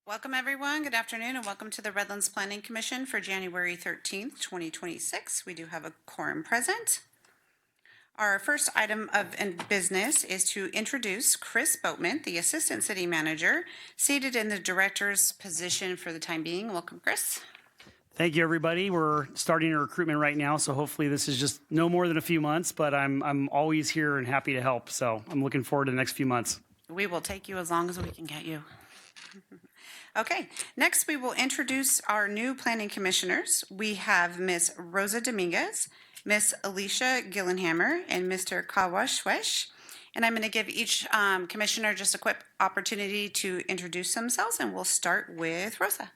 Welcome, everyone. Good afternoon, and welcome to the Redlands Planning Commission for January 13th, 2026. We do have a quorum present. Our first item of business is to introduce Chris Boatman, the Assistant City Manager, seated in the Director's position for the time being. Welcome, Chris. Thank you, everybody. We're starting a recruitment right now, so hopefully this is just no more than a few months, but I'm always here and happy to help, so I'm looking forward to the next few months. We will take you as long as we can get you. Okay, next we will introduce our new planning commissioners. We have Ms. Rosa Dominguez, Ms. Alicia Gyllenhammer, and Mr. Kawa Shwaish. And I'm going to give each commissioner just a quick opportunity to introduce themselves, and we'll start with Rosa.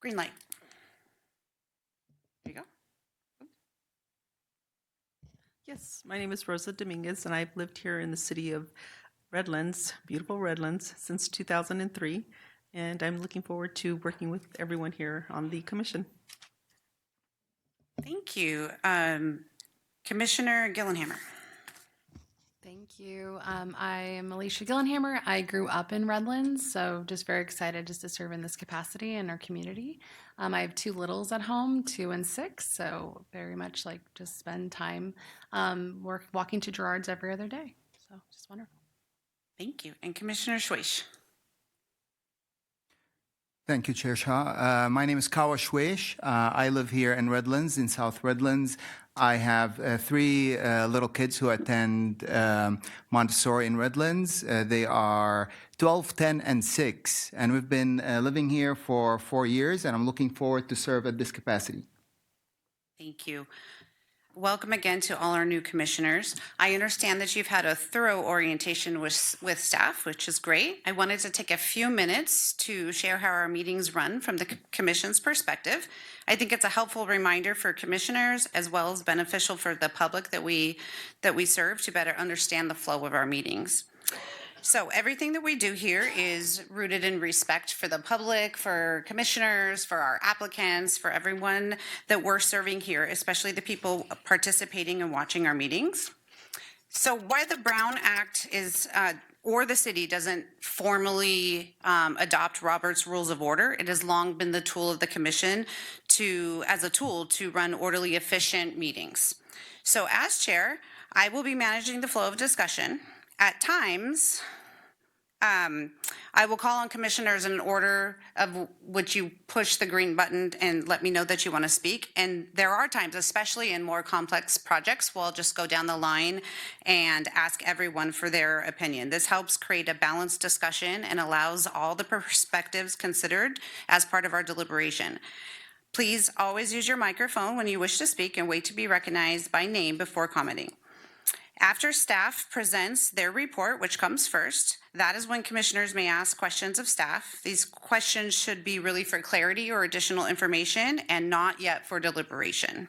Green light. There you go. Yes, my name is Rosa Dominguez, and I've lived here in the city of Redlands, beautiful Redlands, since 2003, and I'm looking forward to working with everyone here on the commission. Thank you. Commissioner Gyllenhammer. Thank you. I am Alicia Gyllenhammer. I grew up in Redlands, so just very excited just to serve in this capacity in our community. I have two littles at home, 2 and 6, so very much like just spend time walking to Gerard's every other day. So just wonderful. Thank you. And Commissioner Shwaish. Thank you, Chair Shah. My name is Kawa Shwaish. I live here in Redlands, in South Redlands. I have 3 little kids who attend Montessori in Redlands. They are 12, 10, and 6. And we've been living here for 4 years, and I'm looking forward to serve at this capacity. Thank you. Welcome again to all our new commissioners. I understand that you've had a thorough orientation with staff, which is great. I wanted to take a few minutes to share how our meetings run from the commission's perspective. I think it's a helpful reminder for commissioners as well as beneficial for the public that we serve to better understand the flow of our meetings. So everything that we do here is rooted in respect for the public, for commissioners, for our applicants, for everyone that we're serving here, especially the people participating and watching our meetings. So why the Brown Act is, or the city doesn't formally adopt Robert's Rules of Order, it has long been the tool of the commission as a tool to run orderly, efficient meetings. So as chair, I will be managing the flow of discussion. At times, I will call on commissioners in order of which you push the green button and let me know that you want to speak. And there are times, especially in more complex projects, we'll just go down the line and ask everyone for their opinion. This helps create a balanced discussion and allows all the perspectives considered as part of our deliberation. Please always use your microphone when you wish to speak and wait to be recognized by name before commenting. After staff presents their report, which comes first, that is when commissioners may ask questions of staff. These questions should be really for clarity or additional information and not yet for deliberation.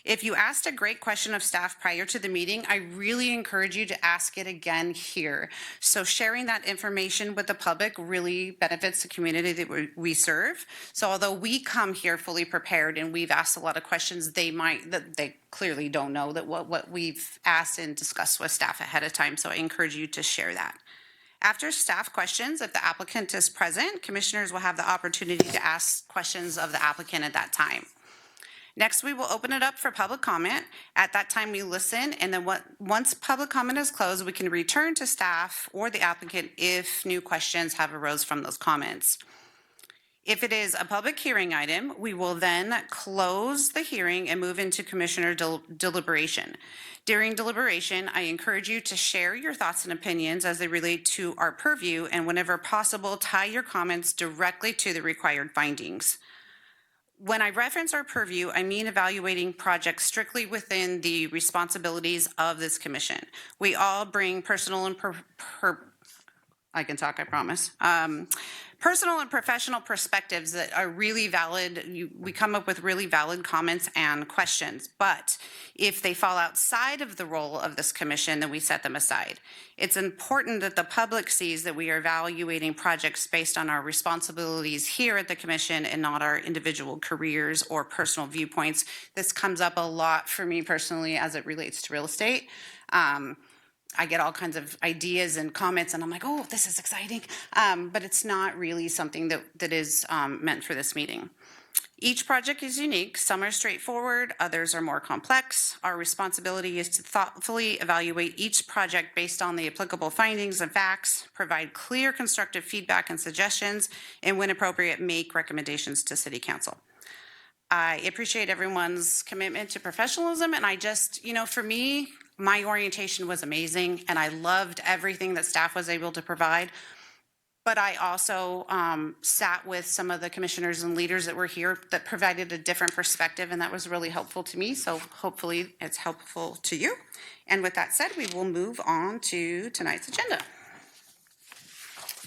If you asked a great question of staff prior to the meeting, I really encourage you to ask it again here. So sharing that information with the public really benefits the community that we serve. So although we come here fully prepared and we've asked a lot of questions, they clearly don't know that what we've asked and discussed with staff ahead of time. So I encourage you to share that. After staff questions, if the applicant is present, commissioners will have the opportunity to ask questions of the applicant at that time. Next, we will open it up for public comment. At that time, we listen, and then once public comment is closed, we can return to staff or the applicant if new questions have arose from those comments. If it is a public hearing item, we will then close the hearing and move into commissioner deliberation. During deliberation, I encourage you to share your thoughts and opinions as they relate to our purview, and whenever possible, tie your comments directly to the required findings. When I reference our purview, I mean evaluating projects strictly within the responsibilities of this commission. We all bring personal and I can talk, I promise. Personal and professional perspectives that are really valid. We come up with really valid comments and questions, but if they fall outside of the role of this commission, then we set them aside. It's important that the public sees that we are evaluating projects based on our responsibilities here at the commission and not our individual careers or personal viewpoints. This comes up a lot for me personally as it relates to real estate. I get all kinds of ideas and comments, and I'm like, oh, this is exciting. But it's not really something that is meant for this meeting. Each project is unique. Some are straightforward, others are more complex. Our responsibility is to thoughtfully evaluate each project based on the applicable findings and facts, provide clear constructive feedback and suggestions, and when appropriate, make recommendations to City Council. I appreciate everyone's commitment to professionalism, and I just, for me, my orientation was amazing, and I loved everything that staff was able to provide. But I also sat with some of the commissioners and leaders that were here that provided a different perspective, and that was really helpful to me. So hopefully it's helpful to you. And with that said, we will move on to tonight's agenda.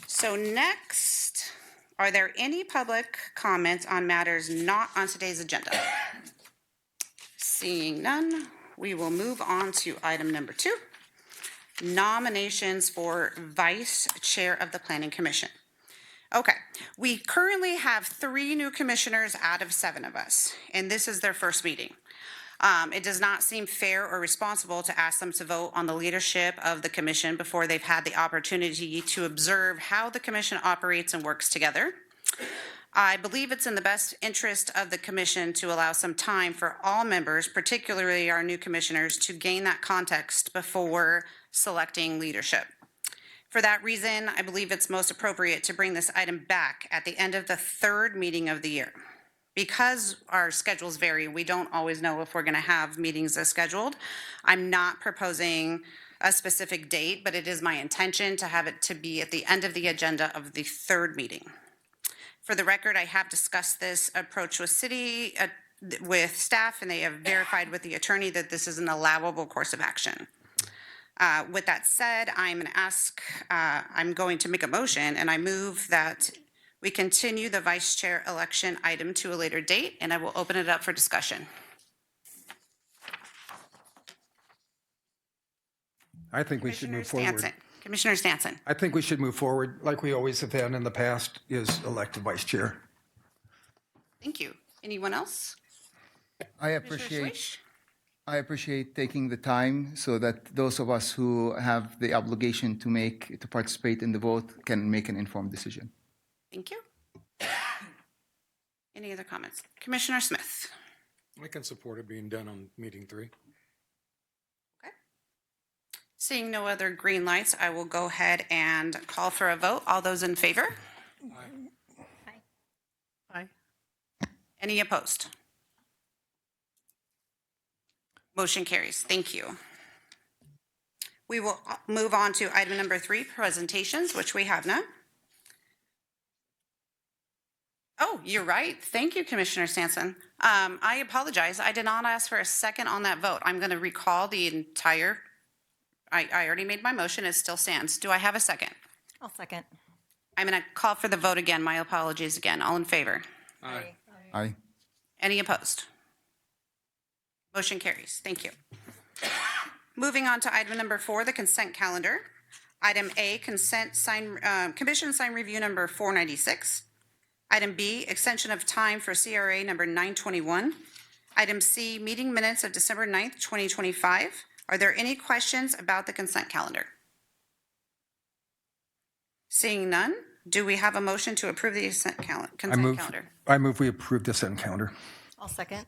So next, are there any public comments on matters not on today's agenda? Seeing none, we will move on to item number 2. Nominations for Vice Chair of the Planning Commission. Okay, we currently have 3 new commissioners out of 7 of us, and this is their first meeting. It does not seem fair or responsible to ask them to vote on the leadership of the commission before they've had the opportunity to observe how the commission operates and works together. I believe it's in the best interest of the commission to allow some time for all members, particularly our new commissioners, to gain that context before selecting leadership. For that reason, I believe it's most appropriate to bring this item back at the end of the 3rd meeting of the year. Because our schedules vary, we don't always know if we're going to have meetings as scheduled. I'm not proposing a specific date, but it is my intention to have it to be at the end of the agenda of the 3rd meeting. For the record, I have discussed this approach with with staff, and they have verified with the attorney that this is an allowable course of action. With that said, I'm going to make a motion, and I move that we continue the vice chair election item to a later date, and I will open it up for discussion. I think we should move forward. Commissioner Stanton. I think we should move forward like we always have done in the past, is elect a vice chair. Thank you. Anyone else? I appreciate taking the time so that those of us who have the obligation to participate in the vote can make an informed decision. Thank you. Any other comments? Commissioner Smith. I can support it being done on meeting 3. Okay. Seeing no other green lights, I will go ahead and call for a vote. All those in favor? Aye. Any opposed? Motion carries. Thank you. We will move on to item number 3, presentations, which we have none. Oh, you're right. Thank you, Commissioner Stanton. I apologize. I did not ask for a second on that vote. I'm going to recall the entire, I already made my motion. It still stands. Do I have a second? I'll second. I'm going to call for the vote again. My apologies again. All in favor? Aye. Aye. Any opposed? Motion carries. Thank you. Moving on to item number 4, the consent calendar. Item A, consent sign, commission sign review number 496. Item B, extension of time for CRA number 921. Item C, meeting minutes of December 9th, 2025. Are there any questions about the consent calendar? Seeing none, do we have a motion to approve the consent calendar? I move we approve the consent calendar. I'll second.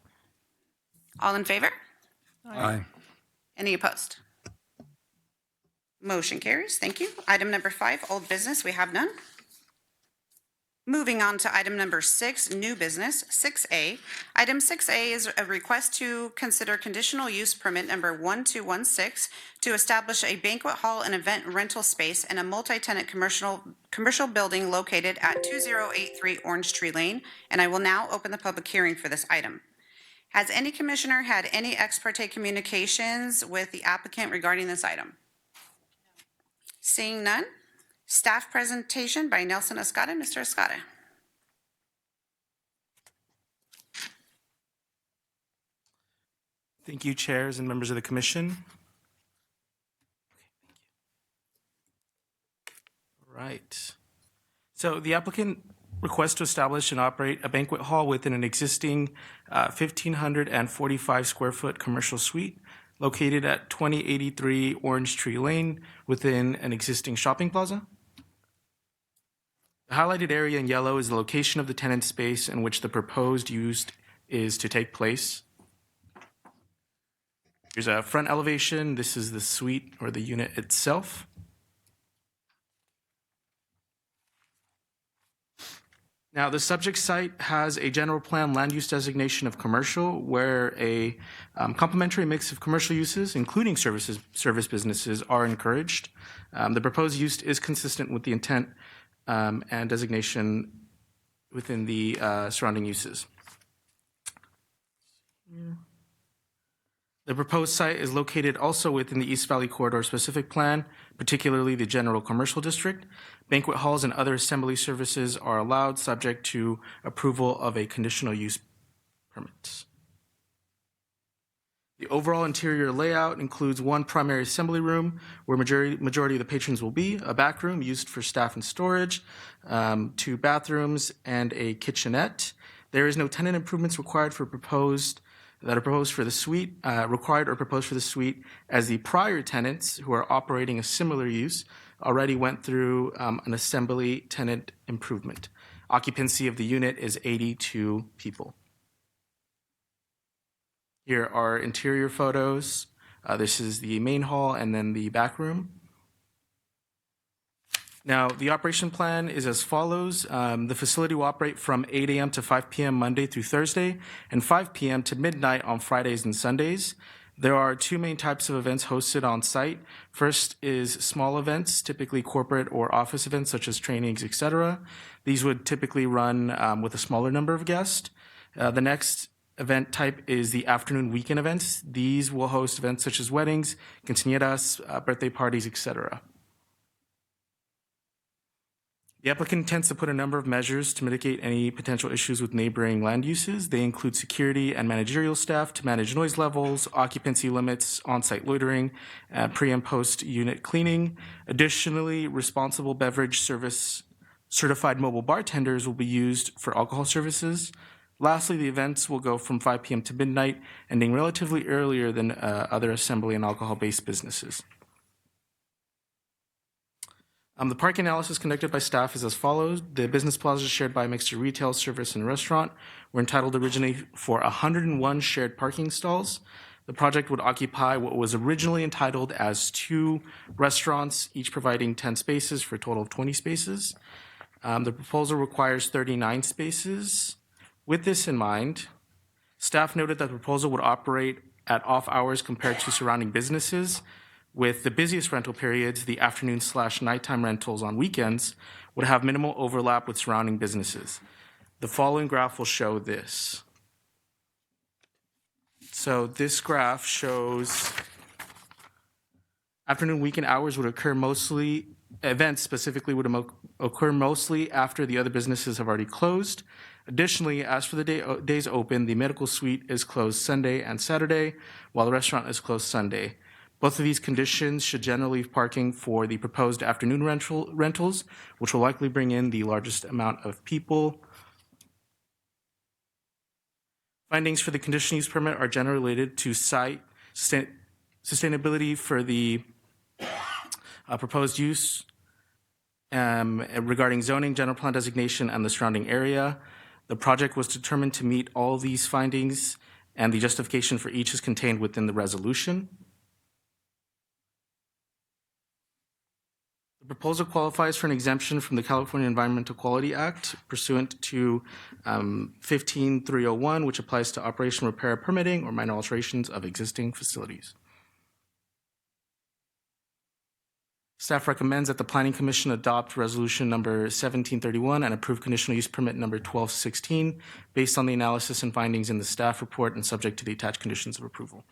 All in favor? Aye. Any opposed? Motion carries. Thank you. Item number 5, old business. We have none. Moving on to item number 6, new business, 6A. Item 6A is a request to consider conditional use permit number 1216 to establish a banquet hall and event rental space in a multi-tenant commercial building located at 2083 Orange Tree Lane, and I will now open the public hearing for this item. Has any commissioner had any ex parte communications with the applicant regarding this item? Seeing none. Staff presentation by Nelson Escada. Mr. Escada. Thank you, chairs and members of the commission. All right. So the applicant requests to establish and operate a banquet hall within an existing 1,545 square foot commercial suite located at 2083 Orange Tree Lane within an existing shopping plaza. The highlighted area in yellow is the location of the tenant space in which the proposed use is to take place. Here's a front elevation. This is the suite or the unit itself. Now, the subject site has a general plan land use designation of commercial where a complementary mix of commercial uses, including service businesses, are encouraged. The proposed use is consistent with the intent and designation within the surrounding uses. The proposed site is located also within the East Valley Corridor specific plan, particularly the general commercial district. Banquet halls and other assembly services are allowed subject to approval of a conditional use permit. The overall interior layout includes one primary assembly room where majority of the patrons will be, a back room used for staff and storage, 2 bathrooms, and a kitchenette. There is no tenant improvements required for proposed for the suite, required or proposed for the suite, as the prior tenants who are operating a similar use already went through an assembly tenant improvement. Occupancy of the unit is 82 people. Here are interior photos. This is the main hall and then the back room. Now, the operation plan is as follows. The facility will operate from 8 a.m. to 5 p.m. Monday through Thursday and 5 p.m. to midnight on Fridays and Sundays. There are 2 main types of events hosted on site. First is small events, typically corporate or office events such as trainings, etc. These would typically run with a smaller number of guests. The next event type is the afternoon weekend events. These will host events such as weddings, quinceañeras, birthday parties, etc. The applicant intends to put a number of measures to mitigate any potential issues with neighboring land uses. They include security and managerial staff to manage noise levels, occupancy limits, on-site loitering, pre- and post-unit cleaning. Additionally, responsible beverage service certified mobile bartenders will be used for alcohol services. Lastly, the events will go from 5 p.m. to midnight, ending relatively earlier than other assembly and alcohol-based businesses. The parking analysis conducted by staff is as follows. The business plaza shared by a mixed retail, service, and restaurant were entitled originally for 101 shared parking stalls. The project would occupy what was originally entitled as 2 restaurants, each providing 10 spaces for a total of 20 spaces. The proposal requires 39 spaces. With this in mind, staff noted that the proposal would operate at off hours compared to surrounding businesses, with the busiest rental periods, the afternoon/nighttime rentals on weekends, would have minimal overlap with surrounding businesses. The following graph will show this. So this graph shows afternoon weekend hours would occur mostly, events specifically would occur mostly after the other businesses have already closed. Additionally, as for the days open, the medical suite is closed Sunday and Saturday, while the restaurant is closed Sunday. Both of these conditions should generally leave parking for the proposed afternoon rentals, which will likely bring in the largest amount of people. Findings for the conditional use permit are generally related to site sustainability for the proposed use, regarding zoning, general plan designation, and the surrounding area. The project was determined to meet all these findings, and the justification for each is contained within the resolution. The proposal qualifies for an exemption from the California Environmental Quality Act pursuant to 15301, which applies to operation, repair, permitting, or minor alterations of existing facilities. Staff recommends that the Planning Commission adopt resolution number 1731 and approve conditional use permit number 1216 based on the analysis and findings in the staff report and subject to the attached conditions of approval.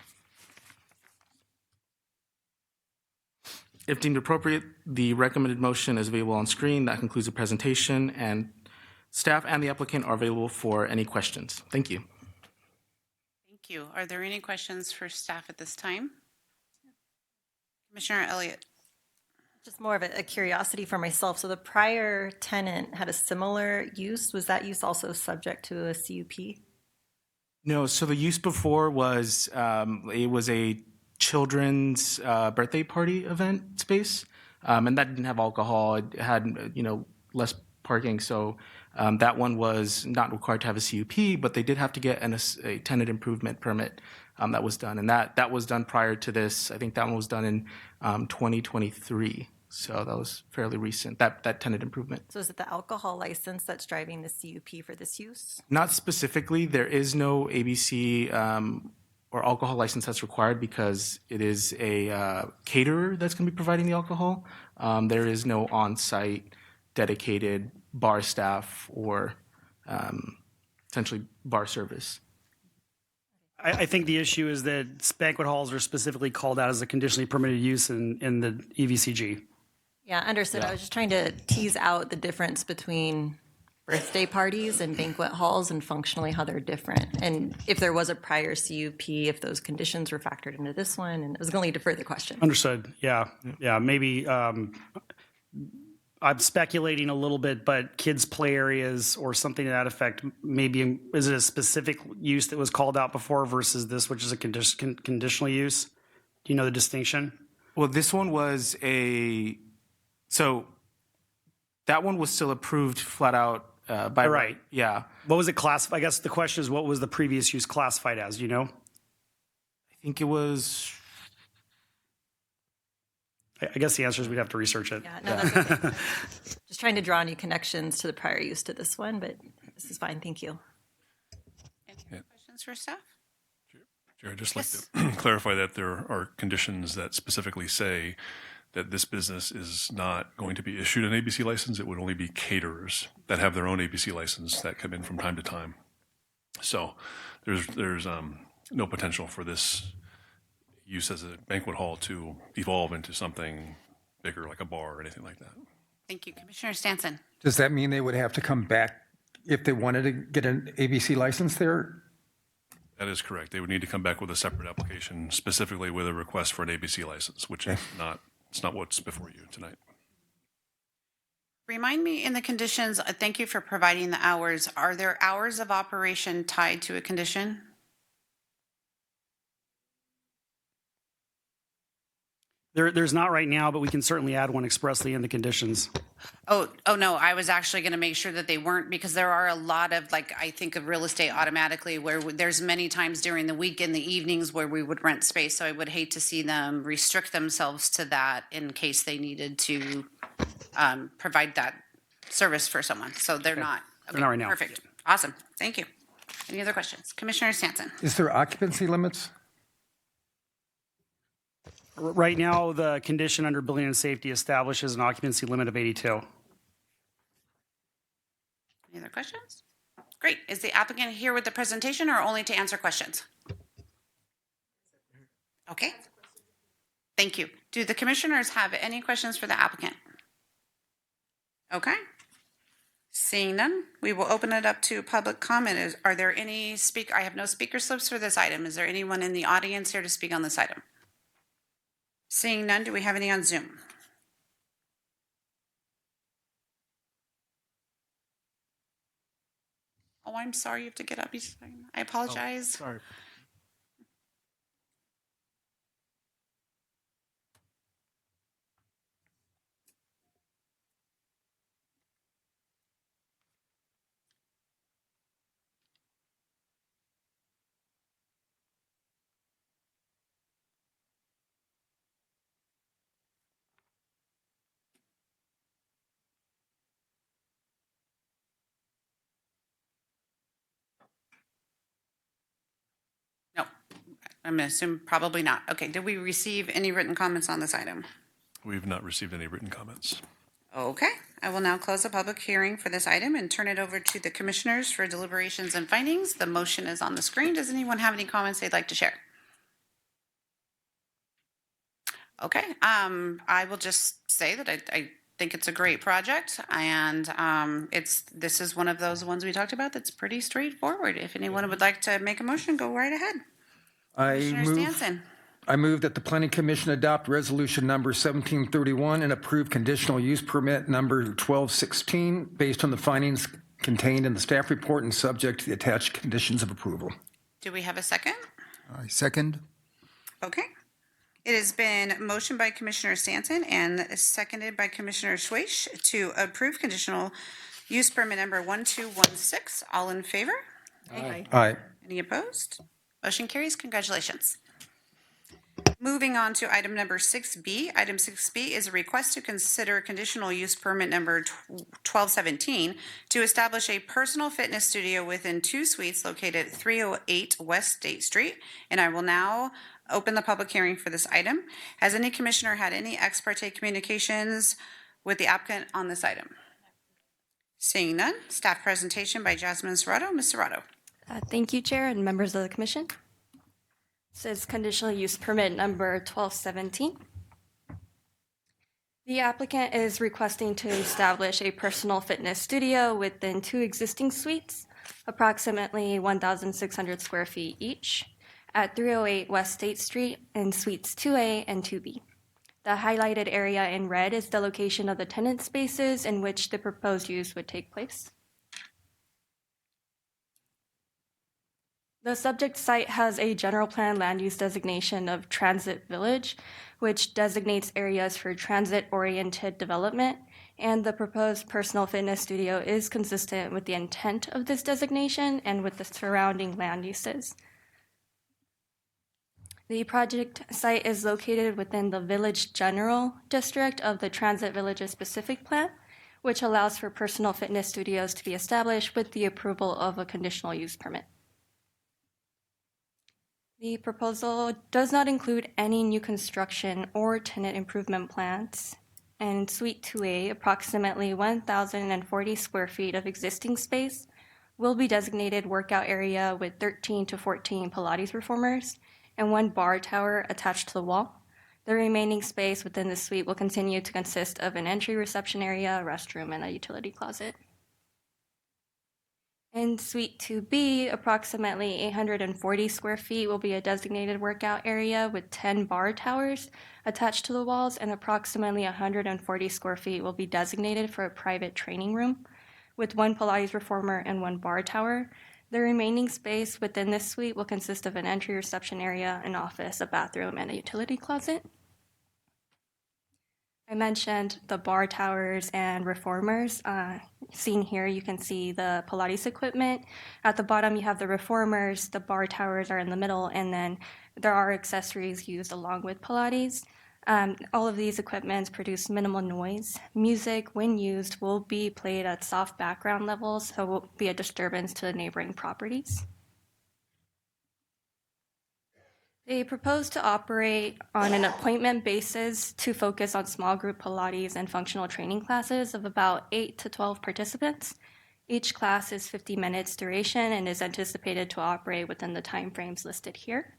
If deemed appropriate, the recommended motion is available on screen. That concludes the presentation, and staff and the applicant are available for any questions. Thank you. Thank you. Are there any questions for staff at this time? Commissioner Elliott. Just more of a curiosity for myself. So the prior tenant had a similar use. Was that use also subject to a CUP? No, so the use before was, it was a children's birthday party event space, and that didn't have alcohol. It had less parking, so that one was not required to have a CUP, but they did have to get a tenant improvement permit that was done, and that was done prior to this. I think that one was done in 2023, so that was fairly recent. That tenant improvement. So is it the alcohol license that's driving the CUP for this use? Not specifically. There is no ABC or alcohol license that's required because it is a caterer that's going to be providing the alcohol. There is no on-site dedicated bar staff or essentially bar service. I think the issue is that banquet halls are specifically called out as a conditionally permitted use in the EVCG. Yeah, understood. I was just trying to tease out the difference between birthday parties and banquet halls and functionally how they're different. And if there was a prior CUP, if those conditions were factored into this one, and it was going to lead to further questions. Understood. Yeah. Maybe I'm speculating a little bit, but kids' play areas or something to that effect. Maybe is it a specific use that was called out before versus this, which is a conditional use? Do you know the distinction? Well, this one was so that one was still approved flat out by right. Yeah. What was it classified? I guess the question is, what was the previous use classified as? Do you know? I think it was. I guess the answer is we'd have to research it. Yeah, no, that's okay. Just trying to draw any connections to the prior use to this one, but this is fine. Thank you. Any questions for staff? Chair, I'd just like to clarify that there are conditions that specifically say that this business is not going to be issued an ABC license. It would only be caterers that have their own ABC license that come in from time to time. So there's no potential for this use as a banquet hall to evolve into something bigger like a bar or anything like that. Thank you. Commissioner Stanton. Does that mean they would have to come back if they wanted to get an ABC license there? That is correct. They would need to come back with a separate application, specifically with a request for an ABC license, which is it's not what's before you tonight. Remind me in the conditions, thank you for providing the hours. Are there hours of operation tied to a condition? There's not right now, but we can certainly add one expressly in the conditions. Oh no, I was actually going to make sure that they weren't, because there are a lot of, I think of real estate automatically where there's many times during the week in the evenings where we would rent space. So I would hate to see them restrict themselves to that in case they needed to provide that service for someone. So they're not. Okay, They're not right now. Perfect. Awesome. Thank you. Any other questions? Commissioner Stanton. Is there occupancy limits? Right now, the condition under building and safety establishes an occupancy limit of 82. Any other questions? Great. Is the applicant here with the presentation or only to answer questions? Okay. Thank you. Do the commissioners have any questions for the applicant? Okay. Seeing none, we will open it up to public comment. Are there any I have no speaker slips for this item. Is there anyone in the audience here to speak on this item? Seeing none, do we have any on Zoom? Oh, I'm sorry you have to get up each time. I apologize. Sorry. No, I'm going to assume probably not. Okay, did we receive any written comments on this item? We've not received any written comments. Okay, I will now close the public hearing for this item and turn it over to the commissioners for deliberations and findings. The motion is on the screen. Does anyone have any comments they'd like to share? Okay, I will just say that I think it's a great project, and this is one of those ones we talked about that's pretty straightforward. If anyone would like to make a motion, go right ahead. Commissioner Stanton. I move that the Planning Commission adopt resolution number 1731 and approve conditional use permit number 1216 based on the findings contained in the staff report and subject to the attached conditions of approval. Do we have a second? I second. Okay. It has been motioned by Commissioner Stanton and seconded by Commissioner Shwaish to approve conditional use permit number 1216. All in favor? Aye. Any opposed? Motion carries. Congratulations. Moving on to item number 6B. Item 6B is a request to consider conditional use permit number 1217 to establish a personal fitness studio within 2 suites located at 308 West State Street. And I will now open the public hearing for this item. Has any commissioner had any ex parte communications with the applicant on this item? Seeing none, staff presentation by Jasmine Serrato. Ms. Serrato. Thank you, Chair and members of the Commission. This is conditional use permit number 1217. The applicant is requesting to establish a personal fitness studio within 2 existing suites, approximately 1,600 square feet each, at 308 West State Street in Suites 2A and 2B. The highlighted area in red is the location of the tenant spaces in which the proposed use would take place. The subject site has a general plan land use designation of Transit Village, which designates areas for transit-oriented development, and the proposed personal fitness studio is consistent with the intent of this designation and with the surrounding land uses. The project site is located within the Village General District of the Transit Villages Specific Plan, which allows for personal fitness studios to be established with the approval of a conditional use permit. The proposal does not include any new construction or tenant improvement plans. In Suite 2A, approximately 1,040 square feet of existing space will be designated workout area with 13 to 14 Pilates reformers and 1 bar tower attached to the wall. The remaining space within the suite will continue to consist of an entry reception area, a restroom, and a utility closet. In Suite 2B, approximately 840 square feet will be a designated workout area with 10 bar towers attached to the walls, and approximately 140 square feet will be designated for a private training room with 1 Pilates reformer and 1 bar tower. The remaining space within this suite will consist of an entry reception area, an office, a bathroom, and a utility closet. I mentioned the bar towers and reformers. Seen here, you can see the Pilates equipment. At the bottom, you have the reformers. The bar towers are in the middle, and then there are accessories used along with Pilates. All of these equipments produce minimal noise. Music, when used, will be played at soft background levels, so it won't be a disturbance to the neighboring properties. They propose to operate on an appointment basis to focus on small group Pilates and functional training classes of about 8 to 12 participants. Each class is 50 minutes duration and is anticipated to operate within the timeframes listed here.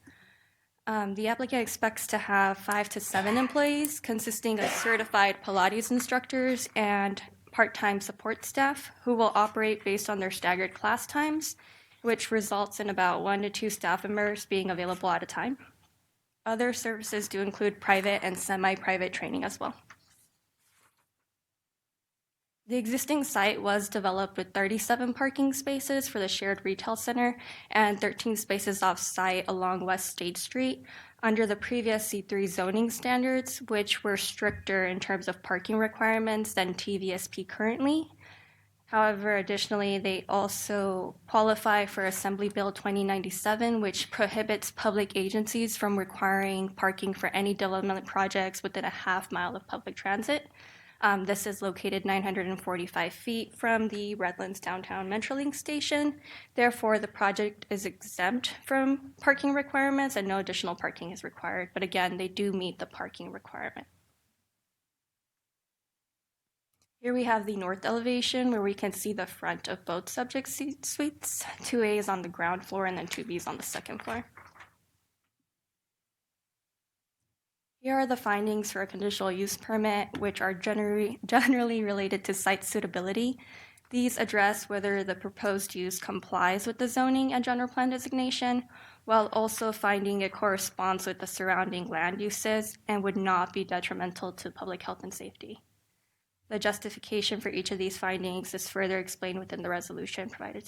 The applicant expects to have 5 to 7 employees consisting of certified Pilates instructors and part-time support staff who will operate based on their staggered class times, which results in about 1 to 2 staff members being available at a time. Other services do include private and semi-private training as well. The existing site was developed with 37 parking spaces for the shared retail center and 13 spaces off-site along West State Street under the previous C3 zoning standards, which were stricter in terms of parking requirements than TVSP currently. However, additionally, they also qualify for Assembly Bill 2097, which prohibits public agencies from requiring parking for any development projects within a half mile of public transit. This is located 945 feet from the Redlands downtown Metrolink station. Therefore, the project is exempt from parking requirements and no additional parking is required. But again, they do meet the parking requirement. Here we have the north elevation where we can see the front of both subject suites. 2A is on the ground floor and then 2B is on the second floor. Here are the findings for a conditional use permit, which are generally related to site suitability. These address whether the proposed use complies with the zoning and general plan designation, while also finding it corresponds with the surrounding land uses and would not be detrimental to public health and safety. The justification for each of these findings is further explained within the resolution provided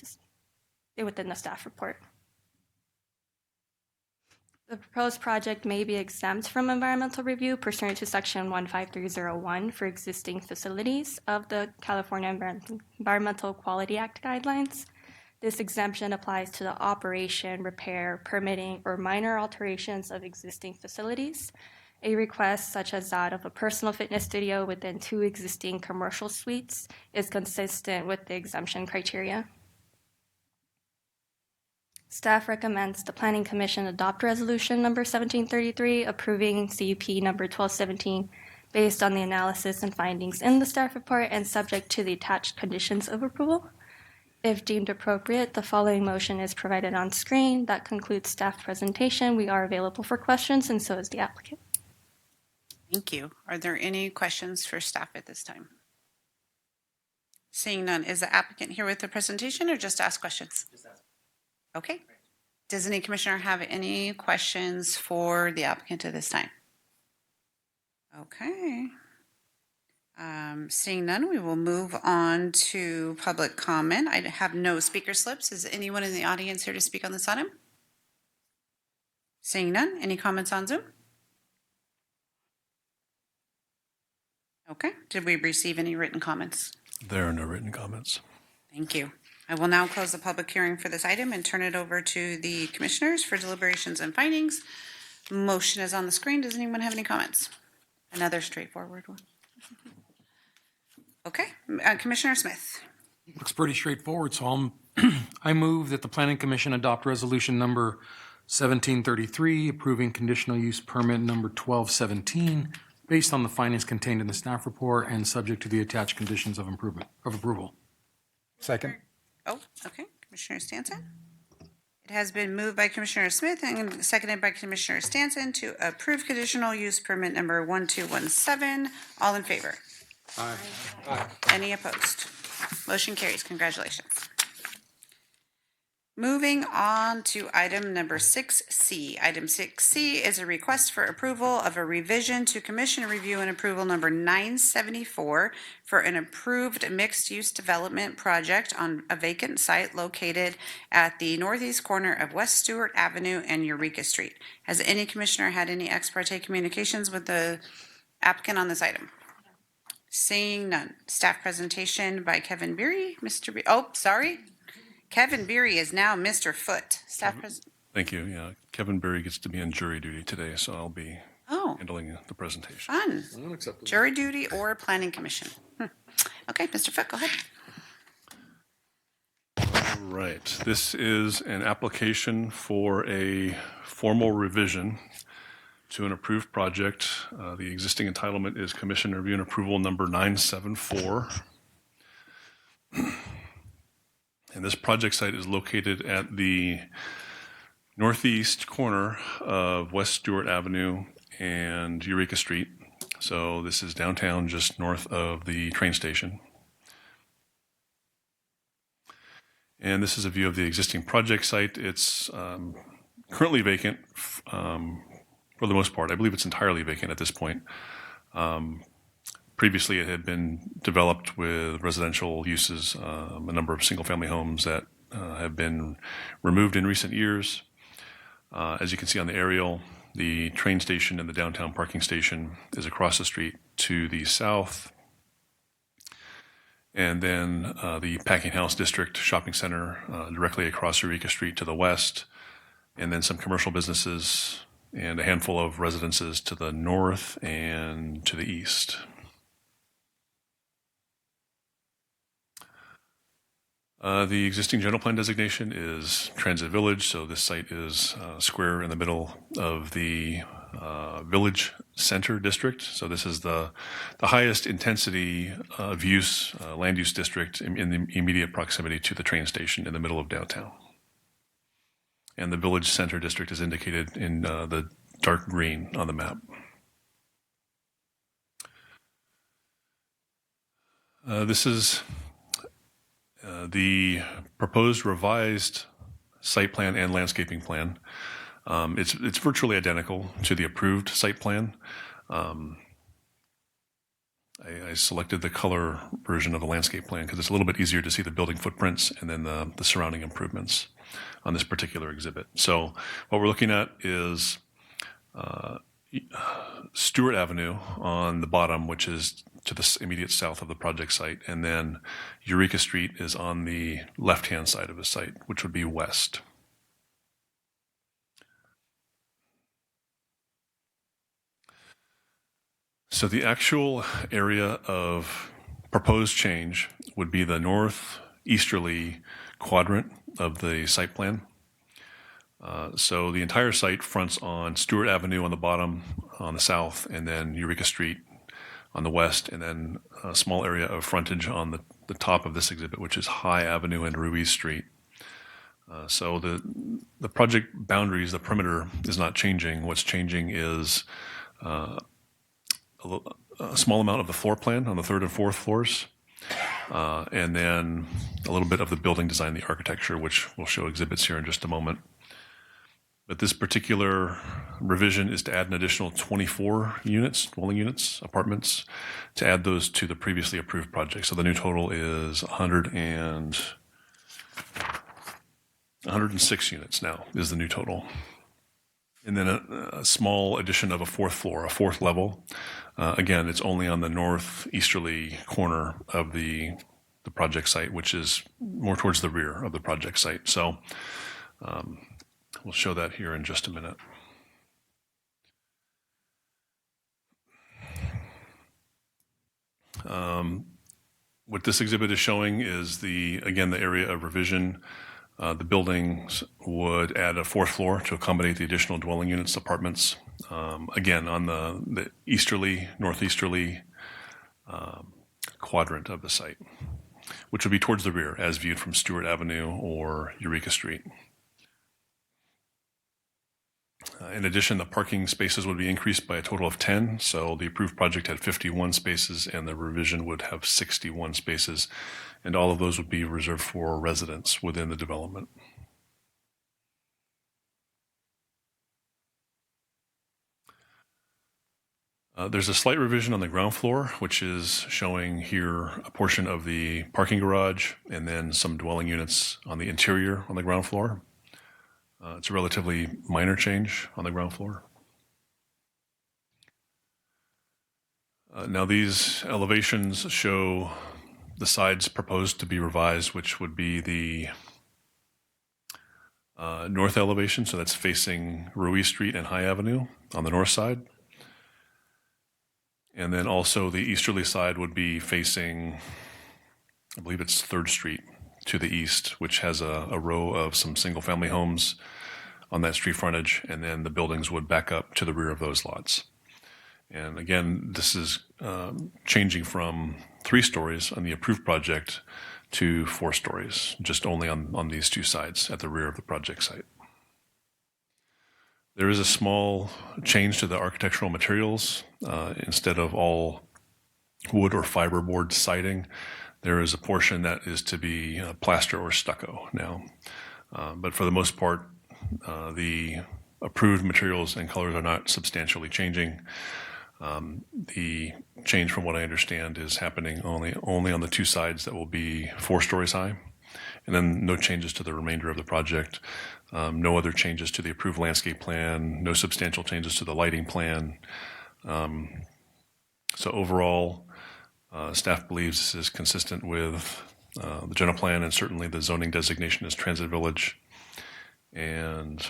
within the staff report. The proposed project may be exempt from environmental review pursuant to Section 15301 for existing facilities of the California Environmental Quality Act guidelines. This exemption applies to the operation, repair, permitting, or minor alterations of existing facilities. A request such as that of a personal fitness studio within 2 existing commercial suites is consistent with the exemption criteria. Staff recommends the Planning Commission adopt Resolution Number 1733 approving CUP Number 1217 based on the analysis and findings in the staff report and subject to the attached conditions of approval. If deemed appropriate, the following motion is provided on screen. That concludes staff presentation. We are available for questions, and so is the applicant. Thank you. Are there any questions for staff at this time? Seeing none, is the applicant here with the presentation or just ask questions? Okay. Does any commissioner have any questions for the applicant at this time? Okay. Seeing none, we will move on to public comment. I have no speaker slips. Is anyone in the audience here to speak on this item? Seeing none, any comments on Zoom? Okay. Did we receive any written comments? There are no written comments. Thank you. I will now close the public hearing for this item and turn it over to the commissioners for deliberations and findings. Motion is on the screen. Does anyone have any comments? Another straightforward one. Okay, Commissioner Smith. Looks pretty straightforward, so I move that the Planning Commission adopt resolution number 1733, approving conditional use permit number 1217, based on the findings contained in the staff report and subject to the attached conditions of approval. Second. Oh, okay, Commissioner Stanton. It has been moved by Commissioner Smith and seconded by Commissioner Stanton to approve conditional use permit number 1217. All in favor? Aye. Any opposed? Motion carries. Congratulations. Moving on to item number 6C. Item 6C is a request for approval of a revision to Commission Review and Approval number 974 for an approved mixed-use development project on a vacant site located at the northeast corner of West Stewart Avenue and Eureka Street. Has any commissioner had any ex parte communications with the applicant on this item? Seeing none. Staff presentation by Kevin Beery. Kevin Beery is now Mr. Foote. Staff presentation. Thank you. Yeah, Kevin Berry gets to be on jury duty today, so I'll be handling the presentation. Fun. Jury duty or planning commission. Okay, Mr. Foote, go ahead. All right. This is an application for a formal revision to an approved project. The existing entitlement is Commission Review and Approval number 974. And this project site is located at the northeast corner of West Stewart Avenue and Eureka Street. So this is downtown, just north of the train station. And this is a view of the existing project site. It's currently vacant for the most part. I believe it's entirely vacant at this point. Previously, it had been developed with residential uses, a number of single-family homes that have been removed in recent years. As you can see on the aerial, the train station and the downtown parking station is across the street to the south. And then the Packing House District Shopping Center directly across Eureka Street to the west. And then some commercial businesses and a handful of residences to the north and to the east. The existing general plan designation is Transit Village, so this site is square in the middle of the Village Center District. So this is the highest intensity of use, land use district in the immediate proximity to the train station in the middle of downtown. And the Village Center District is indicated in the dark green on the map. This is the proposed revised site plan and landscaping plan. It's virtually identical to the approved site plan. I selected the color version of the landscape plan because it's a little bit easier to see the building footprints and then the surrounding improvements. on this particular exhibit. So what we're looking at is Stewart Avenue on the bottom, which is to the immediate south of the project site, and then Eureka Street is on the left-hand side of the site, which would be west. So the actual area of proposed change would be the northeasterly quadrant of the site plan. So the entire site fronts on Stewart Avenue on the bottom, on the south, and then Eureka Street on the west, and then a small area of frontage on the top of this exhibit, which is High Avenue and Ruiz Street. So the project boundaries, the perimeter, is not changing. What's changing is a small amount of the floor plan on the third and fourth floors, and then a little bit of the building design, the architecture, which we'll show exhibits here in just a moment. But this particular revision is to add an additional 24 units, dwelling units, apartments, to add those to the previously approved project. So the new total is 106 units now is the new total. And then a small addition of a fourth floor, a fourth level. Again, it's only on the northeasterly corner of the project site, which is more towards the rear of the project site. So we'll show that here in just a minute. What this exhibit is showing is again, the area of revision. The buildings would add a fourth floor to accommodate the additional dwelling units, apartments. Again, on the northeasterly quadrant of the site, which would be towards the rear as viewed from Stewart Avenue or Eureka Street. In addition, the parking spaces would be increased by a total of 10. So the approved project had 51 spaces and the revision would have 61 spaces. And all of those would be reserved for residents within the development. There's a slight revision on the ground floor, which is showing here a portion of the parking garage and then some dwelling units on the interior on the ground floor. It's a relatively minor change on the ground floor. Now these elevations show the sides proposed to be revised, which would be the north elevation, so that's facing Ruiz Street and High Avenue on the north side. And then also the easterly side would be facing, I believe it's 3rd Street to the east, which has a row of some single-family homes on that street frontage, and then the buildings would back up to the rear of those lots. And again, this is changing from 3 stories on the approved project to 4 stories, just only on these 2 sides at the rear of the project site. There is a small change to the architectural materials. Instead of all wood or fiberboard siding, there is a portion that is to be plaster or stucco now. But for the most part, the approved materials and colors are not substantially changing. The change, from what I understand, is happening only on the 2 sides that will be 4 stories high, and then no changes to the remainder of the project. No other changes to the approved landscape plan, no substantial changes to the lighting plan. So overall, staff believes this is consistent with the general plan and certainly the zoning designation as Transit Village. And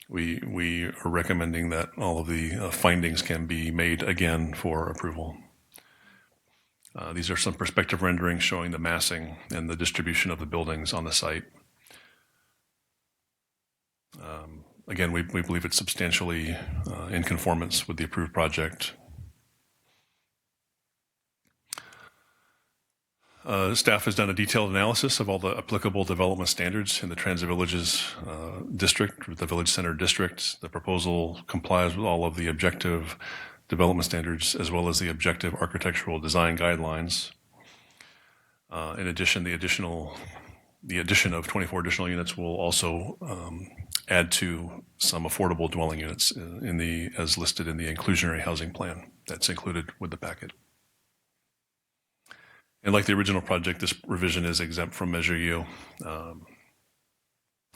we are recommending that all of the findings can be made again for approval. These are some perspective renderings showing the massing and the distribution of the buildings on the site. Again, we believe it's substantially in conformance with the approved project. Staff has done a detailed analysis of all the applicable development standards in the Transit Villages district, the Village Center district. The proposal complies with all of the objective development standards as well as the objective architectural design guidelines. In addition, the addition of 24 additional units will also add to some affordable dwelling units as listed in the inclusionary housing plan that's included with the packet. And like the original project, this revision is exempt from Measure U.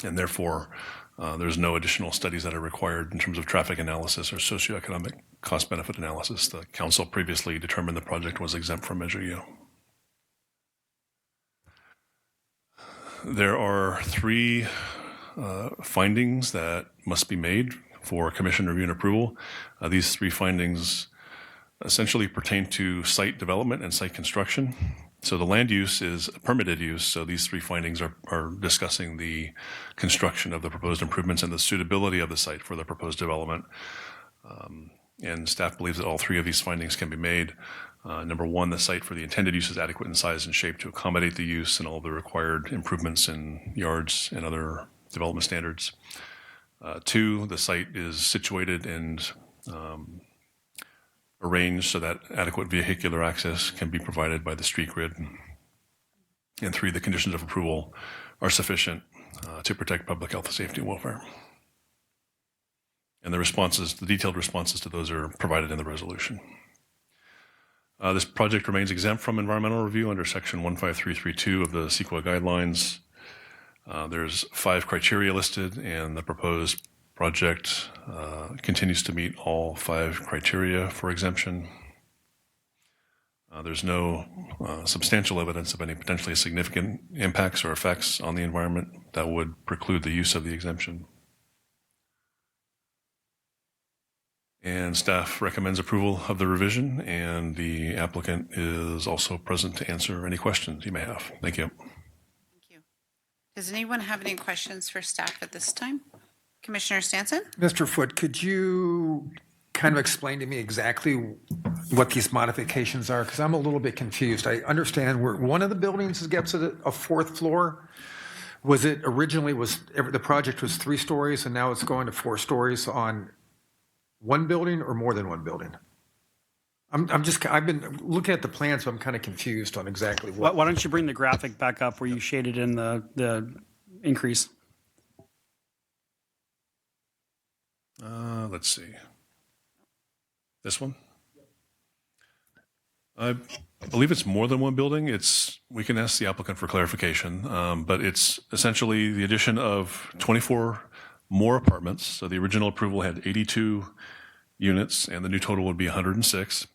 And therefore, there's no additional studies that are required in terms of traffic analysis or socioeconomic cost-benefit analysis. The council previously determined the project was exempt from Measure U. There are three findings that must be made for commission review and approval. These three findings essentially pertain to site development and site construction. So the land use is a permitted use, so these three findings are discussing the construction of the proposed improvements and the suitability of the site for the proposed development. And staff believes that all three of these findings can be made. Number one, the site for the intended use is adequate in size and shape to accommodate the use and all the required improvements in yards and other development standards. Two, the site is situated and arranged so that adequate vehicular access can be provided by the street grid. And three, the conditions of approval are sufficient to protect public health, safety, and welfare. And the responses, the detailed responses to those are provided in the resolution. This project remains exempt from environmental review under section 15332 of the CEQA guidelines. There's 5 criteria listed, and the proposed project continues to meet all 5 criteria for exemption. There's no substantial evidence of any potentially significant impacts or effects on the environment that would preclude the use of the exemption. And staff recommends approval of the revision, and the applicant is also present to answer any questions you may have. Thank you. Thank you. Does anyone have any questions for staff at this time? Commissioner Stanton? Mr. Foote, could you kind of explain to me exactly what these modifications are? Because I'm a little bit confused. I understand where one of the buildings gets a 4th floor. Was it originally, the project was 3 stories and now it's going to 4 stories on one building or more than one building? I've been looking at the plan, so I'm kind of confused on exactly what. Why don't you bring the graphic back up where you shaded in the increase? Let's see. This one? I believe it's more than one building. We can ask the applicant for clarification, but it's essentially the addition of 24 more apartments. So the original approval had 82 units, and the new total would be 106.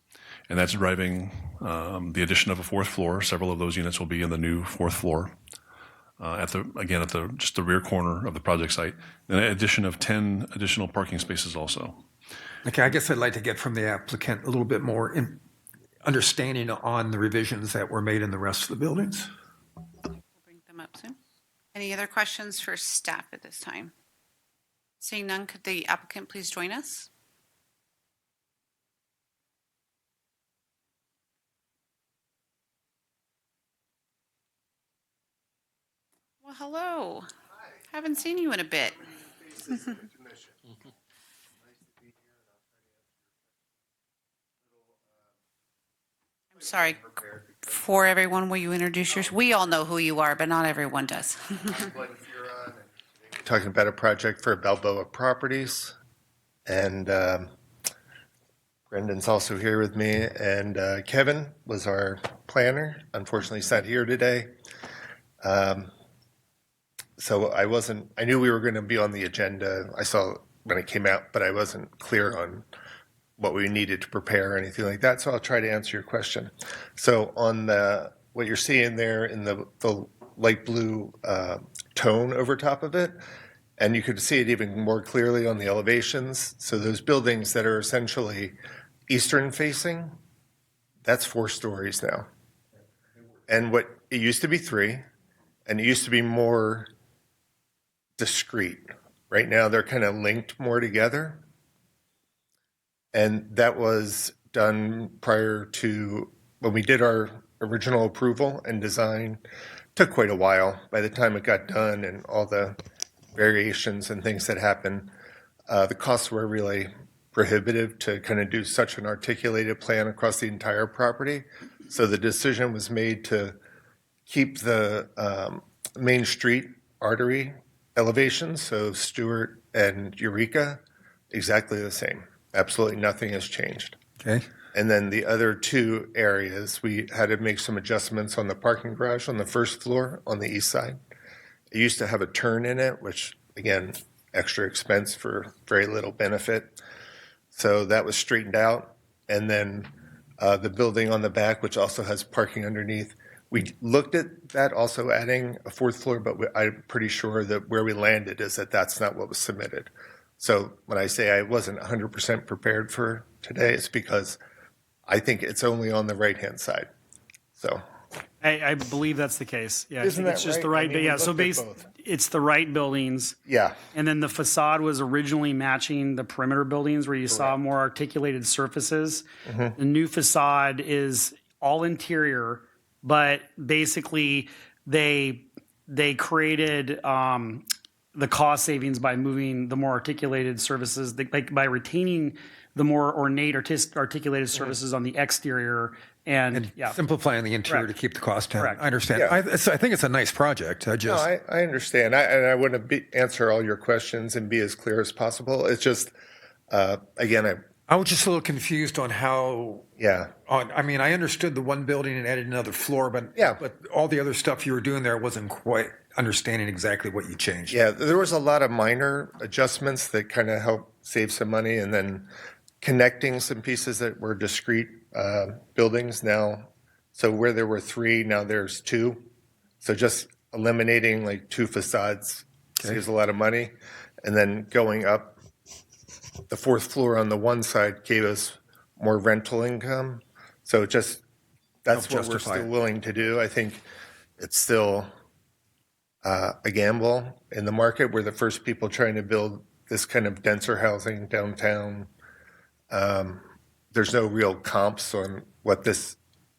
And that's driving the addition of a 4th floor. Several of those units will be in the new 4th floor. At just the rear corner of the project site, and an addition of 10 additional parking spaces also. Okay, I guess I'd like to get from the applicant a little bit more understanding on the revisions that were made in the rest of the buildings. We'll bring them up soon. Any other questions for staff at this time? Seeing none, could the applicant please join us? Well, hello. Haven't seen you in a bit. I'm sorry. For everyone, will you introduce yourself? We all know who you are, but not everyone does. Talking about a project for Balboa Properties, and Brendan's also here with me, and Kevin was our planner. Unfortunately, he's not here today. So I knew we were going to be on the agenda. I saw when it came out, but I wasn't clear on what we needed to prepare or anything like that. So I'll try to answer your question. So on what you're seeing there in the light blue tone over top of it, and you could see it even more clearly on the elevations. So those buildings that are essentially eastern facing, that's 4 stories now. And what it used to be 3, and it used to be more discrete. Right now, they're kind of linked more together. And that was done prior to when we did our original approval and design. Took quite a while. By the time it got done and all the variations and things that happened, the costs were really prohibitive to kind of do such an articulated plan across the entire property. So the decision was made to keep the main street artery elevations, so Stewart and Eureka, exactly the same. Absolutely nothing has changed. Okay. And then the other two areas, we had to make some adjustments on the parking garage on the first floor on the east side. It used to have a turn in it, which, again, extra expense for very little benefit. So that was straightened out. And then the building on the back, which also has parking underneath, we looked at that also adding a fourth floor, but I'm pretty sure that where we landed is that that's not what was submitted. So when I say I wasn't 100% prepared for today, it's because I think it's only on the right-hand side. So I believe that's the case. Yeah, Isn't it's that just right? the right. I mean, we yeah, so looked at both. it's the right buildings. yeah, And then the facade was originally matching the perimeter buildings where you saw more articulated surfaces. The new facade is all interior, but basically they created the cost savings by moving the more articulated surfaces, by retaining the more ornate articulated surfaces on the exterior and simplifying the interior Correct. to keep the cost down. Correct. I understand. Yeah. I think it's a nice project. I no, just I understand. And I want to answer all your questions and be as clear as possible. It's just, again, I was just a little confused on how. yeah. I mean, I understood the one building and added another floor, but Yeah. but all the other stuff you were doing there wasn't quite understanding exactly what you changed. Yeah, there was a lot of minor adjustments that kind of helped save some money, and then connecting some pieces that were discrete buildings now. So where there were three, now there's two. So just eliminating like two facades saves a lot of money. And then going up the fourth floor on the one side gave us more rental income. So just that's Help what we're justify still it. willing to do. I think it's still a gamble in the market. We're the first people trying to build this kind of denser housing downtown. There's no real comps on what this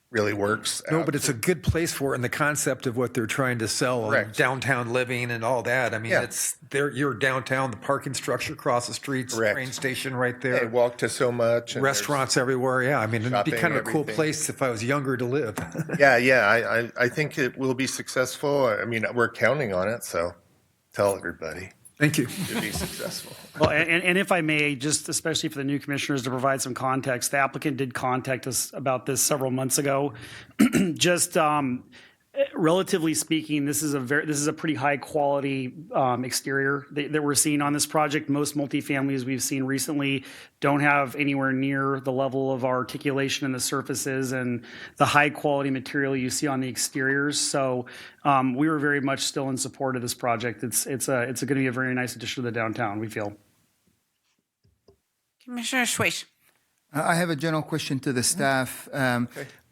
really works. No, out but it's to. a good place for it in the concept of what they're trying to sell, Correct. downtown living and all that. I mean, Yeah. it's there. You're downtown, the parking structure across the streets, Correct. train station right They there, walk to so much. and restaurants everywhere. Yeah, I mean, it'd be shopping, kind of a cool everything. place if I was younger to live. Yeah. I think it will be successful. I mean, we're counting on it. So tell everybody Thank you. to be successful. Well, and if I may, just especially for the new commissioners to provide some context, the applicant did contact us about this several months ago. Just relatively speaking, this is a pretty high quality exterior that we're seeing on this project. Most multifamilies we've seen recently don't have anywhere near the level of articulation in the surfaces and the high quality material you see on the exteriors. So we were very much still in support of this project. It's going to be a very nice addition to the downtown, we feel. Commissioner Shwaish. I have a general question to the staff.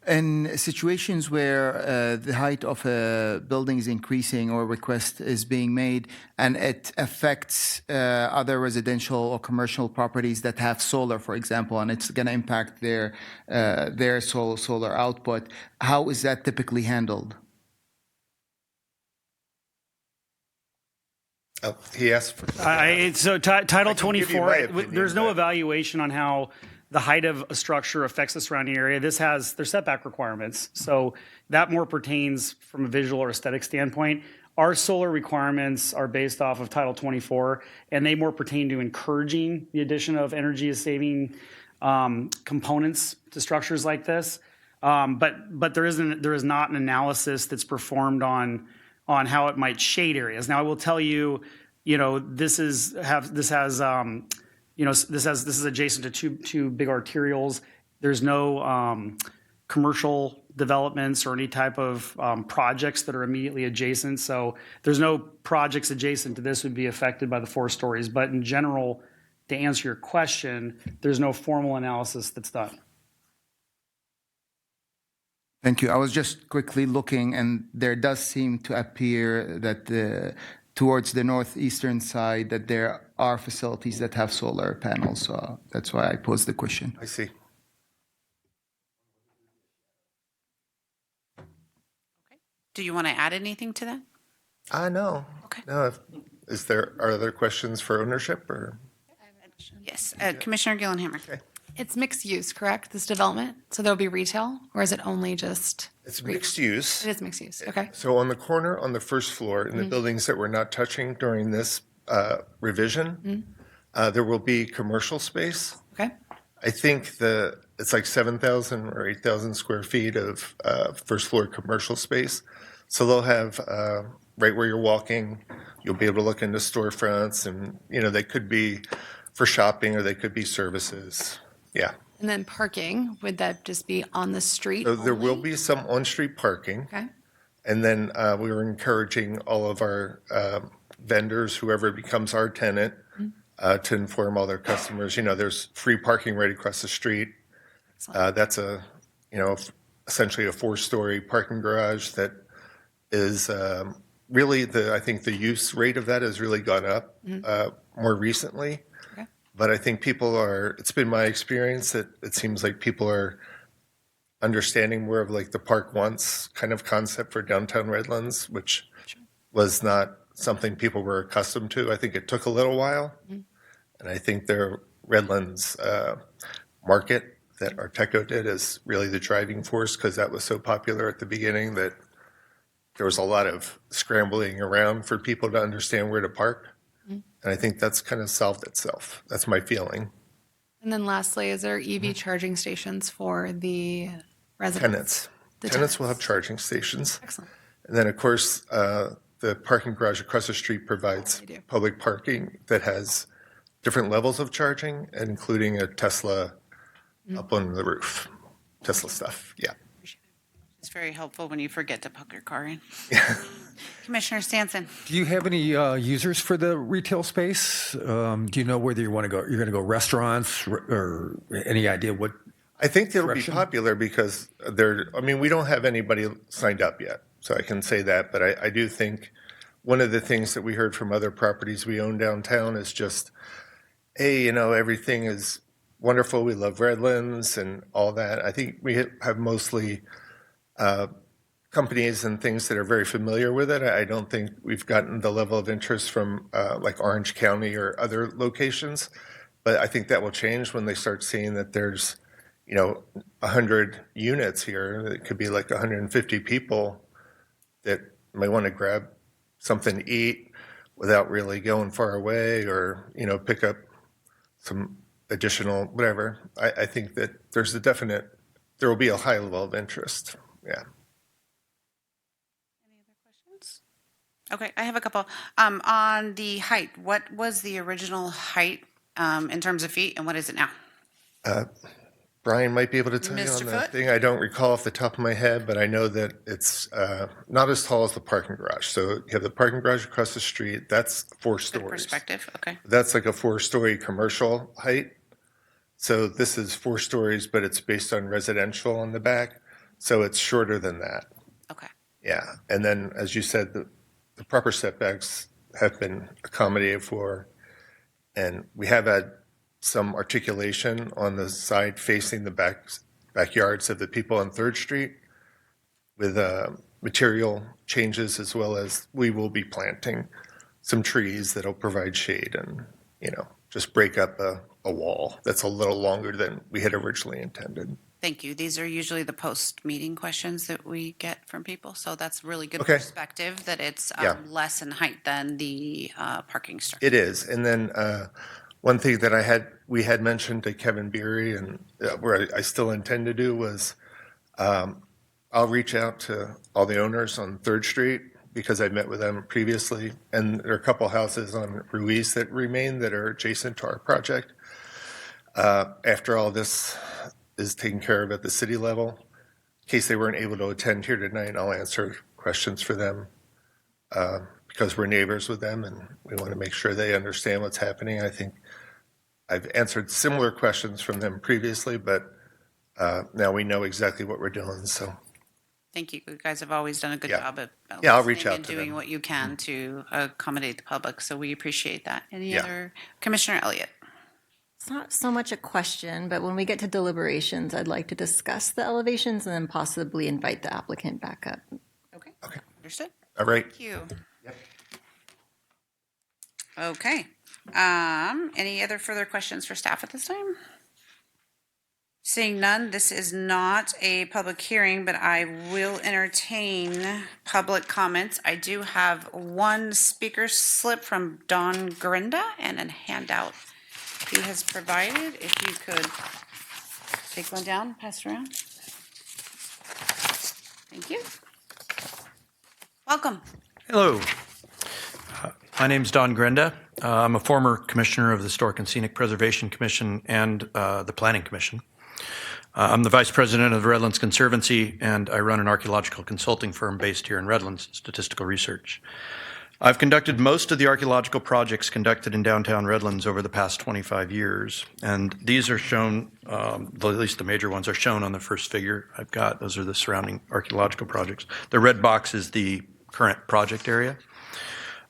In situations where the height of a building is increasing or request is being made and it affects other residential or commercial properties that have solar, for example, and it's going to impact their solar output, how is that typically handled? Oh, he asked for. Title give you my 24, opinion, there's no but- evaluation on how the height of a structure affects the surrounding area. This has their setback requirements. So that more pertains from a visual or aesthetic standpoint. Our solar requirements are based off of Title 24, and they more pertain to encouraging the addition of energy-saving components to structures like this. But there is not an analysis that's performed on how it might shade areas. Now, I will tell you, this is adjacent to two big arterials. There's no commercial developments or any type of projects that are immediately adjacent. So there's no projects adjacent to this would be affected by the 4 stories. But in general, to answer your question, there's no formal analysis that's done. Thank you. I was just quickly looking, and there does seem to appear that towards the northeastern side that there are facilities that have solar panels. So that's why I posed the question. I see. Do you want to add anything to that? No. Okay. No. Are there questions for ownership or? Yes, Commissioner Gyllenhammer. It's mixed use, correct? This development? So there'll be retail, or is it only just? It's mixed use. It is mixed use. Okay. So on the corner, on the first floor, in the buildings that we're not touching during this revision, there will be commercial space. Okay. I think the it's like 7,000 or 8,000 square feet of first floor commercial space. So they'll have, right where you're walking, you'll be able to look into storefronts, and, you know, they could be for shopping or they could be services. Yeah. And then parking, would that just be on the street? So there will only? be some on-street parking. Okay. And then we were encouraging all of our vendors, whoever becomes our tenant, to inform all their customers, you know, there's free parking right across the street. That's a, you know, essentially a 4-story parking garage that is really I think the use rate of that has really gone up more recently. Okay. But I think it's been my experience that it seems like people are understanding more of like the park once kind of concept for downtown Redlands, which was not something people were accustomed to. I think it took a little while. And I think their Redlands market that Arteco did is really the driving force, because that was so popular at the beginning that there was a lot of scrambling around for people to understand where to park. And I think that's kind of solved itself. That's my feeling. And then lastly, is there EV charging stations for the residents? Tenants will have charging stations. Excellent. And then, of course, the parking garage across the street provides public parking that has different levels of charging, including a Tesla up on the roof. Tesla stuff, yeah. It's very helpful when you forget to plug your car in. Commissioner Stanson. Do you have any users for the retail space? Do you know whether you want to go? You're going to go restaurants, or any idea what? I think it'll be direction? popular because we don't have anybody signed up yet, so I can say that. But I do think one of the things that we heard from other properties we own downtown is just, hey, you know, everything is wonderful. We love Redlands and all that. I think we have mostly companies and things that are very familiar with it. I don't think we've gotten the level of interest from like Orange County or other locations, but I think that will change when they start seeing that there's, you know, 100 units here. It could be like 150 people that may want to grab something to eat without really going far away, or, you know, pick up some additional whatever. I think that there will be a high level of interest. Yeah. Any other questions? Okay, I have a couple. On the height, what was the original height in terms of feet, and what is it now? Brian might be able to tell you Mr. on that Foote? thing. I don't recall off the top of my head, but I know that it's not as tall as the parking garage. So you have the parking garage across the street. That's 4 stories. Perspective, okay. That's like a 4-story commercial height. So this is 4 stories, but it's based on residential on the back. So it's shorter than that. Okay. Yeah. And then, as you said, the proper setbacks have been accommodated for. And we have had some articulation on the side facing the backyards of the people on 3rd Street with material changes, as well as we will be planting some trees that'll provide shade and, you know, just break up a wall that's a little longer than we had originally intended. Thank you. These are usually the post-meeting questions that we get from people, so that's really good Okay. perspective that it's Yeah. less in height than the parking structure. It is. And then one thing that we had mentioned to Kevin Beery, and where I still intend to do, was I'll reach out to all the owners on 3rd Street, because I met with them previously, and there are a couple houses on Ruiz that remain that are adjacent to our project. After all this is taken care of at the city level, in case they weren't able to attend here tonight, I'll answer questions for them, because we're neighbors with them and we want to make sure they understand what's happening. I think I've answered similar questions from them previously, but now we know exactly what we're doing, so. Thank you. You guys have always done a good job of Yeah, I'll reach listening out and to doing them. what you can to accommodate the public, so we appreciate that. Any Yeah. other? Commissioner Elliott? It's not so much a question, but when we get to deliberations, I'd like to discuss the elevations and then possibly invite the applicant back up. Okay. Understood. All right. Thank you. Okay. Any other further questions for staff at this time? Seeing none, this is not a public hearing, but I will entertain public comments. I do have one speaker slip from Don Grinda and a handout he has provided. If you could Take one down, pass it around. Thank you. Welcome. Hello. My name's Don Grenda. I'm a former commissioner of the Historic and Scenic Preservation Commission and the Planning Commission. I'm the vice president of the Redlands Conservancy, and I run an archaeological consulting firm based here in Redlands, Statistical Research. I've conducted most of the archaeological projects conducted in downtown Redlands over the past 25 years, and these are shown, at least the major ones are shown on the first figure I've got. Those are the surrounding archaeological projects. The red box is the current project area.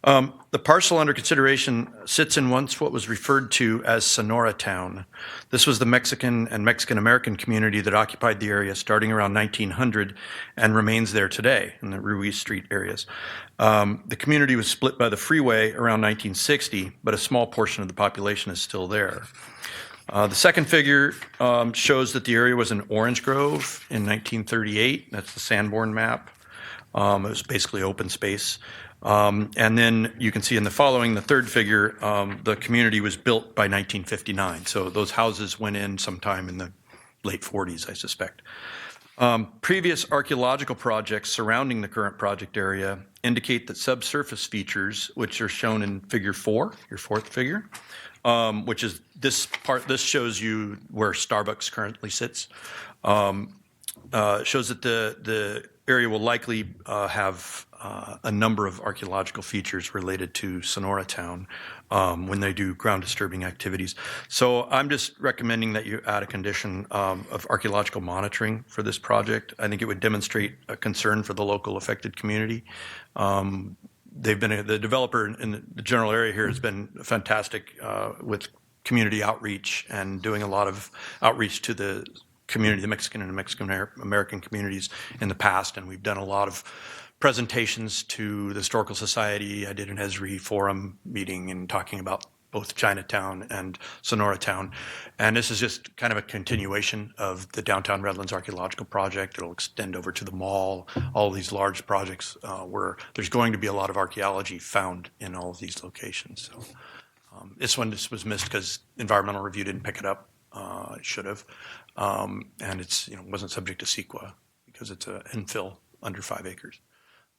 The parcel under consideration sits in once what was referred to as Sonora Town. This was the Mexican and Mexican-American community that occupied the area starting around 1900 and remains there today in the Ruiz Street areas. The community was split by the freeway around 1960, but a small portion of the population is still there. The second figure shows that the area was an orange grove in 1938. That's the Sanborn map. It was basically open space. And then you can see in the following, the third figure, the community was built by 1959. So those houses went in sometime in the late 40s, I suspect. Previous archaeological projects surrounding the current project area indicate that subsurface features, which are shown in figure 4, your fourth figure, which is this part, this shows you where Starbucks currently sits, shows that the area will likely have a number of archaeological features related to Sonora Town when they do ground disturbing activities. So I'm just recommending that you add a condition of archaeological monitoring for this project. I think it would demonstrate a concern for the local affected community. The developer in the general area here has been fantastic with community outreach and doing a lot of outreach to the community, the Mexican and Mexican-American communities in the past, and we've done a lot of presentations to the Historical Society. I did an Esri forum meeting and talking about both Chinatown and Sonora Town. And this is just kind of a continuation of the Downtown Redlands Archaeological Project. It'll extend over to the mall, all of these large projects where there's going to be a lot of archaeology found in all of these locations. So this one just was missed because environmental review didn't pick it up. It should have. And it's wasn't subject to CEQA because it's an infill under 5 acres.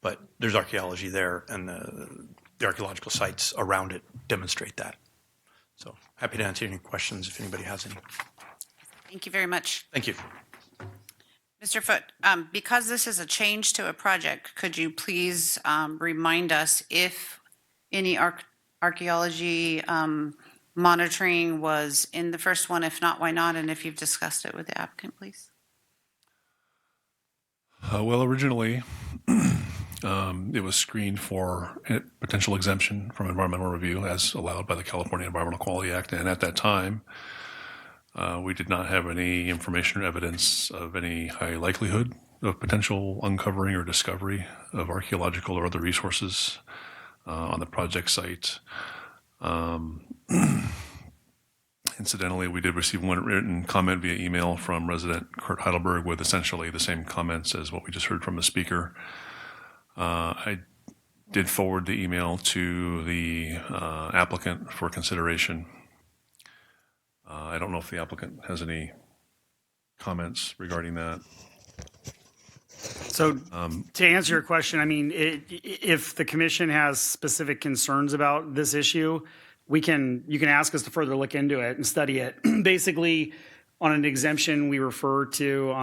But there's archaeology there, and the archaeological sites around it demonstrate that. So happy to answer any questions if anybody has any. Thank you very much. Thank you. Mr. Foote, because this is a change to a project, could you please remind us if any archaeology monitoring was in the first one? If not, why not? And if you've discussed it with the applicant, please. Well, originally, it was screened for a potential exemption from environmental review as allowed by the California Environmental Quality Act. And at that time, we did not have any information or evidence of any high likelihood of potential uncovering or discovery of archaeological or other resources on the project site. Incidentally, we did receive one written comment via email from resident Kurt Heidelberg with essentially the same comments as what we just heard from the speaker. I did forward the email to the applicant for consideration. I don't know if the applicant has any comments regarding that. So to answer your question, I mean, if the commission has specific concerns about this issue, you can ask us to further look into it and study it. Basically, on an exemption, we refer to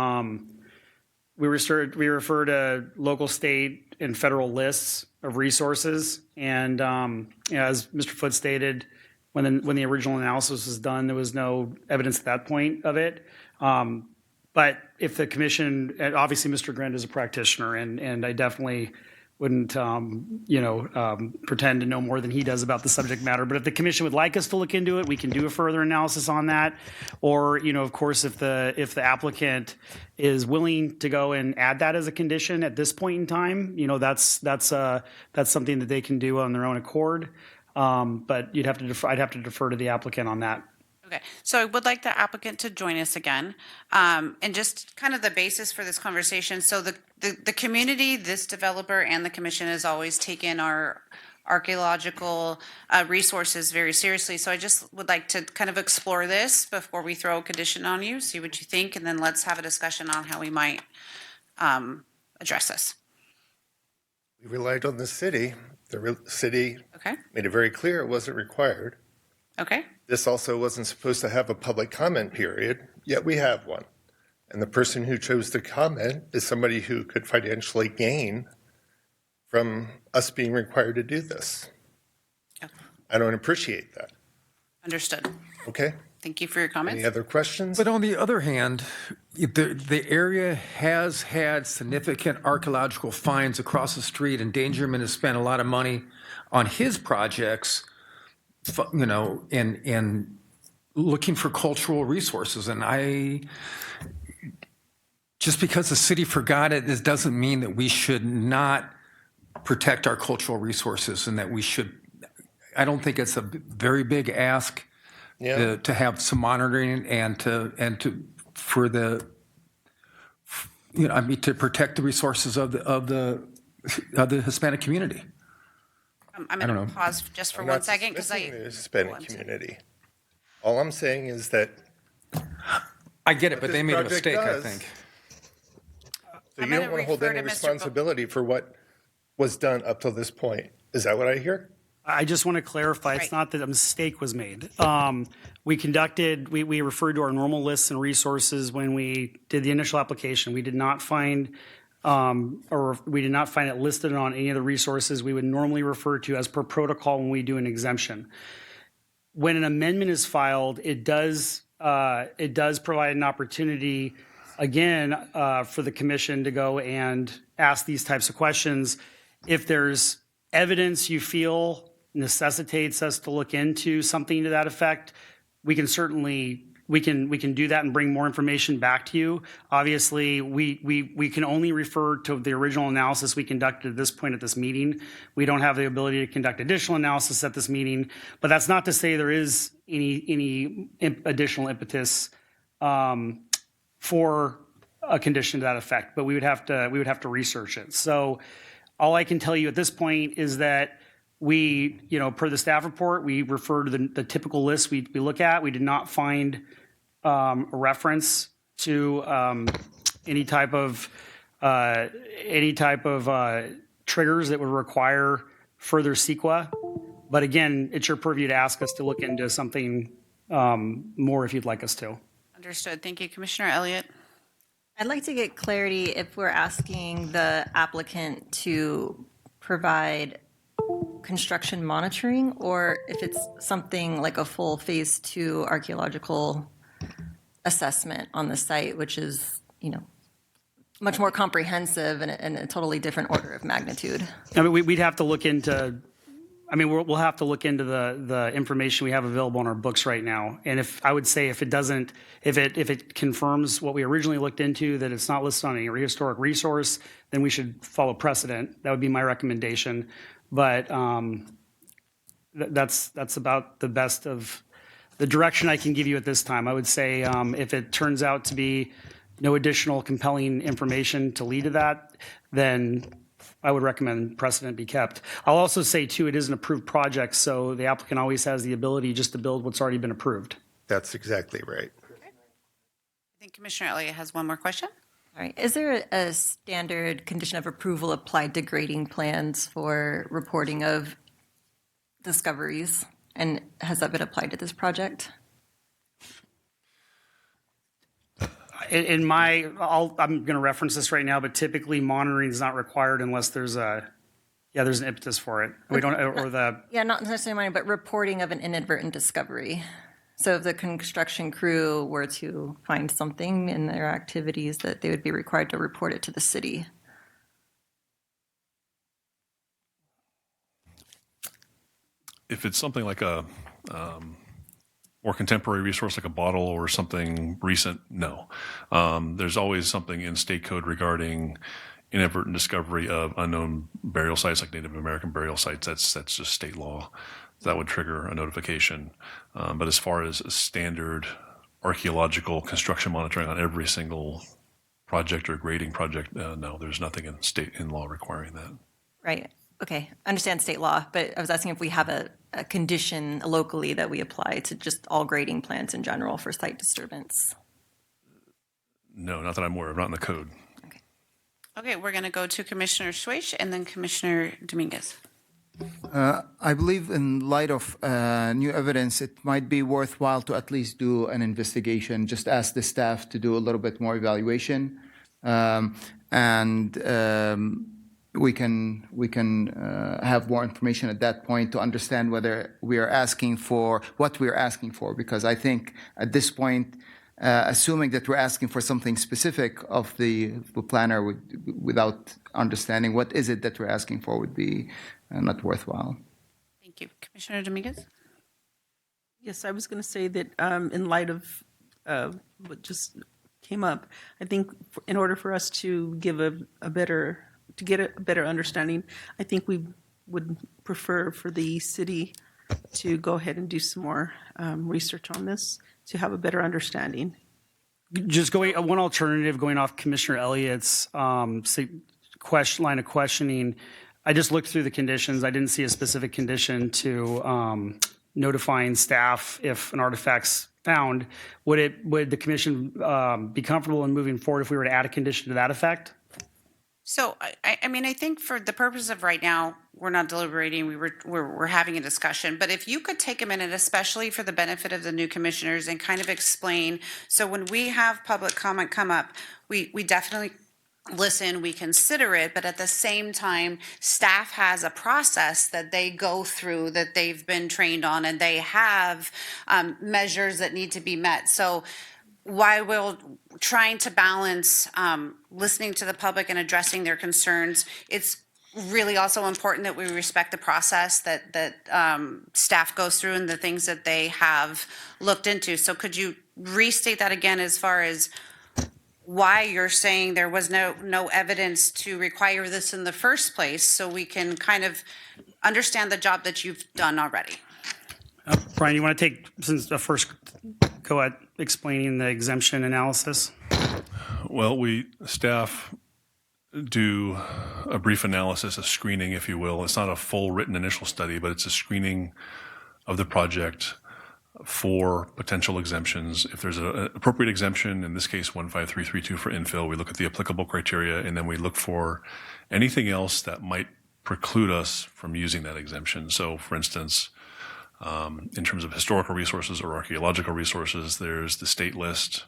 local, state, and federal lists of resources. And as Mr. Foote stated, when the original analysis was done, there was no evidence at that point of it. But if the commission, and obviously Mr. Grenda is a practitioner, and I definitely wouldn't, pretend to know more than he does about the subject matter. But if the commission would like us to look into it, we can do a further analysis on that. Or, of course, if the applicant is willing to go and add that as a condition at this point in time, that's something that they can do on their own accord. But I'd have to defer to the applicant on that. Okay, so I would like the applicant to join us again. And just kind of the basis for this conversation. So the community, this developer, and the commission has always taken our archaeological resources very seriously. So I just would like to kind of explore this before we throw a condition on you, see what you think, and then let's have a discussion on how we might address this. We relied on the city. The city Okay? made it very clear it wasn't required. Okay? This also wasn't supposed to have a public comment period, yet we have one. And the person who chose to comment is somebody who could financially gain from us being required to do this. Okay. I don't appreciate that. Understood. Okay? Thank you for your comments. Any other questions? But on the other hand, the area has had significant archaeological finds across the street, and Dangerman has spent a lot of money on his projects, you know, in looking for cultural resources. And just because the city forgot it, this doesn't mean that we should not protect our cultural resources, and that we should. I don't think it's a very big ask to have some monitoring and to protect the resources of the Hispanic community. I'm going to pause just for 1 second because the Hispanic community. All I'm saying is that I get it, but they made a mistake, I think. So you don't want to hold any responsibility for what was done up till this point. Is that what I hear? I just want to clarify, it's not that a mistake was made. We referred to our normal lists and resources when we did the initial application. We did not find it listed on any of the resources we would normally refer to as per protocol when we do an exemption. When an amendment is filed, it does provide an opportunity, again, for the commission to go and ask these types of questions. If there's evidence you feel necessitates us to look into something to that effect, we can certainly we can do that and bring more information back to you. Obviously, we can only refer to the original analysis we conducted at this point at this meeting. We don't have the ability to conduct additional analysis at this meeting, but that's not to say there is any additional impetus for a condition to that effect. But we would have to research it. So all I can tell you at this point is that we, per the staff report, we refer to the typical list we look at. We did not find a reference to any type of triggers that would require further CEQA. But again, it's your purview to ask us to look into something more if you'd like us to. Understood. Thank you, Commissioner Elliott. I'd like to get clarity if we're asking the applicant to provide construction monitoring, or if it's something like a full phase 2 archaeological assessment on the site, which is, much more comprehensive and a totally different order of magnitude. I mean, we'd have to look into. We'll have to look into the information we have available in our books right now. And if it confirms what we originally looked into, that it's not listed on any historic resource, then we should follow precedent. That would be my recommendation. But that's about the best of the direction I can give you at this time. I would say if it turns out to be no additional compelling information to lead to that, then I would recommend precedent be kept. I'll also say, too, it is an approved project, so the applicant always has the ability just to build what's already been approved. That's exactly right. I think Commissioner Elliott has one more question. All right. Is there a standard condition of approval applied to grading plans for reporting of discoveries? And has that been applied to this project? I'm going to reference this right now, but typically monitoring is not required unless there's an impetus for it. Not necessarily monitoring, but reporting of an inadvertent discovery. So if the construction crew were to find something in their activities, that they would be required to report it to the city. If it's something like a more contemporary resource, like a bottle or something recent, no. There's always something in state code regarding inadvertent discovery of unknown burial sites, like Native American burial sites. That's just state law. That would trigger a notification. But as far as a standard archaeological construction monitoring on every single project or grading project, no, there's nothing in law requiring that. Right. okay, I understand state law, but I was asking if we have a condition locally that we apply to just all grading plans in general for site disturbance. No, not that I'm aware of, not in the code. Okay, we're going to go to Commissioner Shwaish and then Commissioner Dominguez. I believe in light of new evidence, it might be worthwhile to at least do an investigation, just ask the staff to do a little bit more evaluation. We can have more information at that point to understand whether we are asking for what we are asking for. Because I think at this point, assuming that we're asking for something specific of the planner without understanding what is it that we're asking for would be not worthwhile. Thank you. Commissioner Dominguez? Yes, I was going to say that in light of what just came up, I think in order for us to give get a better understanding, I think we would prefer for the city to go ahead and do some more research on this to have a better understanding. Just one alternative, going off Commissioner Elliott's line of questioning. I just looked through the conditions. I didn't see a specific condition to notifying staff if an artifact's found. Would the commission be comfortable in moving forward if we were to add a condition to that effect? So, I mean, I think for the purpose of right now, we're not deliberating, we're having a discussion, but if you could take a minute, especially for the benefit of the new commissioners, and kind of explain, so when we have public comment come up, we definitely listen, we consider it, but at the same time, staff has a process that they go through, that they've been trained on, and they have measures that need to be met. So while we're trying to balance listening to the public and addressing their concerns, it's really also important that we respect the process that staff goes through and the things that they have looked into. So could you restate that again as far as why you're saying there was no evidence to require this in the first place, so we can kind of understand the job that you've done already? Brian, you want to take since the first go at explaining the exemption analysis? Well, staff do a brief analysis, a screening, if you will. It's not a full written initial study, but it's a screening of the project for potential exemptions. If there's an appropriate exemption, in this case 15332 for infill, we look at the applicable criteria, and then we look for anything else that might preclude us from using that exemption. So, for instance, in terms of historical resources or archaeological resources, there's the state list.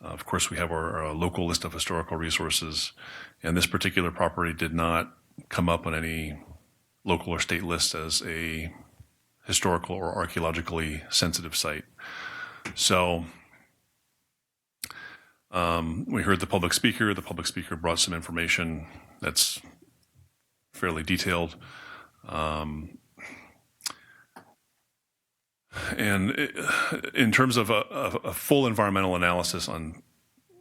Of course, we have our local list of historical resources, and this particular property did not come up on any local or state list as a historical or archaeologically sensitive site. So we heard the public speaker. The public speaker brought some information that's fairly detailed. And in terms of a full environmental analysis on,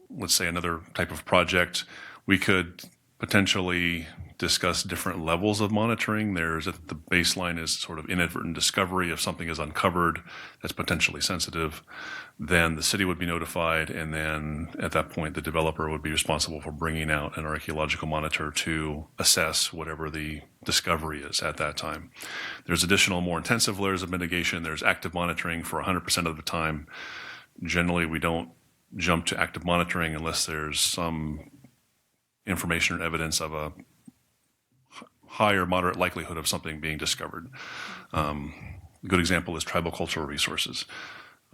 let's say, another type of project, we could potentially discuss different levels of monitoring. The baseline is sort of inadvertent discovery. If something is uncovered that's potentially sensitive, then the city would be notified, and then at that point, the developer would be responsible for bringing out an archaeological monitor to assess whatever the discovery is at that time. There's additional, more intensive layers of mitigation. There's active monitoring for 100% of the time. Generally, we don't jump to active monitoring unless there's some information or evidence of a high or moderate likelihood of something being discovered. A good example is tribal cultural resources.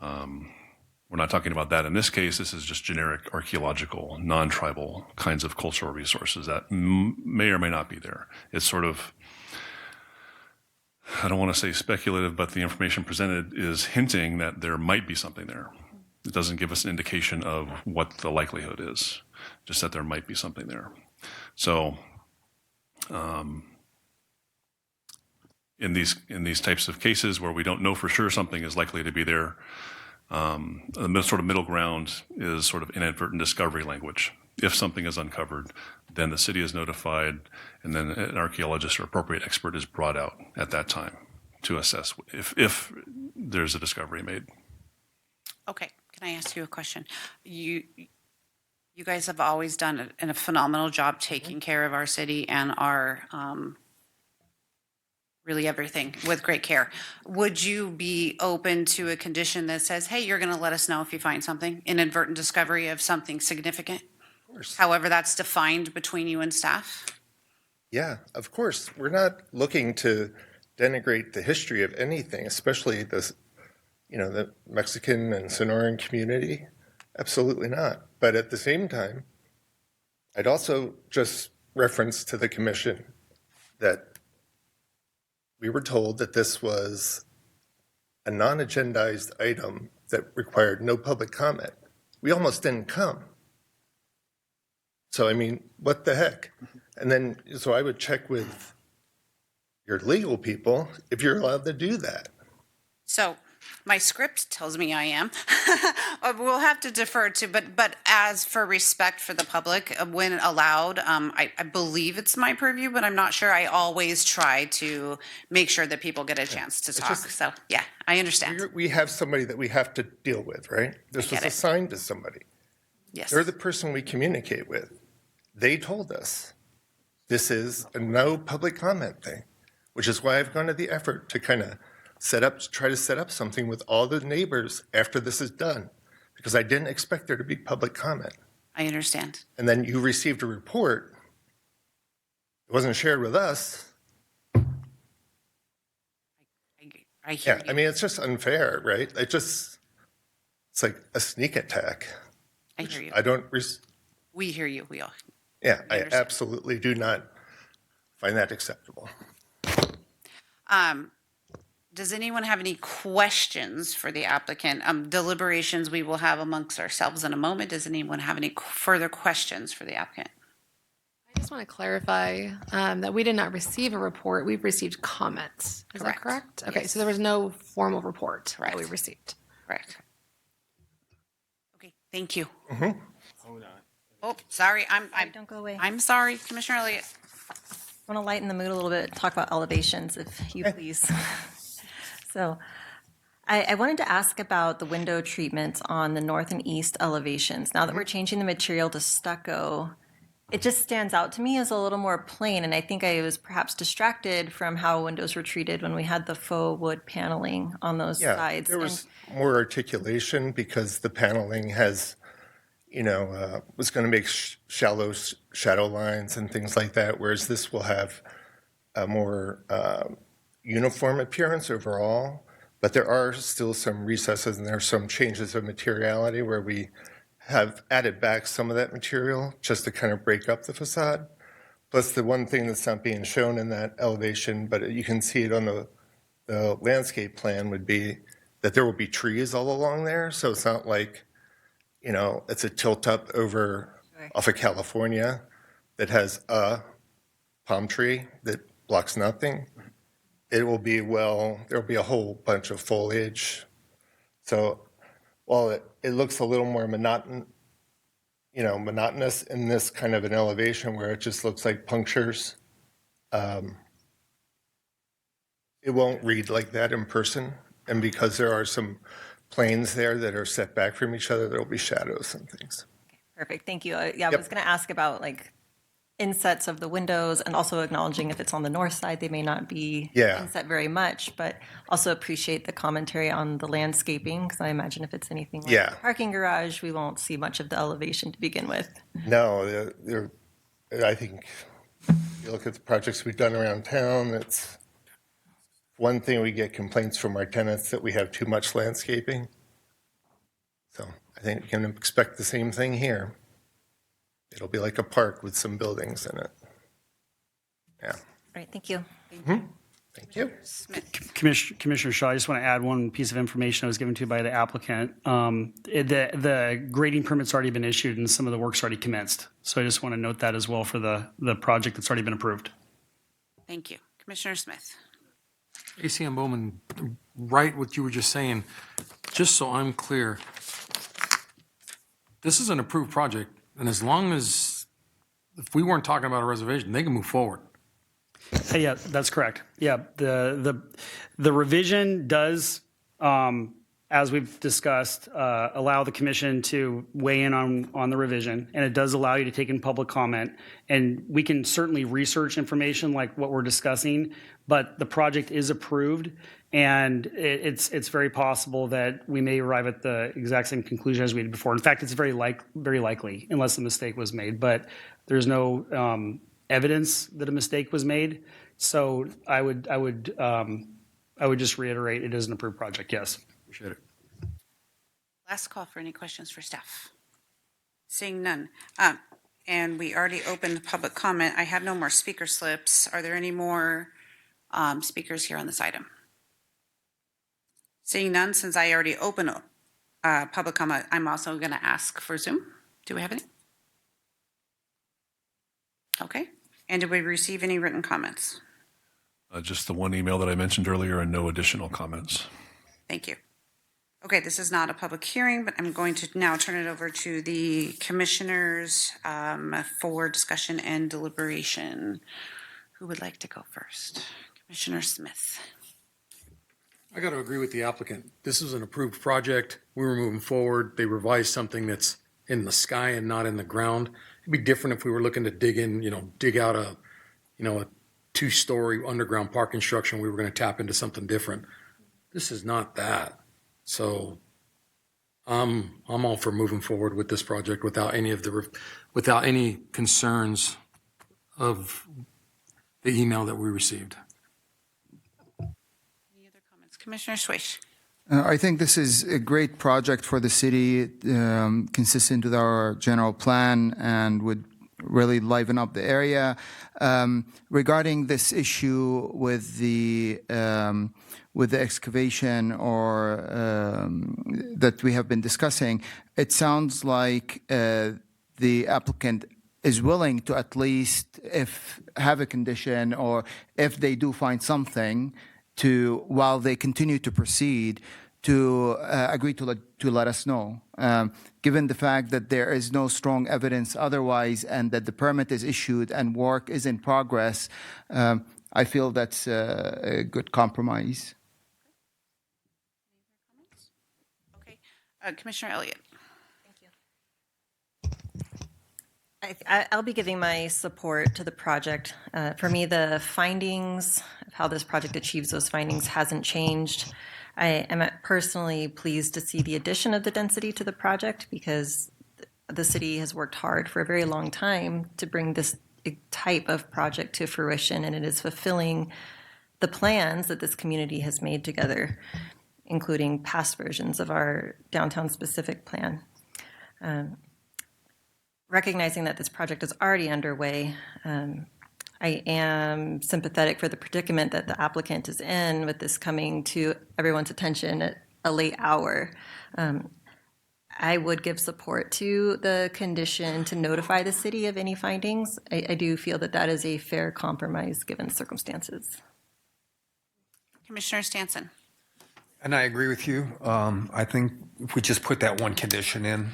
We're not talking about that in this case. This is just generic archaeological, non-tribal kinds of cultural resources that may or may not be there. It's sort of, I don't want to say speculative, but the information presented is hinting that there might be something there. It doesn't give us an indication of what the likelihood is, just that there might be something there. So in these types of cases where we don't know for sure something is likely to be there, the sort of middle ground is sort of inadvertent discovery language. If something is uncovered, then the city is notified, and then an archaeologist or appropriate expert is brought out at that time to assess if there's a discovery made. Okay, can I ask you a question? You guys have always done a phenomenal job taking care of our city and our really everything with great care. Would you be open to a condition that says, hey, you're going to let us know if you find something, inadvertent discovery of something significant? Of course. However that's defined between you and staff? Yeah, of course. We're not looking to denigrate the history of anything, especially this, the Mexican and Sonoran community. Absolutely not. But at the same time, I'd also just reference to the commission that we were told that this was a non-agendized item that required no public comment. We almost didn't come. So, I mean, what the heck? And then, so I would check with your legal people if you're allowed to do that. So my script tells me I am. We'll have to defer to, but as for respect for the public, when allowed, I believe it's my purview, but I'm not sure. I always try to make sure that people get a chance to talk. So yeah, I understand. We have somebody that we have to deal with, right? This was assigned to somebody. Yes. They're the person we communicate with. They told us this is a no public comment thing, which is why I've gone to the effort to kind of try to set up something with all the neighbors after this is done, because I didn't expect there to be public comment. I understand. And then you received a report. It wasn't shared with us. I hear you. I mean, it's just unfair, right? It's like a sneak attack. I hear you. We hear you. We all. Yeah, I absolutely do not find that acceptable. Does anyone have any questions for the applicant? Deliberations we will have amongst ourselves in a moment. Does anyone have any further questions for the applicant? I just want to clarify that we did not receive a report. We've received comments. Is that correct? Okay, Yes. so there was no formal report that we received. Correct. Okay, thank you. Mm-hmm. Oh, sorry. Don't go away. I'm sorry, Commissioner Elliott. I want to lighten the mood a little bit, talk about elevations, if you please. So I wanted to ask about the window treatments on the north and east elevations. Now that we're changing the material to stucco, it just stands out to me as a little more plain, and I think I was perhaps distracted from how windows were treated when we had the faux wood paneling on those sides. There was more articulation because the paneling has, was going to make shallow shadow lines and things like that, whereas this will have a more uniform appearance overall. But there are still some recesses and there are some changes of materiality where we have added back some of that material just to kind of break up the facade. Plus the one thing that's not being shown in that elevation, but you can see it on the landscape plan, would be that there will be trees all along there. So it's not like, it's a tilt up over off of California that has a palm tree that blocks nothing. It will be, there'll be a whole bunch of foliage. So while it looks a little more monotonous in this kind of an elevation where it just looks like punctures, it won't read like that in person. And because there are some planes there that are set back from each other, there'll be shadows and things. Perfect, thank you. I was going to ask about insets of the windows, and also acknowledging if it's on the north side, they may not be inset very much, but also appreciate the commentary on the landscaping, because I imagine if it's anything like a parking garage, we won't see much of the elevation to begin with. No, I think if you look at the projects we've done around town, it's one thing we get complaints from our tenants that we have too much landscaping. So I think you can expect the same thing here. It'll be like a park with some buildings in it. Yeah. All right, thank you. Thank you. Commissioner Shaw, I just want to add one piece of information I was given to by the applicant. The grading permit's already been issued and some of the work's already commenced. So I just want to note that as well for the project that's already been approved. Thank you. Commissioner Smith. ACM Bowman, right what you were just saying, just so I'm clear, this is an approved project, and as long as, if we weren't talking about a reservation, they can move forward. Yeah, that's correct. Yeah, the revision does as we've discussed, allow the commission to weigh in on the revision, and it does allow you to take in public comment. And we can certainly research information like what we're discussing, but the project is approved, and it's very possible that we may arrive at the exact same conclusion as we did before. In fact, it's very likely, unless a mistake was made. But there's no evidence that a mistake was made. So I would just reiterate, it is an approved project. Yes. Appreciate it. Last call for any questions for staff. Seeing none. And we already opened public comment. I have no more speaker slips. Are there any more speakers here on this item? Seeing none, since I already opened public comment, I'm also going to ask for Zoom. Do we have any? Okay. And did we receive any written comments? Just the one email that I mentioned earlier and no additional comments. Thank you. Okay, this is not a public hearing, but I'm going to now turn it over to the commissioners for discussion and deliberation. Who would like to go first? Commissioner Smith. I got to agree with the applicant. This is an approved project. We were moving forward. They revised something that's in the sky and not in the ground. It'd be different if we were looking to dig out a 2-story underground parking structure and we were going to tap into something different. This is not that. So I'm all for moving forward with this project without any concerns of the email that we received. Any other comments? Commissioner Shwaish. I think this is a great project for the city, consistent with our general plan, and would really liven up the area. Regarding this issue with the excavation or that we have been discussing, it sounds like the applicant is willing to at least have a condition, or if they do find something, to, while they continue to proceed, to agree to let us know. Given the fact that there is no strong evidence otherwise and that the permit is issued and work is in progress, I feel that's a good compromise. Okay. Commissioner Elliott. I'll be giving my support to the project. For me, the findings of how this project achieves those findings hasn't changed. I am personally pleased to see the addition of the density to the project, because the city has worked hard for a very long time to bring this type of project to fruition, and it is fulfilling the plans that this community has made together, including past versions of our downtown specific plan. Recognizing that this project is already underway, I am sympathetic for the predicament that the applicant is in with this coming to everyone's attention at a late hour. I would give support to the condition to notify the city of any findings. I do feel that that is a fair compromise given circumstances. Commissioner Stanson. And I agree with you. I think if we just put that one condition in,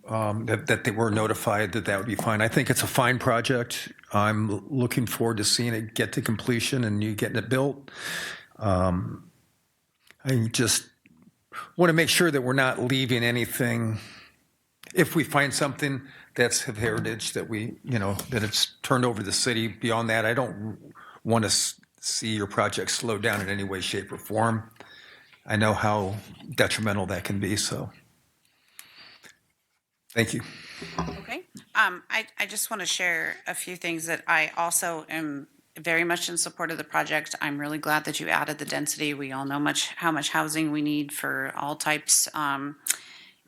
that they were notified, that would be fine. I think it's a fine project. I'm looking forward to seeing it get to completion and you getting it built. I just want to make sure that we're not leaving anything. If we find something that's of heritage that that it's turned over to the city, beyond that, I don't want to see your project slow down in any way, shape, or form. I know how detrimental that can be, so. Thank you. Okay. I just want to share a few things that I also am very much in support of the project. I'm really glad that you added the density. We all know how much housing we need for all types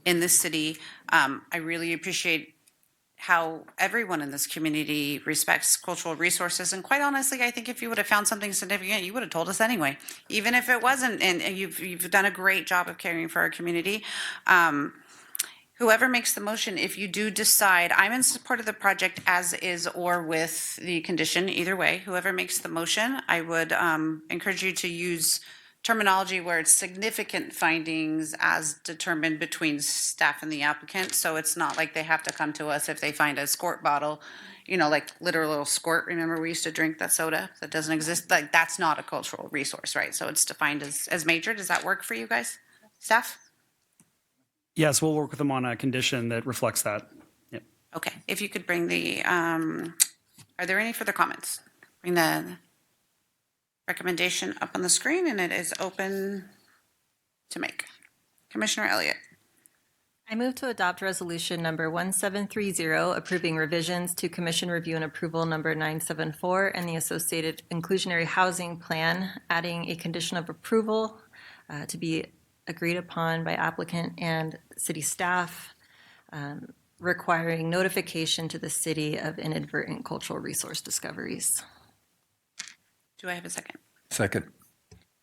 in this city. I really appreciate how everyone in this community respects cultural resources. And quite honestly, I think if you would have found something significant, you would have told us anyway, even if it wasn't. And you've done a great job of caring for our community. Whoever makes the motion, if you do decide, I'm in support of the project as is or with the condition, either way, whoever makes the motion, I would encourage you to use terminology where it's significant findings as determined between staff and the applicant. So it's not like they have to come to us if they find a squirt bottle, like literal little squirt. Remember, we used to drink that soda that doesn't exist. Like, that's not a cultural resource, right? So it's defined as major. Does that work for you guys, staff? Yes, we'll work with them on a condition that reflects that. Yep. Okay, if you could bring the, are there any further comments? Bring the recommendation up on the screen, and it is open to make. Commissioner Elliott. I move to adopt resolution number 1730, approving revisions to commission review and approval number 974 and the associated inclusionary housing plan, adding a condition of approval to be agreed upon by applicant and city staff, requiring notification to the city of inadvertent cultural resource discoveries. Do I have a second? Second.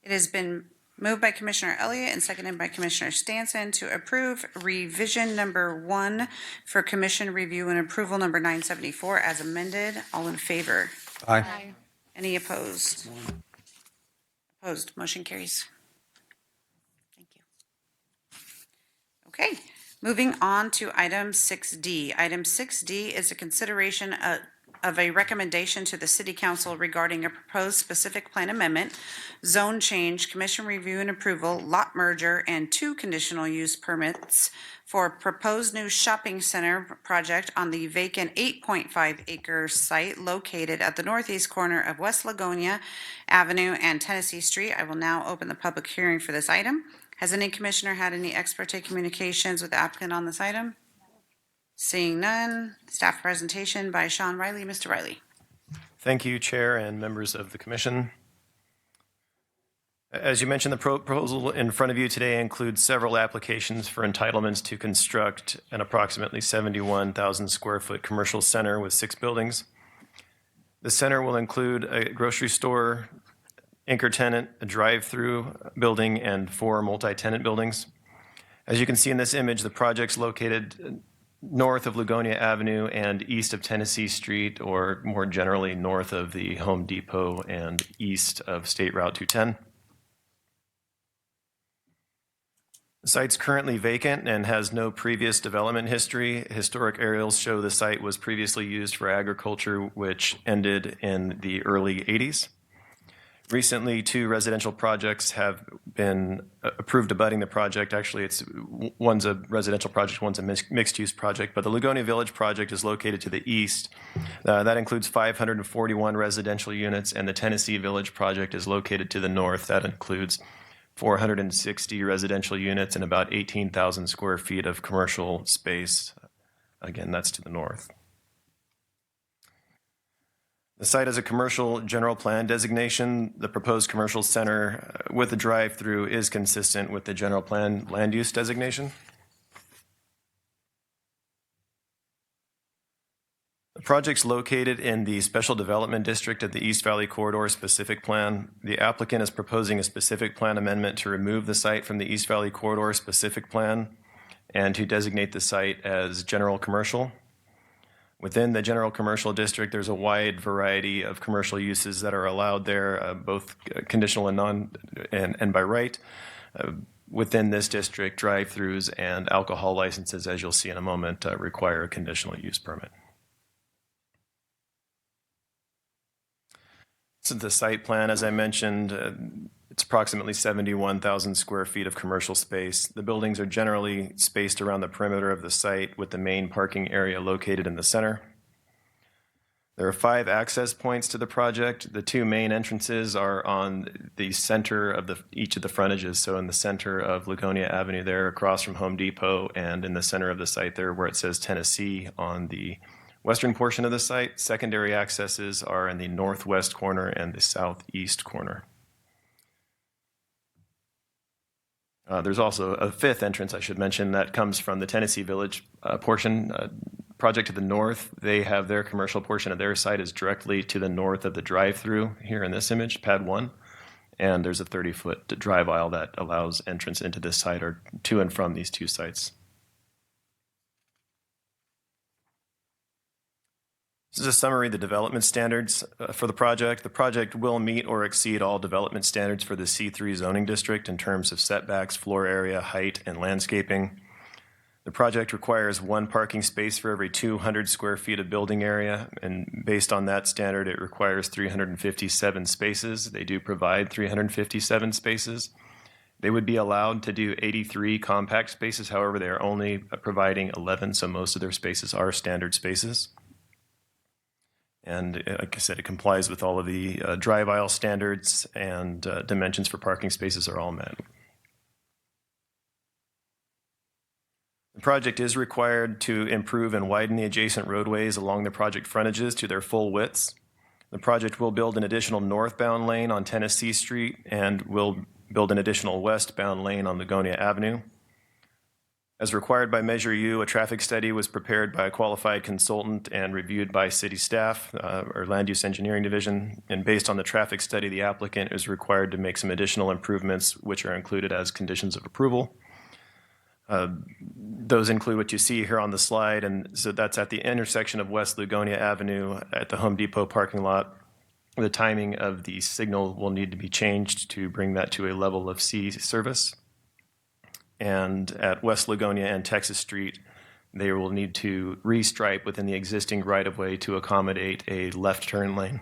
It has been moved by Commissioner Elliott and seconded by Commissioner Stanton to approve revision number 1 for commission review and approval number 974 as amended. All in favor? Aye. Any opposed? Opposed. Motion carries. Thank you. Okay, moving on to item 6D. Item 6D is a consideration of a recommendation to the City Council regarding a proposed specific plan amendment, zone change, commission review and approval, lot merger, and 2 conditional use permits for a proposed new shopping center project on the vacant 8.5 acre site located at the northeast corner of West Lagonia Avenue and Tennessee Street. I will now open the public hearing for this item. Has any commissioner had any ex parte communications with the applicant on this item? Seeing none, staff presentation by Sean Riley. Mr. Riley. Thank you, Chair and members of the Commission. As you mentioned, the proposal in front of you today includes several applications for entitlements to construct an approximately 71,000 square foot commercial center with 6 buildings. The center will include a grocery store, anchor tenant, a drive-through building, and 4 multi-tenant buildings. As you can see in this image, the project's located north of Lagonia Avenue and east of Tennessee Street, or more generally north of the Home Depot and east of State Route 210. The site's currently vacant and has no previous development history. Historic aerials show the site was previously used for agriculture, which ended in the early 80s. Recently, 2 residential projects have been approved abutting the project. Actually, one's a residential project, one's a mixed-use project, but the Lagonia Village project is located to the east. That includes 541 residential units, and the Tennessee Village project is located to the north. That includes 460 residential units and about 18,000 square feet of commercial space. Again, that's to the north. The site has a commercial general plan designation. The proposed commercial center with the drive-through is consistent with the general plan land use designation. The project's located in the Special Development District of the East Valley Corridor Specific Plan. The applicant is proposing a specific plan amendment to remove the site from the East Valley Corridor Specific Plan and to designate the site as general commercial. Within the general commercial district, there's a wide variety of commercial uses that are allowed there, both conditional and by right. Within this district, drive-throughs and alcohol licenses, as you'll see in a moment, require a conditional use permit. So the site plan, as I mentioned, it's approximately 71,000 square feet of commercial space. The buildings are generally spaced around the perimeter of the site with the main parking area located in the center. There are 5 access points to the project. The 2 main entrances are on the center of each of the frontages. So in the center of Lagonia Avenue there across from Home Depot, and in the center of the site there where it says Tennessee on the western portion of the site. Secondary accesses are in the northwest corner and the southeast corner. There's also a 5th entrance, I should mention, that comes from the Tennessee Village portion. Project to the north, they have their commercial portion of their site is directly to the north of the drive-through here in this image, pad 1. And there's a 30-foot drive aisle that allows entrance into this site or to and from these 2 sites. This is a summary of the development standards for the project. The project will meet or exceed all development standards for the C3 zoning district in terms of setbacks, floor area, height, and landscaping. The project requires 1 parking space for every 200 square feet of building area, and based on that standard, it requires 357 spaces. They do provide 357 spaces. They would be allowed to do 83 compact spaces. However, they are only providing 11, so most of their spaces are standard spaces. And like I said, it complies with all of the drive aisle standards, and dimensions for parking spaces are all met. The project is required to improve and widen the adjacent roadways along the project frontages to their full widths. The project will build an additional northbound lane on Tennessee Street and will build an additional westbound lane on Ligonia Avenue. As required by Measure U, a traffic study was prepared by a qualified consultant and reviewed by city staff, or Land Use Engineering Division. And based on the traffic study, the applicant is required to make some additional improvements, which are included as conditions of approval. Those include what you see here on the slide, and so that's at the intersection of West Ligonia Avenue at the Home Depot parking lot. The timing of the signal will need to be changed to bring that to a level of C service. And at West Ligonia and Texas Street, they will need to restripe within the existing right-of-way to accommodate a left turn lane.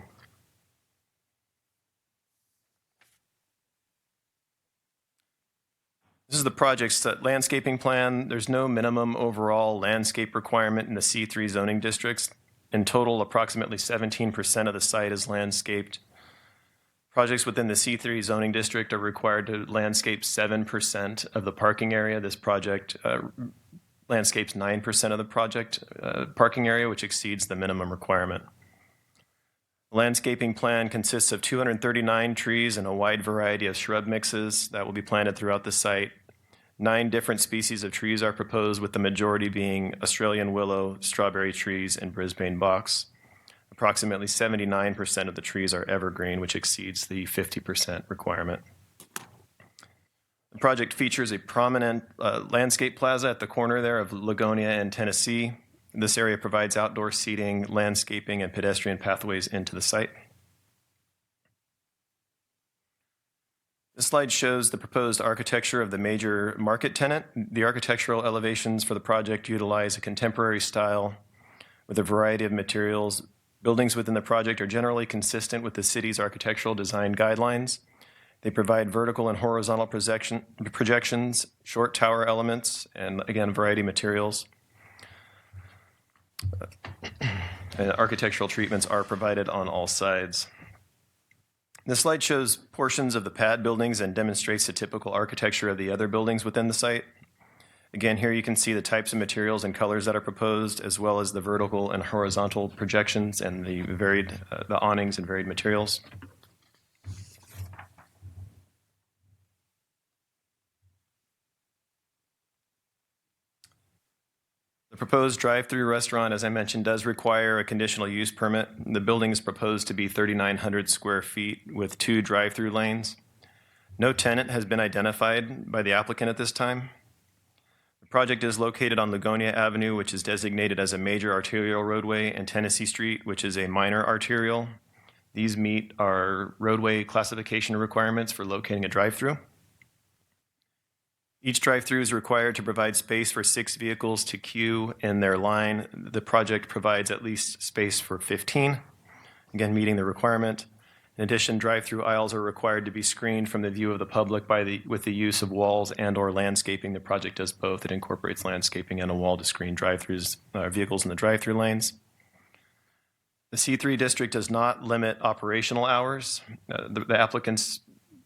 This is the project's landscaping plan. There's no minimum overall landscape requirement in the C3 zoning districts. In total, approximately 17% of the site is landscaped. Projects within the C3 zoning district are required to landscape 7% of the parking area. This project landscapes 9% of the project parking area, which exceeds the minimum requirement. The landscaping plan consists of 239 trees and a wide variety of shrub mixes that will be planted throughout the site. 9 different species of trees are proposed, with the majority being Australian willow, strawberry trees, and Brisbane box. Approximately 79% of the trees are evergreen, which exceeds the 50% requirement. The project features a prominent landscape plaza at the corner there of Ligonia and Tennessee. This area provides outdoor seating, landscaping, and pedestrian pathways into the site. This slide shows the proposed architecture of the major market tenant. The architectural elevations for the project utilize a contemporary style with a variety of materials. Buildings within the project are generally consistent with the city's architectural design guidelines. They provide vertical and horizontal projections, short tower elements, and again, a variety of materials. And architectural treatments are provided on all sides. This slide shows portions of the pad buildings and demonstrates the typical architecture of the other buildings within the site. Again, here you can see the types of materials and colors that are proposed, as well as the vertical and horizontal projections and the awnings and varied materials. The proposed drive-through restaurant, as I mentioned, does require a conditional use permit. The building is proposed to be 3,900 square feet with 2 drive-through lanes. No tenant has been identified by the applicant at this time. The project is located on Ligonia Avenue, which is designated as a major arterial roadway, and Tennessee Street, which is a minor arterial. These meet our roadway classification requirements for locating a drive-through. Each drive-through is required to provide space for 6 vehicles to queue in their line. The project provides at least space for 15, again, meeting the requirement. In addition, drive-through aisles are required to be screened from the view of the public with the use of walls and/or landscaping. The project does both. It incorporates landscaping and a wall to screen drive-throughs, vehicles in the drive-through lanes. The C3 district does not limit operational hours. The applicants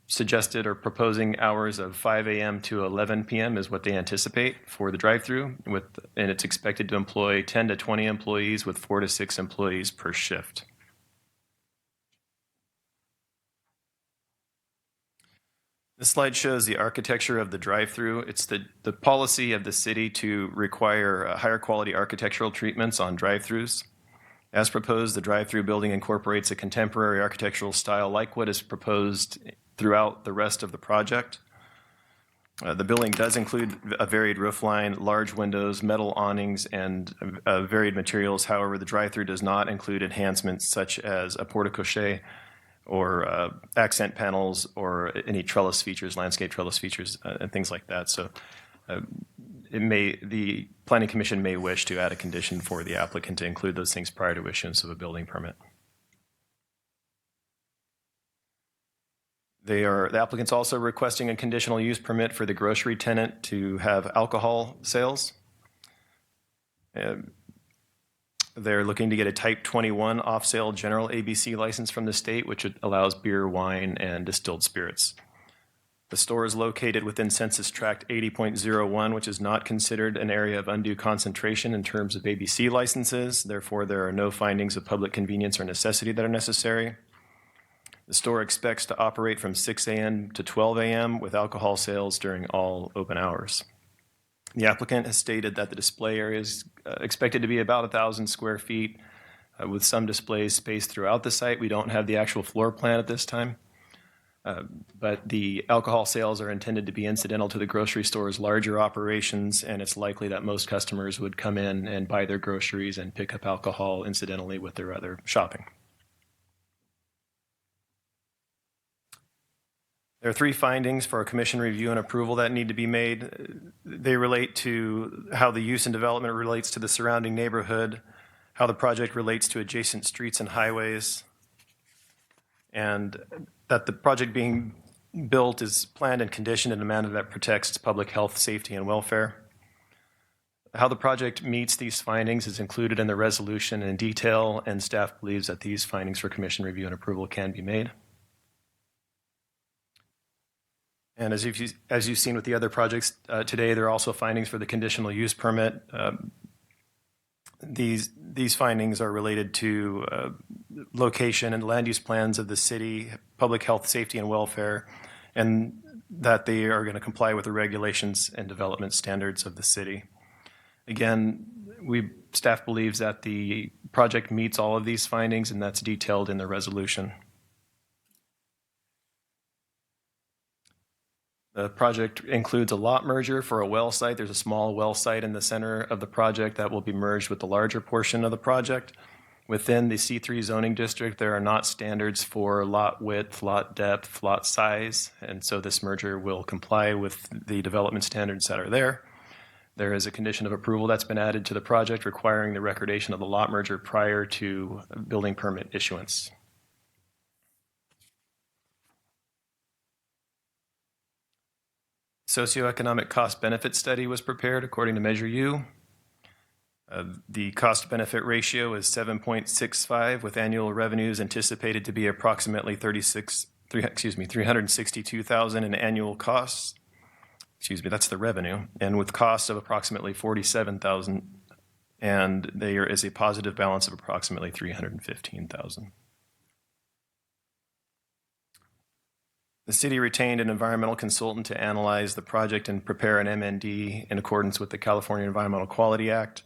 suggested or proposing hours of 5 a.m. to 11 p.m. is what they anticipate for the drive-through, and it's expected to employ 10 to 20 employees with 4 to 6 employees per shift. This slide shows the architecture of the drive-through. It's the policy of the city to require higher quality architectural treatments on drive-throughs. As proposed, the drive-through building incorporates a contemporary architectural style like what is proposed throughout the rest of the project. The building does include a varied roof line, large windows, metal awnings, and varied materials. However, the drive-through does not include enhancements such as a porte-cochere or accent panels or any trellis features, landscape trellis features, and things like that. So the Planning Commission may wish to add a condition for the applicant to include those things prior to issuance of a building permit. The applicant's also requesting a conditional use permit for the grocery tenant to have alcohol sales. They're looking to get a Type 21 off-sale general ABC license from the state, which allows beer, wine, and distilled spirits. The store is located within Census Tract 80.01, which is not considered an area of undue concentration in terms of ABC licenses. Therefore, there are no findings of public convenience or necessity that are necessary. The store expects to operate from 6 a.m. to 12 a.m. with alcohol sales during all open hours. The applicant has stated that the display area is expected to be about 1,000 square feet with some displays spaced throughout the site. We don't have the actual floor plan at this time, but the alcohol sales are intended to be incidental to the grocery store's larger operations, and it's likely that most customers would come in and buy their groceries and pick up alcohol incidentally with their other shopping. There are 3 findings for a commission review and approval that need to be made. They relate to how the use and development relates to the surrounding neighborhood, how the project relates to adjacent streets and highways, and that the project being built is planned and conditioned in a manner that protects public health, safety, and welfare. How the project meets these findings is included in the resolution in detail, and staff believes that these findings for commission review and approval can be made. And as you've seen with the other projects today, there are also findings for the conditional use permit. These findings are related to location and land use plans of the city, public health, safety, and welfare, and that they are going to comply with the regulations and development standards of the city. Again, staff believes that the project meets all of these findings, and that's detailed in the resolution. The project includes a lot merger for a well site. There's a small well site in the center of the project that will be merged with the larger portion of the project. Within the C3 zoning district, there are not standards for lot width, lot depth, lot size, and so this merger will comply with the development standards that are there. There is a condition of approval that's been added to the project requiring the recordation of the lot merger prior to building permit issuance. Socioeconomic cost-benefit study was prepared according to Measure U. The cost-benefit ratio is 7.65, with annual revenues anticipated to be approximately $362,000 in annual costs. That's the revenue, and with costs of approximately $47,000, and there is a positive balance of approximately $315,000. The city retained an environmental consultant to analyze the project and prepare an MND in accordance with the California Environmental Quality Act.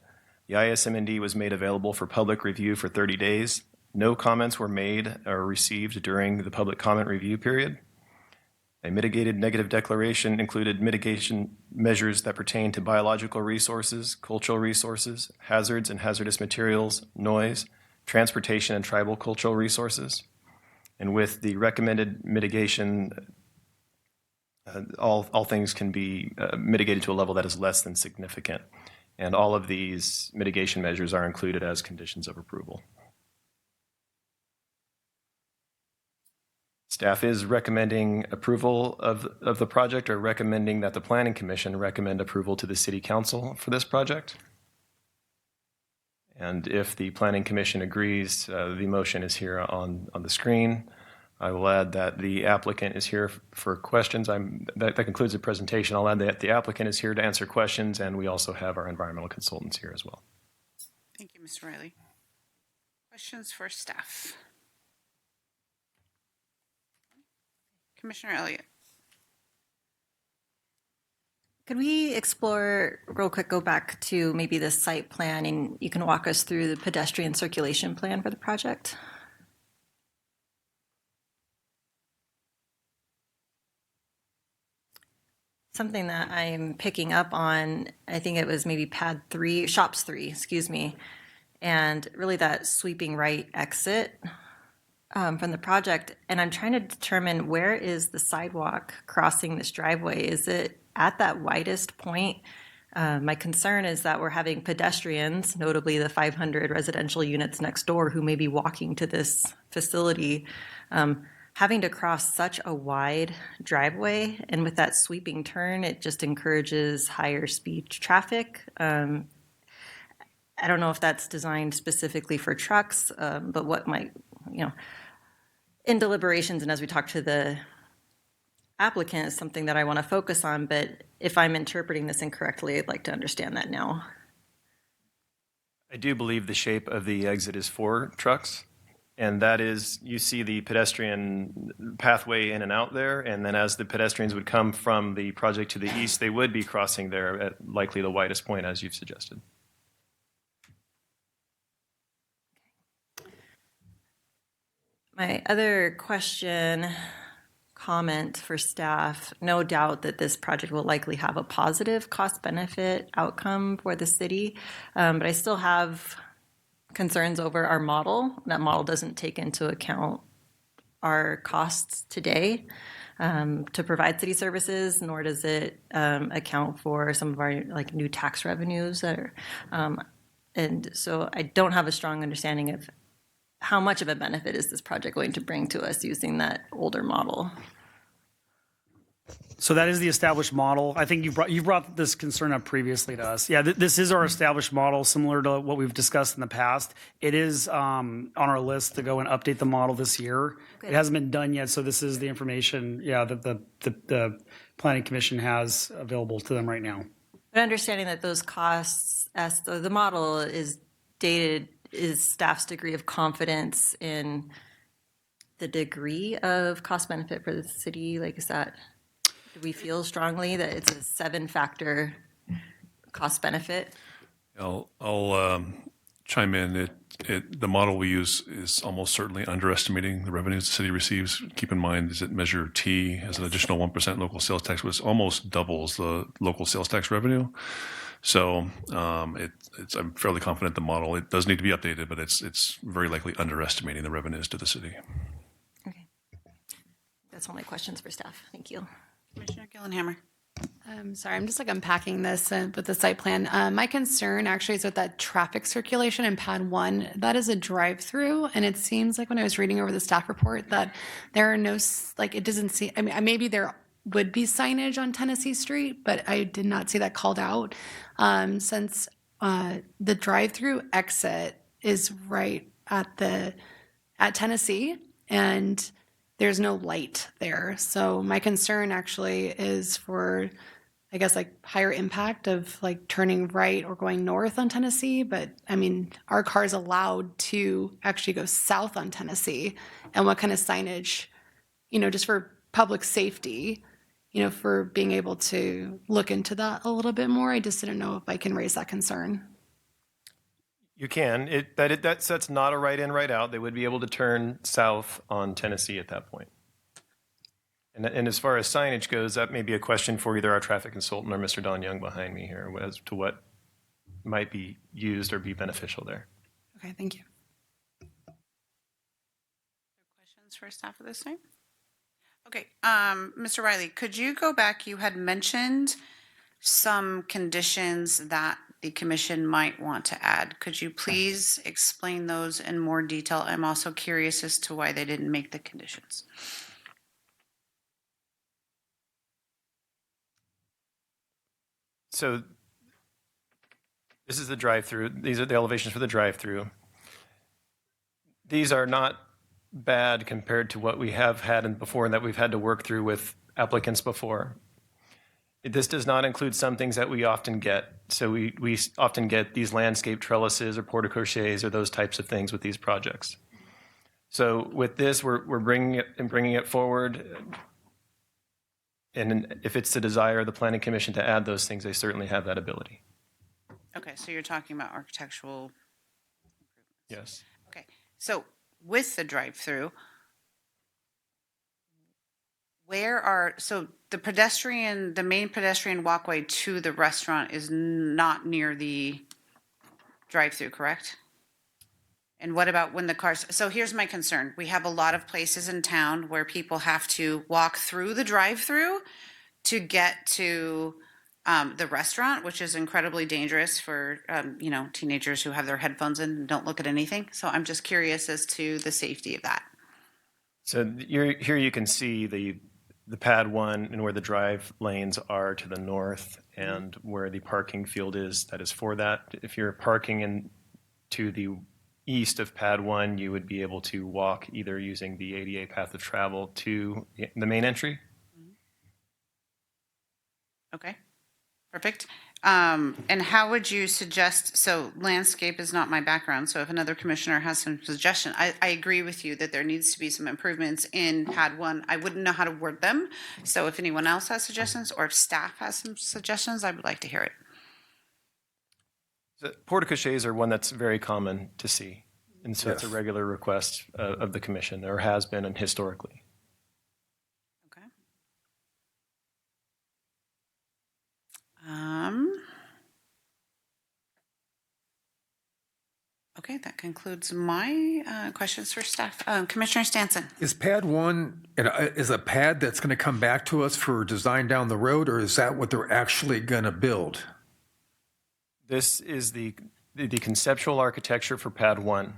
The ISMND was made available for public review for 30 days. No comments were made or received during the public comment review period. A mitigated negative declaration included mitigation measures that pertain to biological resources, cultural resources, hazards and hazardous materials, noise, transportation, and tribal cultural resources. And with the recommended mitigation, all things can be mitigated to a level that is less than significant. And all of these mitigation measures are included as conditions of approval. Staff is recommending approval of the project, or recommending that the Planning Commission recommend approval to the City Council for this project. And if the Planning Commission agrees, the motion is here on the screen. I will add that the applicant is here for questions. That concludes the presentation. I'll add that the applicant is here to answer questions, and we also have our environmental consultants here as well. Thank you, Mr. Riley. Questions for staff? Commissioner Elliott. Could we explore real quick, go back to maybe the site plan, and you can walk us through the pedestrian circulation plan for the project? Something that I'm picking up on, I think it was maybe shops 3, and really that sweeping right exit from the project. And I'm trying to determine, where is the sidewalk crossing this driveway? Is it at that widest point? My concern is that we're having pedestrians, notably the 500 residential units next door, who may be walking to this facility. How having to cross such a wide driveway, and with that sweeping turn, it just encourages higher speed traffic. I don't know if that's designed specifically for trucks, but what might, in deliberations and as we talk to the applicant is something that I want to focus on, but if I'm interpreting this incorrectly, I'd like to understand that now. I do believe the shape of the exit is for trucks. And that is, you see the pedestrian pathway in and out there, and then as the pedestrians would come from the project to the east, they would be crossing there at likely the widest point, as you've suggested. My other comment for staff, no doubt that this project will likely have a positive cost-benefit outcome for the city, but I still have concerns over our model. That model doesn't take into account our costs today to provide city services, nor does it account for some of our new tax revenues that are, and so I don't have a strong understanding of how much of a benefit is this project going to bring to us using that older model. So that is the established model. I think you brought this concern up previously to us. Yeah, this is our established model, similar to what we've discussed in the past. It is on our list to go and update the model this year. It hasn't been done yet, so this is the information, that the Planning Commission has available to them right now. But understanding that those costs, as the model is dated, is staff's degree of confidence in the degree of cost benefit for the city? Is that, do we feel strongly that it's a 7-factor cost benefit? I'll chime in. The model we use is almost certainly underestimating the revenues the city receives. Keep in mind, is it measure T as an additional 1% local sales tax, which almost doubles the local sales tax revenue. So I'm fairly confident the model, it does need to be updated, but it's very likely underestimating the revenues to the city. Okay. That's all my questions for staff. Thank you. Commissioner Gyllenhammer. Sorry, I'm just unpacking this with the site plan. My concern actually is with that traffic circulation in pad 1. That is a drive-through, and it seems like when I was reading over the staff report that there are no, it doesn't seem, maybe there would be signage on Tennessee Street, but I did not see that called out. Since the drive-through exit is right at Tennessee, and there's no light there. So my concern actually is for, I guess, higher impact of turning right or going north on Tennessee. But our car's allowed to actually go south on Tennessee. And what kind of signage, just for public safety, for being able to look into that a little bit more. I just didn't know if I can raise that concern. You can. That's not a right in, right out. They would be able to turn south on Tennessee at that point. And as far as signage goes, that may be a question for either our traffic consultant or Mr. Don Young behind me here as to what might be used or be beneficial there. Okay, thank you. Questions for staff at this time? Okay, Mr. Riley, could you go back? You had mentioned some conditions that the commission might want to add. Could you please explain those in more detail? I'm also curious as to why they didn't make the conditions. So this is the drive-through. These are the elevations for the drive-through. These are not bad compared to what we have had before and that we've had to work through with applicants before. This does not include some things that we often get. So we often get these landscape trellises or porte-cocheres or those types of things with these projects. So with this, we're bringing it forward. And if it's the desire of the Planning Commission to add those things, they certainly have that ability. Okay, so you're talking about architectural improvements. Yes. Okay, so with the drive-through, so the main pedestrian walkway to the restaurant is not near the drive-through, correct? And what about when the cars, so here's my concern. We have a lot of places in town where people have to walk through the drive-through to get to the restaurant, which is incredibly dangerous for, teenagers who have their headphones in and don't look at anything. So I'm just curious as to the safety of that. So here you can see the pad 1 and where the drive lanes are to the north and where the parking field is that is for that. If you're parking to the east of pad 1, you would be able to walk either using the ADA path of travel to the main entry. Okay, perfect. And how would you suggest, so landscape is not my background, so if another commissioner has some suggestion, I agree with you that there needs to be some improvements in pad 1. I wouldn't know how to word them. So if anyone else has suggestions or if staff has some suggestions, I would like to hear it. The porte-cochees are one that's very common to see. And so it's a Yes. regular request of the commission, or has been and historically. Okay. Okay, that concludes my questions for staff. Commissioner Stanson. Is pad 1 is a pad that's going to come back to us for design down the road, or is that what they're actually going to build? This is the conceptual architecture for pad 1.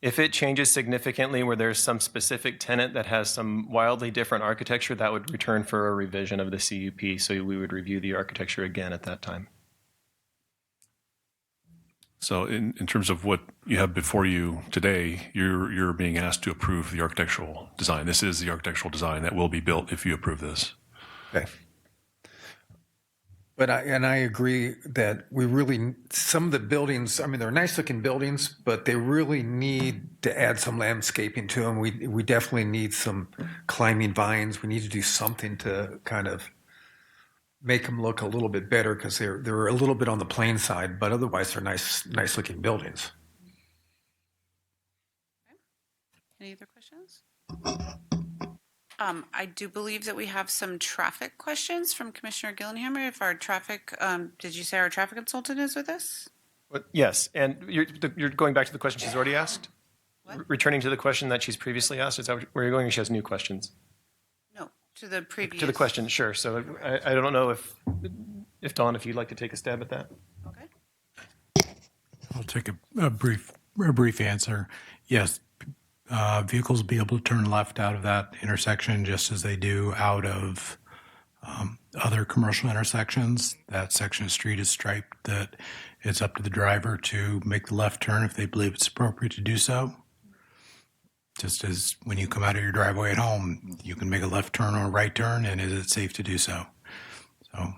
If it changes significantly where there's some specific tenant that has some wildly different architecture, that would return for a revision of the CUP. So we would review the architecture again at that time. So in terms of what you have before you today, you're being asked to approve the architectural design. This is the architectural design that will be built if you approve this. Okay. But I agree that we really, some of the buildings, I mean, they're nice looking buildings, but they really need to add some landscaping to them. We definitely need some climbing vines. We need to do something to kind of make them look a little bit better, because they're a little bit on the plain side, but otherwise they're nice looking buildings. Any other questions? I do believe that we have some traffic questions from Commissioner Gyllenhammer. If our traffic, did you say our traffic consultant is with us? Yes, and you're going back to the question she's already asked? Returning to the question that she's previously asked? Is that where you're going, or she has new questions? No, to the previous. To the question, sure. So I don't know if Dawn, if you'd like to take a stab at that? Okay. I'll take a brief answer. Yes, vehicles will be able to turn left out of that intersection just as they do out of other commercial intersections. That section of street is striped that it's up to the driver to make the left turn if they believe it's appropriate to do so. Just as when you come out of your driveway at home, you can make a left turn or a right turn, and is it safe to do so? So.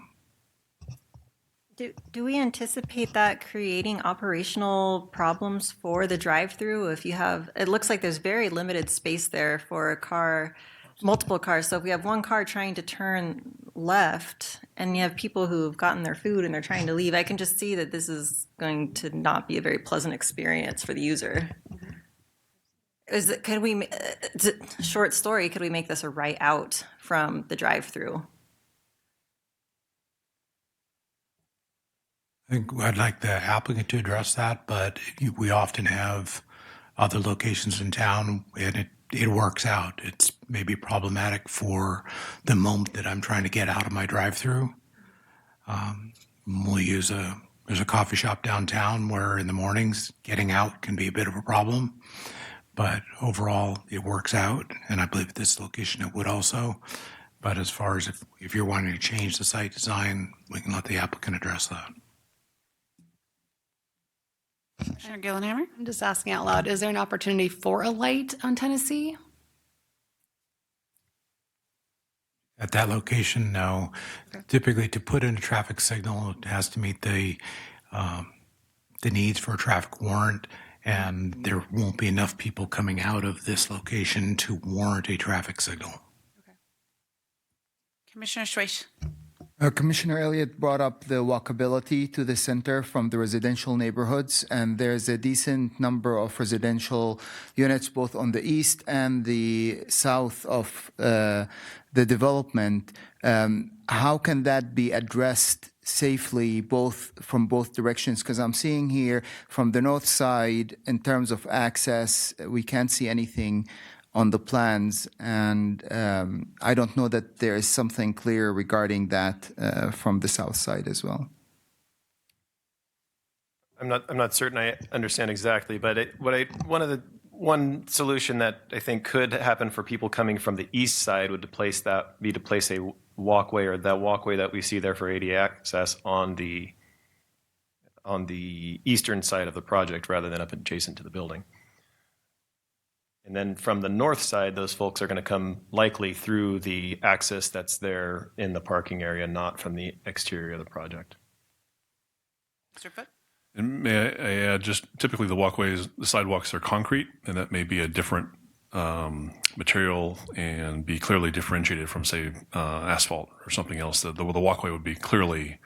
Do we anticipate that creating operational problems for the drive-through? If you have, it looks like there's very limited space there for a car, multiple cars. So if we have one car trying to turn left and you have people who've gotten their food and they're trying to leave, I can just see that this is going to not be a very pleasant experience for the user. Short story, could we make this a right out from the drive-through? I think I'd like the applicant to address that, but we often have other locations in town, and it works out. It's maybe problematic for the moment that I'm trying to get out of my drive-through. There's a coffee shop downtown where in the mornings getting out can be a bit of a problem, but overall it works out, and I believe at this location it would also. But as far as if you're wanting to change the site design, we can let the applicant address that. Commissioner Gyllenhammer? I'm just asking out loud, is there an opportunity for a light on Tennessee? At that location, no. Typically, to put in a traffic signal, it has to meet the needs for a traffic warrant, and there won't be enough people coming out of this location to warrant a traffic signal. Okay. Commissioner Shwaish? Commissioner Elliott brought up the walkability to the center from the residential neighborhoods, and there's a decent number of residential units both on the east and the south of the development. How can that be addressed safely from both directions? Because I'm seeing here from the north side, in terms of access, we can't see anything on the plans, and I don't know that there is something clear regarding that from the south side as well. I'm not certain I understand exactly, but one One solution that I think could happen for people coming from the east side would be to place a walkway, or that walkway that we see there for ADA access on the eastern side of the project rather than up adjacent to the building. And then from the north side, those folks are going to come likely through the access that's there in the parking area, not from the exterior of the project. Mr. Foot? And may I add, just typically the sidewalks are concrete, and that may be a different material and be clearly differentiated from, say, asphalt or something else. The walkway would be clearly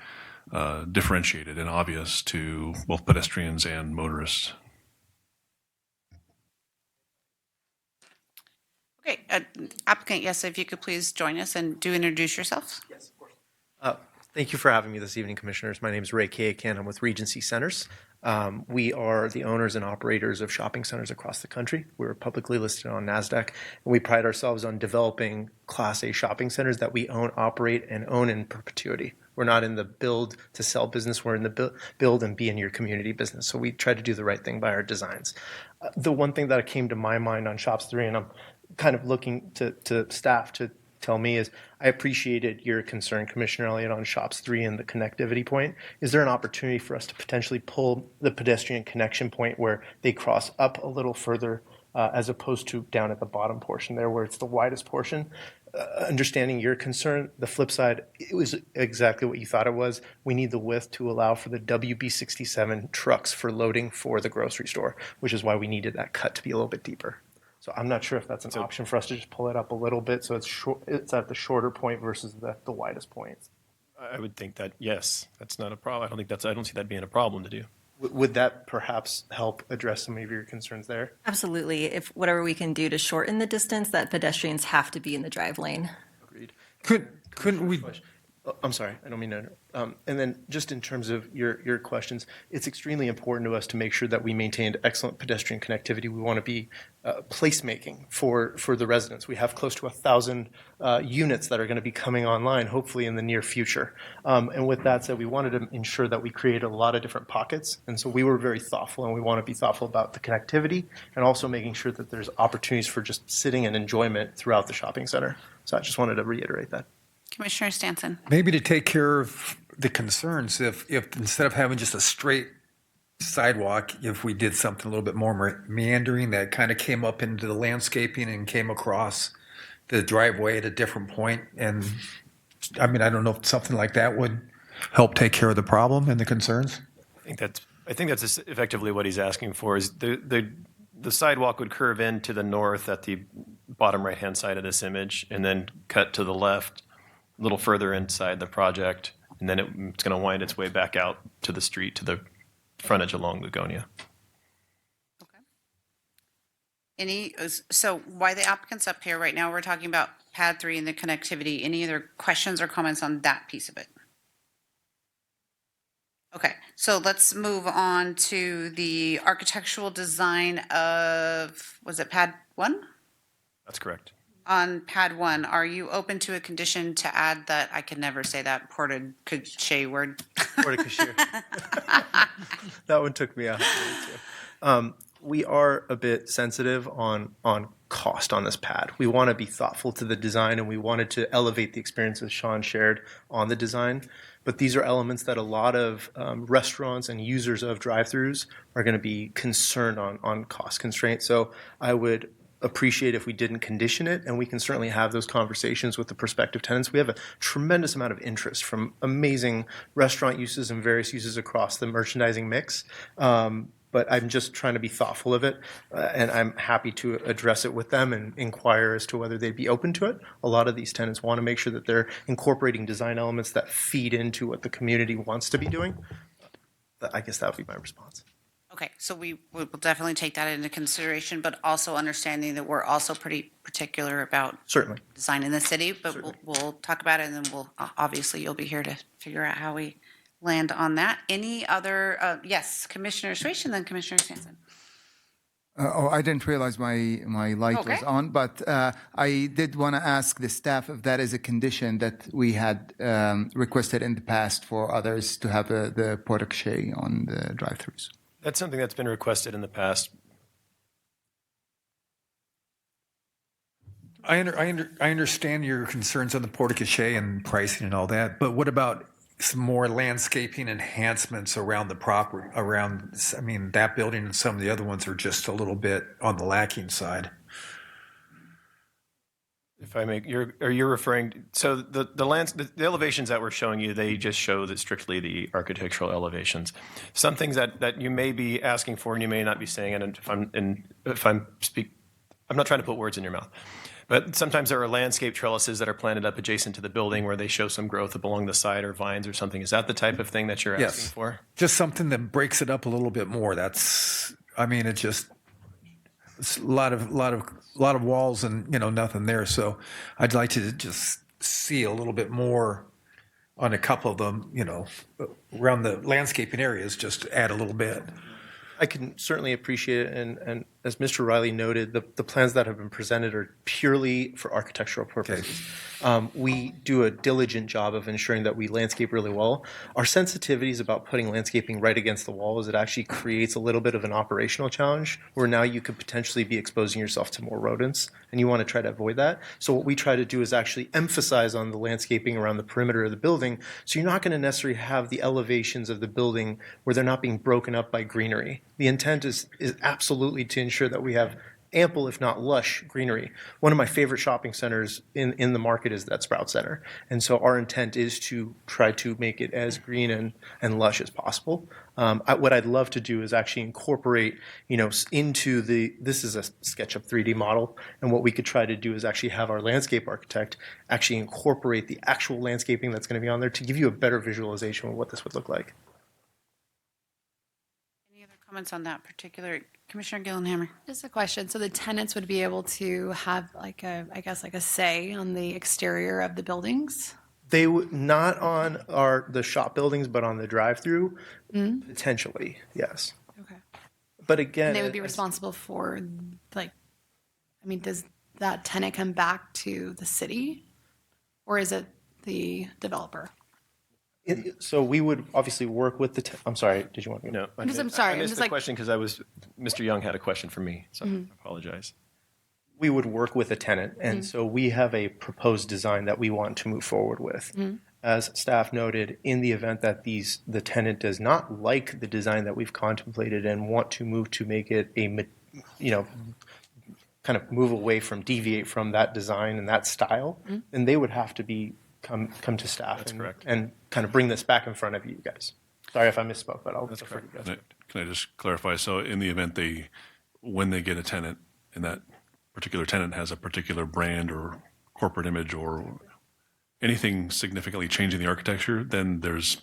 differentiated and obvious to both pedestrians and motorists. Okay, applicant, yes, if you could please join us and do introduce yourself. Yes, of course. Thank you for having me this evening, Commissioners. My name is Ray Kayakan. I'm with Regency Centers. We are the owners and operators of shopping centers across the country. We're publicly listed on NASDAQ, and we pride ourselves on developing Class A shopping centers that we own, operate, and own in perpetuity. We're not in the build to sell business. We're in the build and be in your community business. So we try to do the right thing by our designs. The one thing that came to my mind on Shops 3, and I'm kind of looking to staff to tell me, is I appreciated your concern, Commissioner Elliott, on Shops 3 and the connectivity point. Is there an opportunity for us to potentially pull the pedestrian connection point where they cross up a little further as opposed to down at the bottom portion there where it's the widest portion? Understanding your concern, the flip side, it was exactly what you thought it was. We need the width to allow for the WB67 trucks for loading for the grocery store, which is why we needed that cut to be a little bit deeper. So I'm not sure if that's an option for us to just pull it up a little bit so it's short, it's at the shorter point versus the widest point. I would think that, yes, that's not a problem. I don't see that being a problem to do. Would that perhaps help address some of your concerns there? Absolutely. If whatever we can do to shorten the distance, that pedestrians have to be in the drive lane. Agreed. Couldn't we? I'm sorry, I don't mean to. And then just in terms of your questions, it's extremely important to us to make sure that we maintained excellent pedestrian connectivity. We want to be placemaking for the residents. We have close to 1,000 units that are going to be coming online, hopefully in the near future. And with that said, we wanted to ensure that we created a lot of different pockets. And so we were very thoughtful, and we want to be thoughtful about the connectivity and also making sure that there's opportunities for just sitting and enjoyment throughout the shopping center. So I just wanted to reiterate that. Commissioner Stanton. Maybe to take care of the concerns, if instead of having just a straight sidewalk, if we did something a little bit more meandering that kind of came up into the landscaping and came across the driveway at a different point. And I mean, I don't know if something like that would help take care of the problem and the concerns. I think that's effectively what he's asking for. Is the sidewalk would curve in to the north at the bottom right-hand side of this image, and then cut to the left a little further inside the project, and then it's going to wind its way back out to the street, to the frontage along Lugonia. Okay. So why the applicant's up here right now, we're talking about pad 3 and the connectivity. Any other questions or comments on that piece of it? Okay, so let's move on to the architectural design of, was it pad 1? That's correct. On pad 1, are you open to a condition to add that, I can never say that porte-cochere word? Porte-cochere. That one took me out. We are a bit sensitive on cost on this pad. We want to be thoughtful to the design, and we wanted to elevate the experience that Sean shared on the design. But these are elements that a lot of restaurants and users of drive-thrus are going to be concerned on cost constraints. So I would appreciate if we didn't condition it, and we can certainly have those conversations with the prospective tenants. We have a tremendous amount of interest from amazing restaurant uses and various uses across the merchandising mix. But I'm just trying to be thoughtful of it, and I'm happy to address it with them and inquire as to whether they'd be open to it. A lot of these tenants want to make sure that they're incorporating design elements that feed into what the community wants to be doing. I guess that would be my response. Okay, so we will definitely take that into consideration, but also understanding that we're also pretty particular about certainly design in the city, but we'll talk about it, and then we'll, obviously you'll be here to figure out how we land on that. Any other, yes, Commissioner Shwaish and then Commissioner Stanton. I didn't realize my light was on, but I did want to ask the staff if that is a condition that we had requested in the past for others to have the porte-cochere on the drive-thrus. That's something that's been requested in the past. I understand your concerns on the porte-cochere and pricing and all that, but what about some more landscaping enhancements around the property, I mean, that building and some of the other ones are just a little bit on the lacking side. If I make, are you referring, so the elevations that we're showing you, they just show that strictly the architectural elevations. Some things that you may be asking for and you may not be saying, and I'm not trying to put words in your mouth, but sometimes there are landscape trellises that are planted up adjacent to the building where they show some growth up along the side or vines or something. Is that the type of thing that you're asking for? Just something that breaks it up a little bit more. It's a lot of walls and, nothing there. So I'd like to just see a little bit more on a couple of them, around the landscaping areas, just add a little bit. I can certainly appreciate it, and as Mr. Riley noted, the plans that have been presented are purely for architectural purposes. We do a diligent job of ensuring that we landscape really well. Our sensitivities about putting landscaping right against the wall is it actually creates a little bit of an operational challenge where now you could potentially be exposing yourself to more rodents, and you want to try to avoid that. So what we try to do is actually emphasize on the landscaping around the perimeter of the building, so you're not going to necessarily have the elevations of the building where they're not being broken up by greenery. The intent is absolutely to ensure that we have ample, if not lush, greenery. One of my favorite shopping centers in the market is that Sprout Center. And so our intent is to try to make it as green and lush as possible. What I'd love to do is actually incorporate, into this is a SketchUp 3D model. And what we could try to do is actually have our landscape architect actually incorporate the actual landscaping that's going to be on there to give you a better visualization of what this would look like. Comments on that particular, Commissioner Gyllenhammer? Just a question. So the tenants would be able to have a say on the exterior of the buildings? They would not on the shop buildings, but on the drive-through, potentially, yes. Okay. But again, and they would be responsible for, does that tenant come back to the city, or is it the developer? So we would obviously work with the. I'm sorry. Did you want me? No, I'm sorry. I missed the question because Mr. Young had a question for me, so I apologize. We would work with a tenant, and so we have a proposed design that we want to move forward with. As staff noted, in the event that the tenant does not like the design that we've contemplated and want to move to make it kind of move away from, deviate from that design and that style, then they would have to come to staff and kind of bring this back in front of you guys. Sorry if I misspoke, but I'll defer to you guys. Can I just clarify? So in the event when they get a tenant and that particular tenant has a particular brand or corporate image or anything significantly changing the architecture, then there's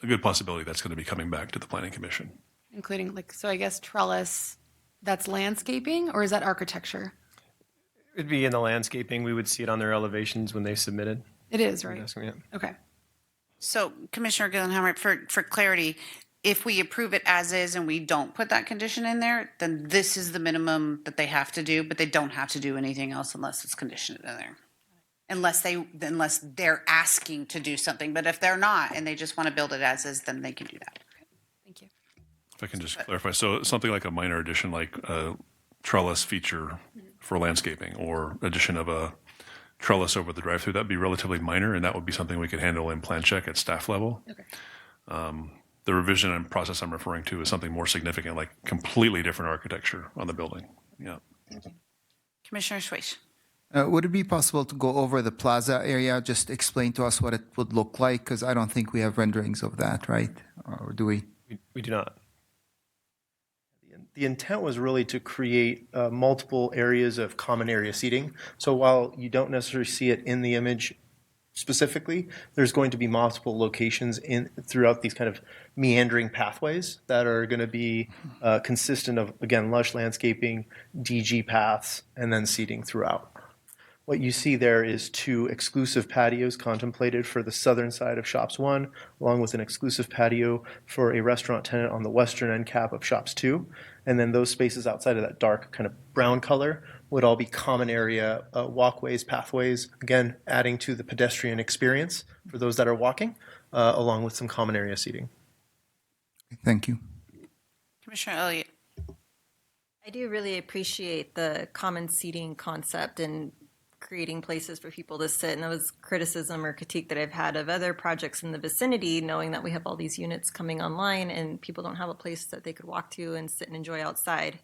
a good possibility that's going to be coming back to the Planning Commission. Including I guess trellis, that's landscaping, or is that architecture? It'd be in the landscaping. We would see it on their elevations when they submitted. It is, right? Okay. So, Commissioner Gyllenhammer, for clarity, if we approve it as is and we don't put that condition in there, then this is the minimum that they have to do, but they don't have to do anything else unless it's conditioned in there. Unless they're asking to do something. But if they're not and they just want to build it as is, then they can do that. Thank you. If I can just clarify, so something like a minor addition, like a trellis feature for landscaping or addition of a trellis over the drive-through, that'd be relatively minor, and that would be something we could handle in plan check at staff level. Okay. The revision and process I'm referring to is something more significant, like completely different architecture on the building. Yeah. Commissioner Shwaish. Would it be possible to go over the plaza area? Just explain to us what it would look like, because I don't think we have renderings of that, right? Or do we? We do not. The intent was really to create multiple areas of common area seating. So while you don't necessarily see it in the image specifically, there's going to be multiple locations throughout these kind of meandering pathways that are going to be consistent of, again, lush landscaping, DG paths, and then seating throughout. What you see there is 2 exclusive patios contemplated for the southern side of Shops 1, along with an exclusive patio for a restaurant tenant on the western end cap of Shops 2. And then those spaces outside of that dark kind of brown color would all be common area walkways, pathways, again, adding to the pedestrian experience for those that are walking, along with some common area seating. Thank you. Commissioner Elliott. I do really appreciate the common seating concept, and creating places for people to sit. And that was criticism or critique that I've had of other projects in the vicinity, knowing that we have all these units coming online and people don't have a place that they could walk to and sit and enjoy outside.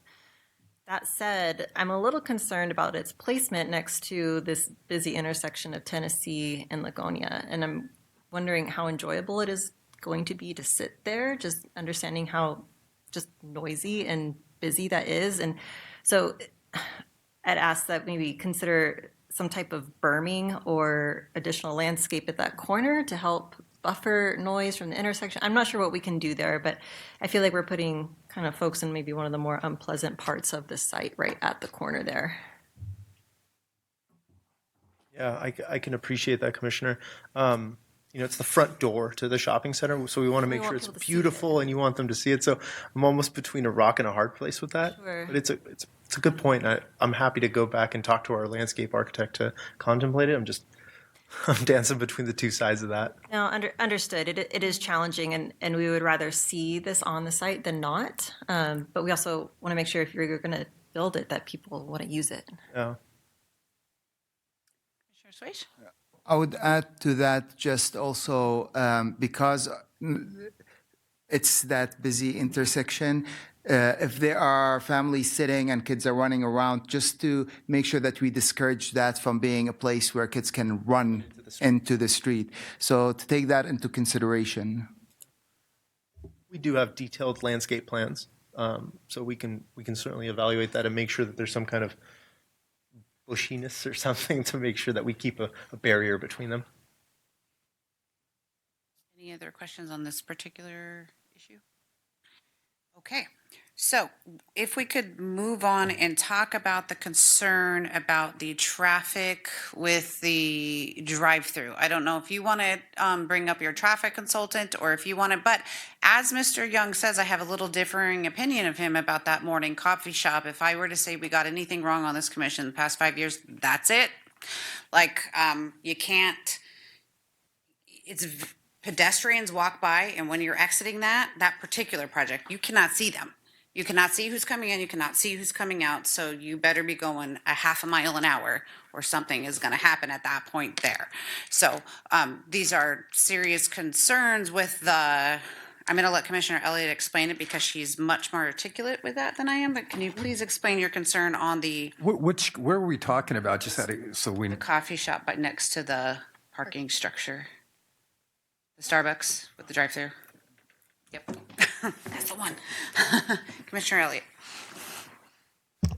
That said, I'm a little concerned about its placement next to this busy intersection of Tennessee and Lagonia. And I'm wondering how enjoyable it is going to be to sit there, just understanding how just noisy and busy that is. And so I'd ask that maybe consider some type of berming or additional landscape at that corner to help buffer noise from the intersection. I'm not sure what we can do there, but I feel like we're putting kind of folks in maybe one of the more unpleasant parts of the site right at the corner there. Yeah, I can appreciate that, Commissioner. You know, it's the front door to the shopping center, so we want to make sure it's beautiful and you want them to see it. So I'm almost between a rock and a hard place with that. Sure. But it's a good point. I'm happy to go back and talk to our landscape architect to contemplate it. I'm dancing between the two sides of that. No, understood. It is challenging, and we would rather see this on the site than not. But we also want to make sure if you're going to build it, that people want to use it. Yeah. Commissioner Shwaish? I would add to that just also because it's that busy intersection, if there are families sitting and kids are running around, just to make sure that we discourage that from being a place where kids can run into the street. So to take that into consideration. We do have detailed landscape plans, so we can certainly evaluate that and make sure that there's some kind of bushiness or something to make sure that we keep a barrier between them. Any other questions on this particular issue? Okay, so if we could move on and talk about the concern about the traffic with the drive-through. I don't know if you want to bring up your traffic consultant or if you want to, but as Mr. Young says, I have a little differing opinion of him about that morning coffee shop. If I were to say we got anything wrong on this commission in the past 5 years, that's it. Like, you can't, pedestrians walk by, and when you're exiting that particular project, you cannot see them. You cannot see who's coming in, you cannot see who's coming out, so you better be going a half a mile an hour or something is going to happen at that point there. So these are serious concerns with the, I'm going to let Commissioner Elliott explain it because she's much more articulate with that than I am, but can you please explain your concern on the Where are we talking about? Just so we the coffee shop right next to the parking structure? The Starbucks with the drive-through. Yep, that's the one. Commissioner Elliott.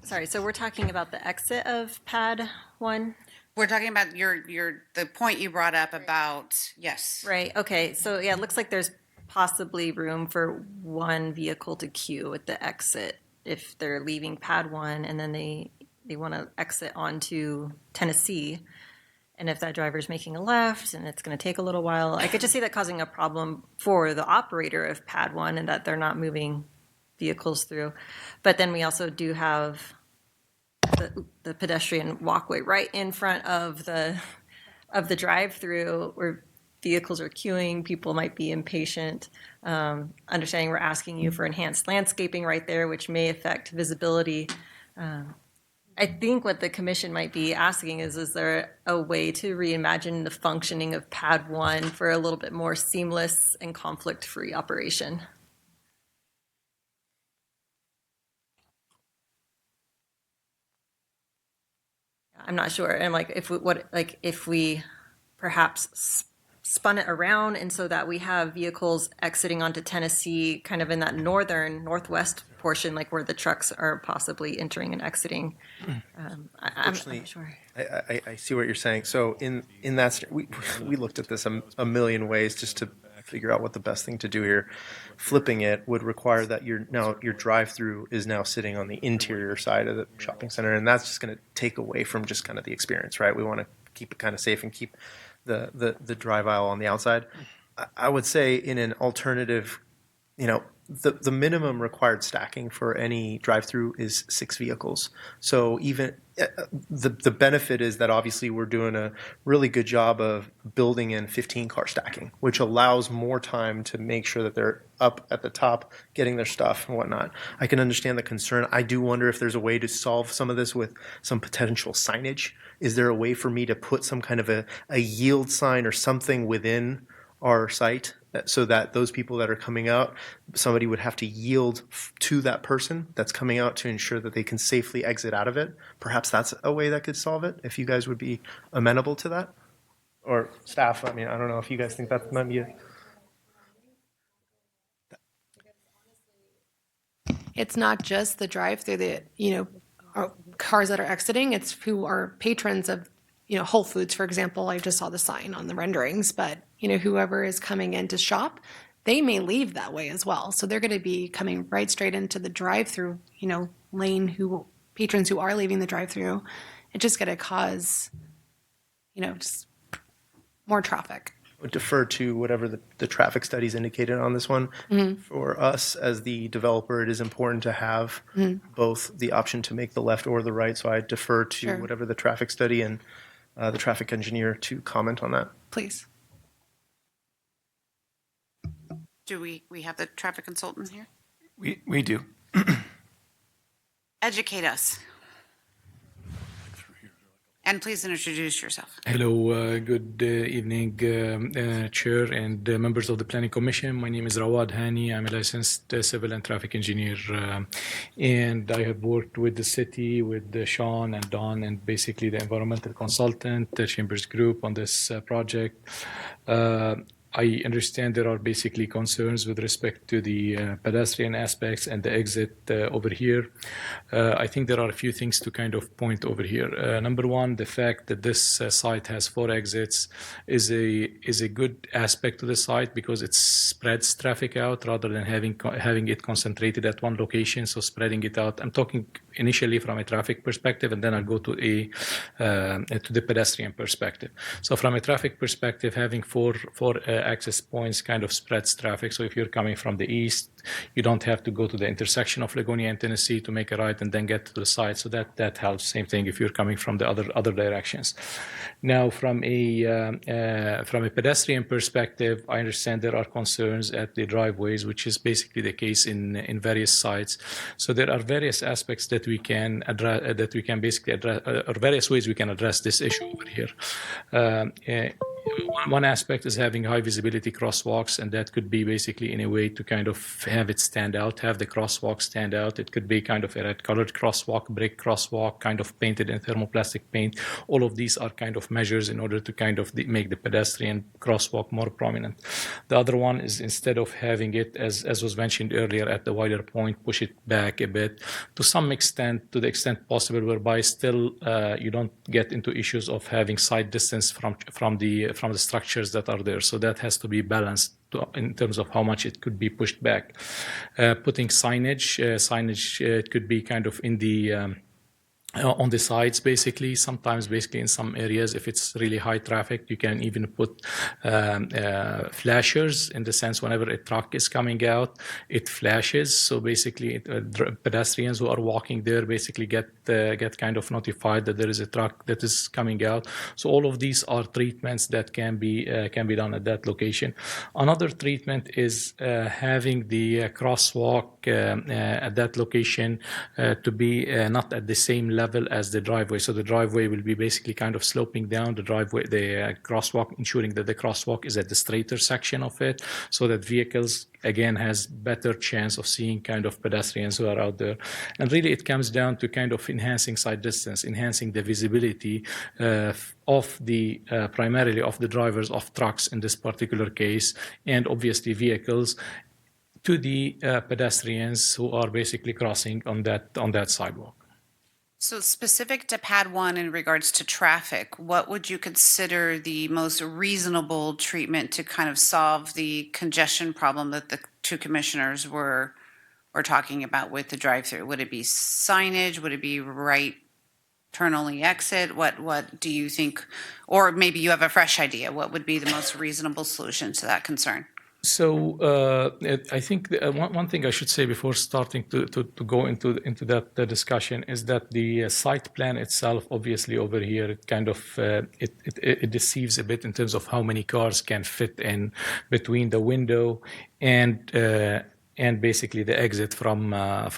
Sorry, so we're talking about the exit of pad 1? We're talking about the point you brought up about, yes. Right, okay, so yeah, it looks like there's possibly room for one vehicle to queue at the exit if they're leaving pad 1 and then they want to exit onto Tennessee. And if that driver's making a left and it's going to take a little while, I could just see that causing a problem for the operator of pad 1 and that they're not moving vehicles through. But then we also do have the pedestrian walkway right in front of the drive-through where vehicles are queuing, people might be impatient. Understanding we're asking you for enhanced landscaping right there, which may affect visibility. I think what the commission might be asking is there a way to reimagine the functioning of pad 1 for a little bit more seamless and conflict-free operation? I'm not sure. And like if we perhaps spun it around and so that we have vehicles exiting onto Tennessee kind of in that northwest portion, like where the trucks are possibly entering and exiting. I'm not sure. I see what you're saying. So in that, we looked at this a million ways just to figure out what the best thing to do here. Flipping it would require that your drive-through is now sitting on the interior side of the shopping center, and that's just going to take away from just kind of the experience, right? We want to keep it kind of safe and keep the drive aisle on the outside. I would say in an alternative, the minimum required stacking for any drive-through is 6 vehicles. So even the benefit is that obviously we're doing a really good job of building in 15-car stacking, which allows more time to make sure that they're up at the top, getting their stuff and whatnot. I can understand the concern. I do wonder if there's a way to solve some of this with some potential signage. Is there a way for me to put some kind of a yield sign or something within our site so that those people that are coming out, somebody would have to yield to that person that's coming out to ensure that they can safely exit out of it? Perhaps that's a way that could solve it, if you guys would be amenable to that? Or staff, I mean, I don't know if you guys think that might be It's not just the drive-through that, are cars that are exiting, it's who are patrons of, Whole Foods, for example. I just saw the sign on the renderings, but, whoever is coming in to shop, they may leave that way as well. So they're going to be coming right straight into the drive-through, lane, patrons who are leaving the drive-through. It's just going to cause, just more traffic. would defer to whatever the traffic studies indicated on this one. For us, as the developer, it is important to have both the option to make the left or the right. So I defer to whatever the traffic study and the traffic engineer to comment on that. Please. Do we have the traffic consultant here? We do. Educate us. And please introduce yourself. Hello, good evening, Chair and members of the Planning Commission. My name is Rawad Hani. I'm a licensed civil and traffic engineer, and I have worked with the city, with Sean and Don, and basically the environmental consultant, the Chambers Group on this project. I understand there are basically concerns with respect to the pedestrian aspects and the exit over here. I think there are a few things to kind of point over here. Number one, the fact that this site has 4 exits is a good aspect to the site because it spreads traffic out rather than having it concentrated at one location. So spreading it out. I'm talking initially from a traffic perspective, and then I'll go to the pedestrian perspective. So from a traffic perspective, having four access points kind of spreads traffic. So if you're coming from the east, you don't have to go to the intersection of Lagonia and Tennessee to make a right and then get to the site. So that helps. Same thing if you're coming from the other directions. Now, from a pedestrian perspective, I understand there are concerns at the driveways, which is basically the case in various sites. So there are various aspects that we can address, or various ways we can address this issue over here. One aspect is having high visibility crosswalks, and that could be basically in a way to kind of have it stand out, have the crosswalk stand out. It could be kind of a red colored crosswalk, brick crosswalk, kind of painted in thermoplastic paint. All of these are kind of measures in order to kind of make the pedestrian crosswalk more prominent. The other one is instead of having it, as was mentioned earlier, at the wider point, push it back a bit to some extent, to the extent possible, whereby still you don't get into issues of having side distance from the structures that are there. So that has to be balanced in terms of how much it could be pushed back. Putting signage, it could be kind of in the on the sides, basically. Sometimes, basically, in some areas, if it's really high traffic, you can even put flashers, in the sense whenever a truck is coming out, it flashes. So basically, pedestrians who are walking there basically get kind of notified that there is a truck that is coming out. So all of these are treatments that can be done at that location. Another treatment is having the crosswalk at that location to be not at the same level as the driveway. So the driveway will be basically kind of sloping down the crosswalk, ensuring that the crosswalk is at the straighter section of it, so that vehicles again has better chance of seeing kind of pedestrians who are out there. And really it comes down to kind of enhancing side distance, enhancing the visibility of the primarily of the drivers of trucks in this particular case, and obviously vehicles, to the pedestrians who are basically crossing on that sidewalk. So specific to Pad 1 in regards to traffic, what would you consider the most reasonable treatment to kind of solve the congestion problem that the two commissioners were talking about with the drive-through? Would it be signage? Would it be right turn only exit? What do you think? Or maybe you have a fresh idea. What would be the most reasonable solution to that concern? So I think one thing I should say before starting to go into that discussion is that the site plan itself, obviously over here, it kind of it deceives a bit in terms of how many cars can fit in between the window and basically the exit from the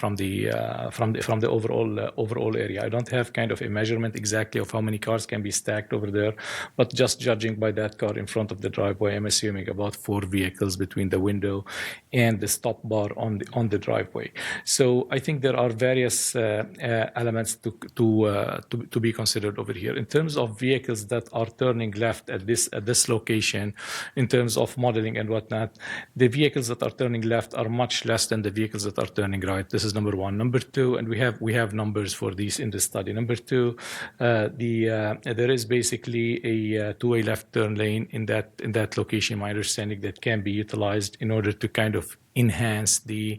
overall area. I don't have kind of a measurement exactly of how many cars can be stacked over there, but just judging by that car in front of the driveway, I'm assuming about 4 vehicles between the window and the stop bar on the driveway. So I think there are various elements to be considered over here in terms of vehicles that are turning left at this location. In terms of modeling and whatnot, the vehicles that are turning left are much less than the vehicles that are turning right. This is number one. Number two, and we have numbers for these in the study. Number two, there is basically a two-way left turn lane in that location, my understanding, that can be utilized in order to kind of enhance the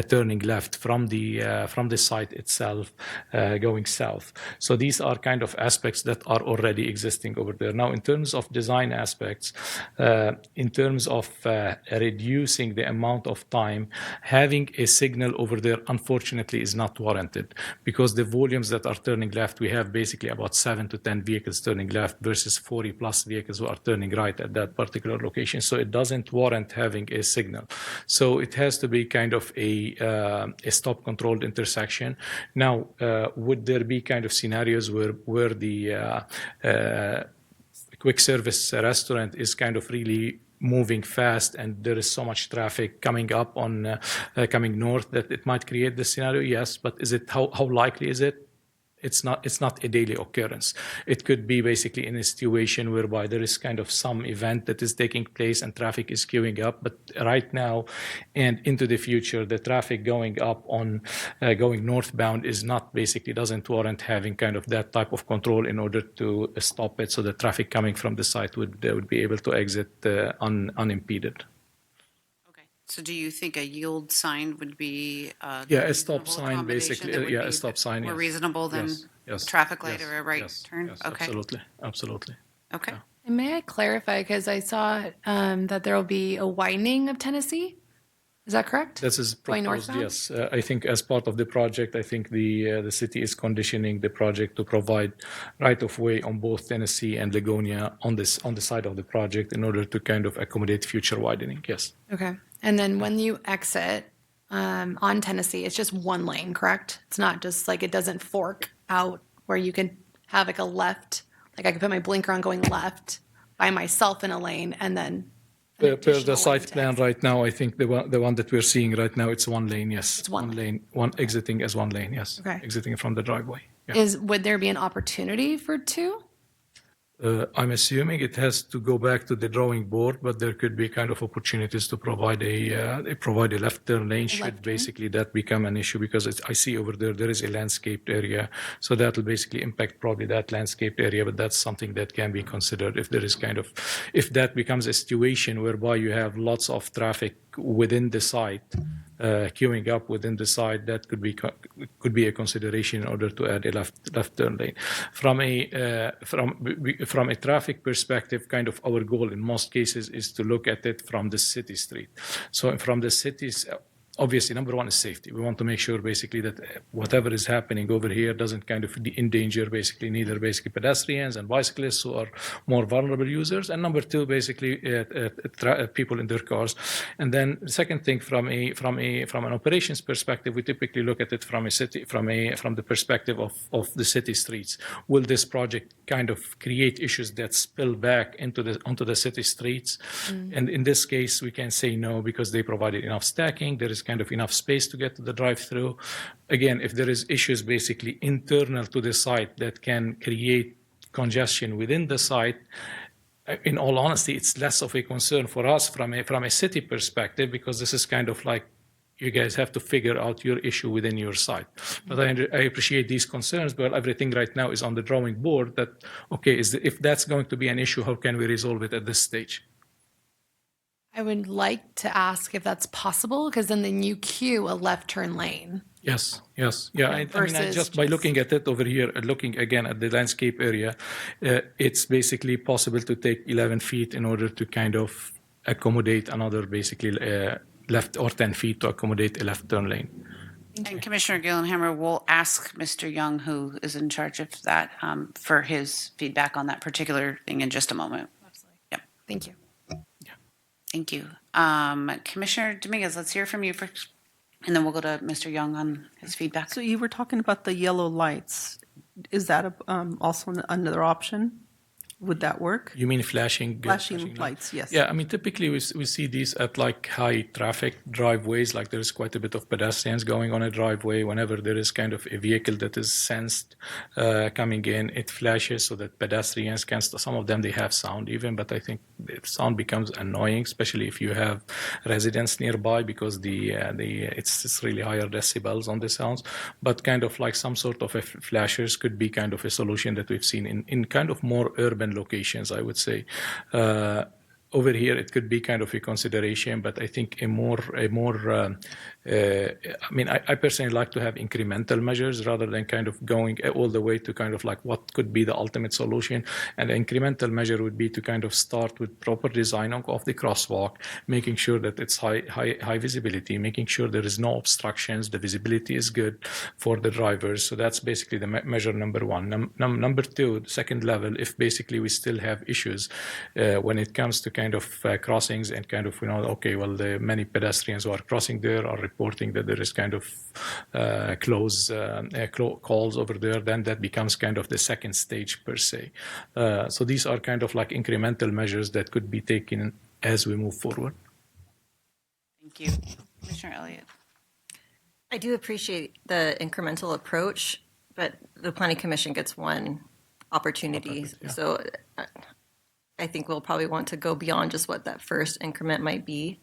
turning left from the site itself going south. So these are kind of aspects that are already existing over there. Now, in terms of design aspects, in terms of reducing the amount of time, having a signal over there, unfortunately, is not warranted because the volumes that are turning left, we have basically about 7 to 10 vehicles turning left versus 40 plus vehicles who are turning right at that particular location. So it doesn't warrant having a signal. So it has to be kind of a stop-controlled intersection. Now, would there be kind of scenarios where the quick service restaurant is kind of really moving fast and there is so much traffic coming up on coming north that it might create this scenario? Yes, but is it how likely is it? It's not a daily occurrence. It could be basically in a situation whereby there is kind of some event that is taking place and traffic is queuing up. But right now and into the future, the traffic going up on going northbound is not basically doesn't warrant having kind of that type of control in order to stop it, so the traffic coming from the site would be able to exit unimpeded. So do you think a yield sign would be a stop sign, basically? A stop sign. More reasonable than a traffic light or a right turn? Yes, okay. Absolutely. Okay. And may I clarify, because I saw that there will be a widening of Tennessee? Is that correct? This is Going proposed, northbound? yes. I think as part of the project, I think the city is conditioning the project to provide right-of-way on both Tennessee and Ligonia on the side of the project in order to kind of accommodate future widening, yes. Okay. And then when you exit on Tennessee, it's just one lane, correct? It's not just like it doesn't fork out where you can have like a left, like I could put my blinker on going left by myself in a lane and then. Per the site plan right now, I think the one that we're seeing right now, it's one lane, yes. It's one lane, one exiting as one lane, yes. Okay. Exiting from the driveway. Yeah. Would there be an opportunity for two? I'm assuming it has to go back to the drawing board, but there could be kind of opportunities to provide a left turn lane should basically that become an issue, because I see over there is a landscaped area, so that will basically impact probably that landscaped area, but that's something that can be considered if there is if that becomes a situation whereby you have lots of traffic within the site, queuing up within the site, that could be a consideration in order to add a left turn lane. From a traffic perspective, kind of our goal in most cases is to look at it from the city street. So from the cities, obviously, number one is safety. We want to make sure basically that whatever is happening over here doesn't kind of endanger neither pedestrians and bicyclists who are more vulnerable users. And number two, basically people in their cars. And then the second thing, from an operations perspective, we typically look at it from the perspective of the city streets. Will this project kind of create issues that spill back onto the city streets? And in this case, we can say no, because they provided enough stacking. There is kind of enough space to get to the drive-through. Again, if there is issues basically internal to the site that can create congestion within the site, in all honesty, it's less of a concern for us from a city perspective, because this is kind of like, you guys have to figure out your issue within your site. But I appreciate these concerns, but everything right now is on the drawing board that, okay, if that's going to be an issue, how can we resolve it at this stage? I would like to ask if that's possible, because then you queue a left turn lane. Yes. Yeah. I mean, just by looking at it over here, looking again at the landscape area, it's basically possible to take 11 feet in order to kind of accommodate another basically left or 10 feet to accommodate a left turn lane. And Commissioner Gyllenhammer will ask Mr. Young, who is in charge of that, for his feedback on that particular thing in just a moment. Absolutely. Yep. Thank you. Thank you. Commissioner Dominguez, let's hear from you first, and then we'll go to Mr. Young on his feedback. So you were talking about the yellow lights. Is that also another option? Would that work? You mean flashing lights, yes. Yeah, I mean, typically we see these at like high traffic driveways, like there's quite a bit of pedestrians going on a driveway. Whenever there is kind of a vehicle that is sensed coming in, it flashes so that pedestrians can, some of them, they have sound even, but I think the sound becomes annoying, especially if you have residents nearby, because it's really higher decibels on the sounds. But kind of like some sort of flashers could be kind of a solution that we've seen in kind of more urban locations, I would say. Over here, it could be kind of a consideration, but I think I personally like to have incremental measures rather than kind of going all the way to kind of like what could be the ultimate solution. And the incremental measure would be to kind of start with proper design of the crosswalk, making sure that it's high visibility, making sure there is no obstructions, the visibility is good for the drivers. So that's basically the measure number one. Number two, the second level, if basically we still have issues when it comes to kind of crossings and kind of, okay, well, the many pedestrians who are crossing there are reporting that there is kind of calls over there, then that becomes kind of the second stage per se. So these are kind of like incremental measures that could be taken as we move forward. Thank you. Commissioner Elliott. I do appreciate the incremental approach, but the Planning Commission gets one opportunity. Yeah. So I think we'll probably want to go beyond just what that first increment might be.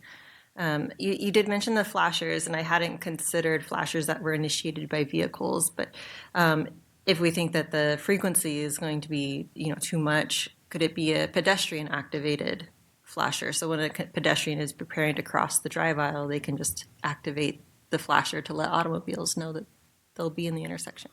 You did mention the flashers, and I hadn't considered flashers that were initiated by vehicles, but if we think that the frequency is going to be too much, could it be a pedestrian activated flasher? So when a pedestrian is preparing to cross the drive aisle, they can just activate the flasher to let automobiles know that they'll be in the intersection.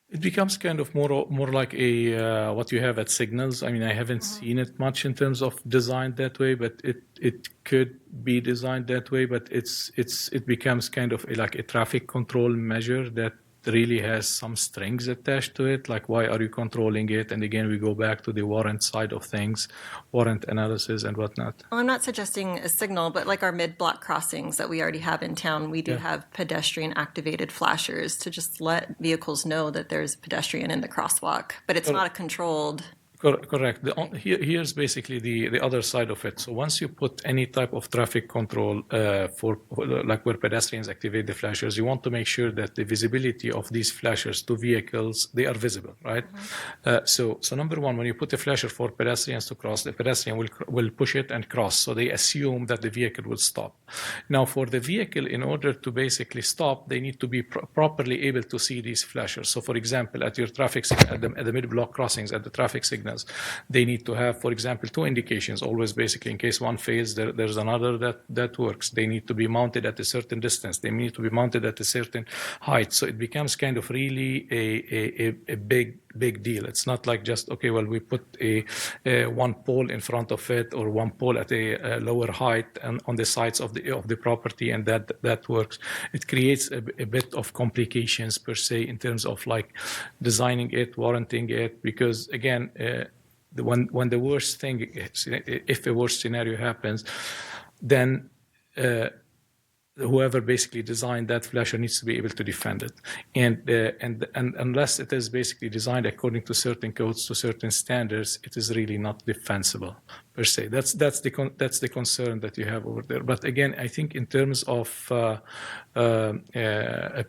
It becomes kind of more like a what you have at signals. I mean, I haven't seen it much in terms of designed that way, but it could be designed that way. But it becomes kind of like a traffic control measure that really has some strings attached to it. Like, why are you controlling it? And again, we go back to the warrant side of things, warrant analysis and whatnot. Well, I'm not suggesting a signal, but like our mid-block crossings that we already have in town, we do have pedestrian-activated flashers to just let vehicles know that there's a pedestrian in the crosswalk, but it's not a controlled... Correct. Here's basically the other side of it. So once you put any type of traffic control for like where pedestrians activate the flashers, you want to make sure that the visibility of these flashers to vehicles, they are visible, right? So number one, when you put a flasher for pedestrians to cross, the pedestrian will push it and cross. So they assume that the vehicle will stop. Now for the vehicle, in order to basically stop, they need to be properly able to see these flashers. So for example, at your traffic at the mid-block crossings, at the traffic signals, they need to have, for example, two indications, always basically in case one fails, there's another that works. They need to be mounted at a certain distance. They need to be mounted at a certain height. So it becomes kind of really a big deal. It's not like just, okay, well, we put a one pole in front of it or one pole at a lower height and on the sides of the property, and that works. It creates a bit of complications per se in terms of like designing it, warranting it, because again, when the worst thing, if a worst scenario happens, then whoever basically designed that flasher needs to be able to defend it, and unless it is basically designed according to certain codes, to certain standards, it is really not defensible per se. That's the concern that you have over there. But again, I think in terms of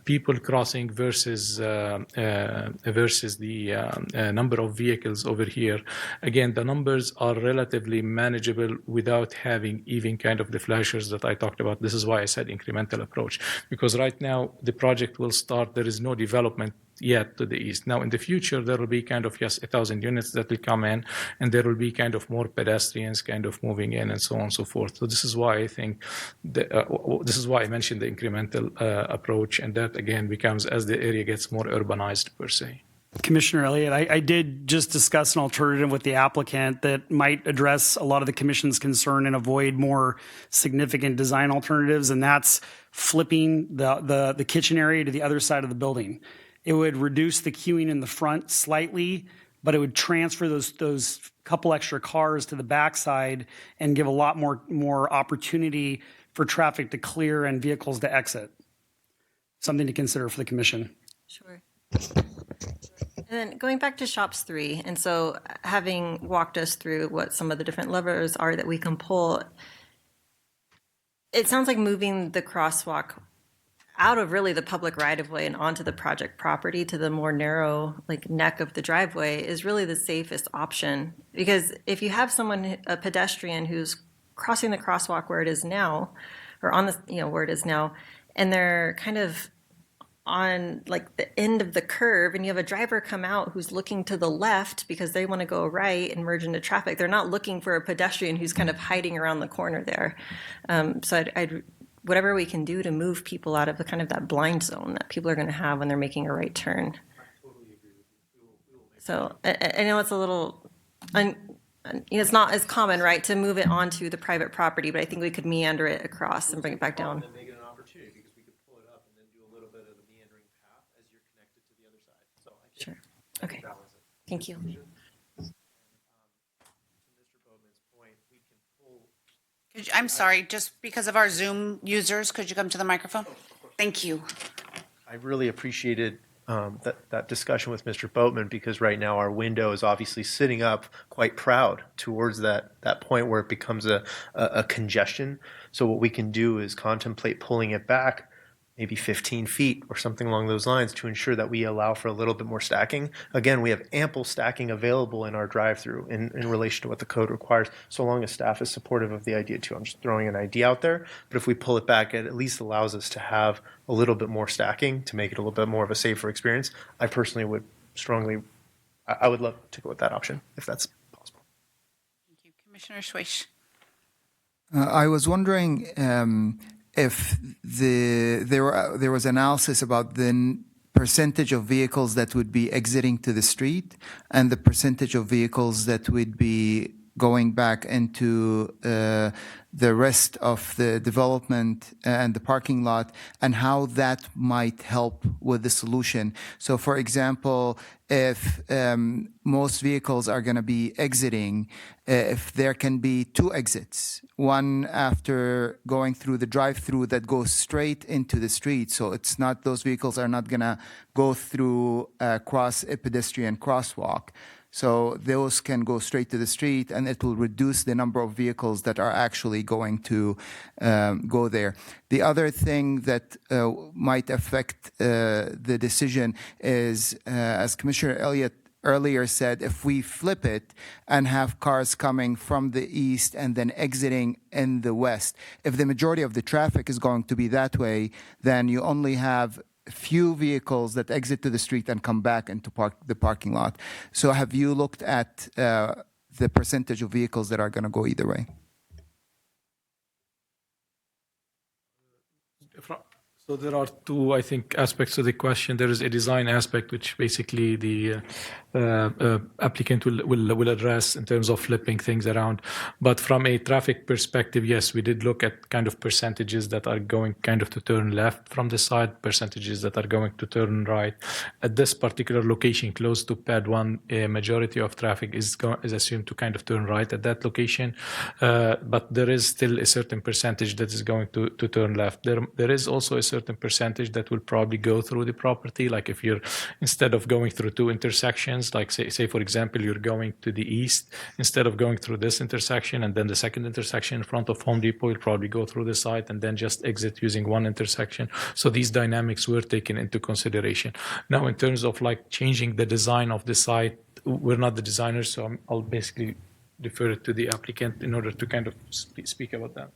people crossing versus the number of vehicles over here, again, the numbers are relatively manageable without having even kind of the flashers that I talked about. This is why I said incremental approach, because right now the project will start, there is no development yet to the east. Now in the future there will be kind of 1,000 units that will come in, and there will be kind of more pedestrians kind of moving in and so on and so forth. So this is why I think this is why I mentioned the incremental approach, and that again becomes as the area gets more urbanized per se. Commissioner Elliott, I did just discuss an alternative with the applicant that might address a lot of the commission's concern and avoid more significant design alternatives, and that's flipping the kitchen area to the other side of the building. It would reduce the queuing in the front slightly, but it would transfer those couple extra cars to the backside and give a lot more opportunity for traffic to clear and vehicles to exit. Something to consider for the commission. Sure. And then going back to shops 3, and so having walked us through what some of the different levers are that we can pull, it sounds like moving the crosswalk out of really the public right-of-way and onto the project property to the more narrow neck of the driveway is really the safest option. Because if you have someone, a pedestrian who's crossing the crosswalk where it is now, or on the, where it is now, and they're kind of on the end of the curve, and you have a driver come out who's looking to the left because they want to go right and merge into traffic. They're not looking for a pedestrian who's kind of hiding around the corner there. So I'd whatever we can do to move people out of the kind of that blind zone that people are going to have when they're making a right turn. So I know it's a little, it's not as common, right, to move it onto the private property, but I think we could meander it across and bring it back down. Sure. Okay. Thank you. I'm sorry, just because of our Zoom users, could you come to the microphone? Thank you. I really appreciated that discussion with Mr. Boatman, because right now our window is obviously sitting up quite proud towards that point where it becomes a congestion. So what we can do is contemplate pulling it back maybe 15 feet or something along those lines to ensure that we allow for a little bit more stacking. Again, we have ample stacking available in our drive-through in relation to what the code requires, so long as staff is supportive of the idea too. I'm just throwing an idea out there, but if we pull it back, it at least allows us to have a little bit more stacking to make it a little bit more of a safer experience. I personally would I would love to go with that option if that's possible. Thank you. Commissioner Shwaish. I was wondering if there was analysis about the percentage of vehicles that would be exiting to the street and the percentage of vehicles that would be going back into the rest of the development and the parking lot, and how that might help with the solution. So, for example, if most vehicles are going to be exiting, if there can be 2 exits, one after going through the drive-through that goes straight into the street, so it's not, those vehicles are not going to go through a pedestrian crosswalk. So those can go straight to the street, and it will reduce the number of vehicles that are actually going to go there. The other thing that might affect the decision is, as Commissioner Elliott earlier said, if we flip it and have cars coming from the east and then exiting in the west, if the majority of the traffic is going to be that way, then you only have few vehicles that exit to the street and come back into the parking lot. So have you looked at the percentage of vehicles that are going to go either way? So there are 2, I think, aspects to the question. There is a design aspect, which basically the applicant will address in terms of flipping things around. But from a traffic perspective, yes, we did look at kind of percentages that are going kind of to turn left from the side, percentages that are going to turn right. At this particular location, close to Pad 1, a majority of traffic is assumed to kind of turn right at that location. But there is still a certain percentage that is going to turn left. There is also a certain percentage that will probably go through the property. Like if you're, instead of going through 2 intersections, like say for example, you're going to the east, instead of going through this intersection and then the second intersection in front of Home Depot, you'll probably go through the site and then just exit using 1 intersection. So these dynamics were taken into consideration. Now, in terms of like changing the design of the site, we're not the designers, so I'll basically defer it to the applicant in order to kind of speak about that.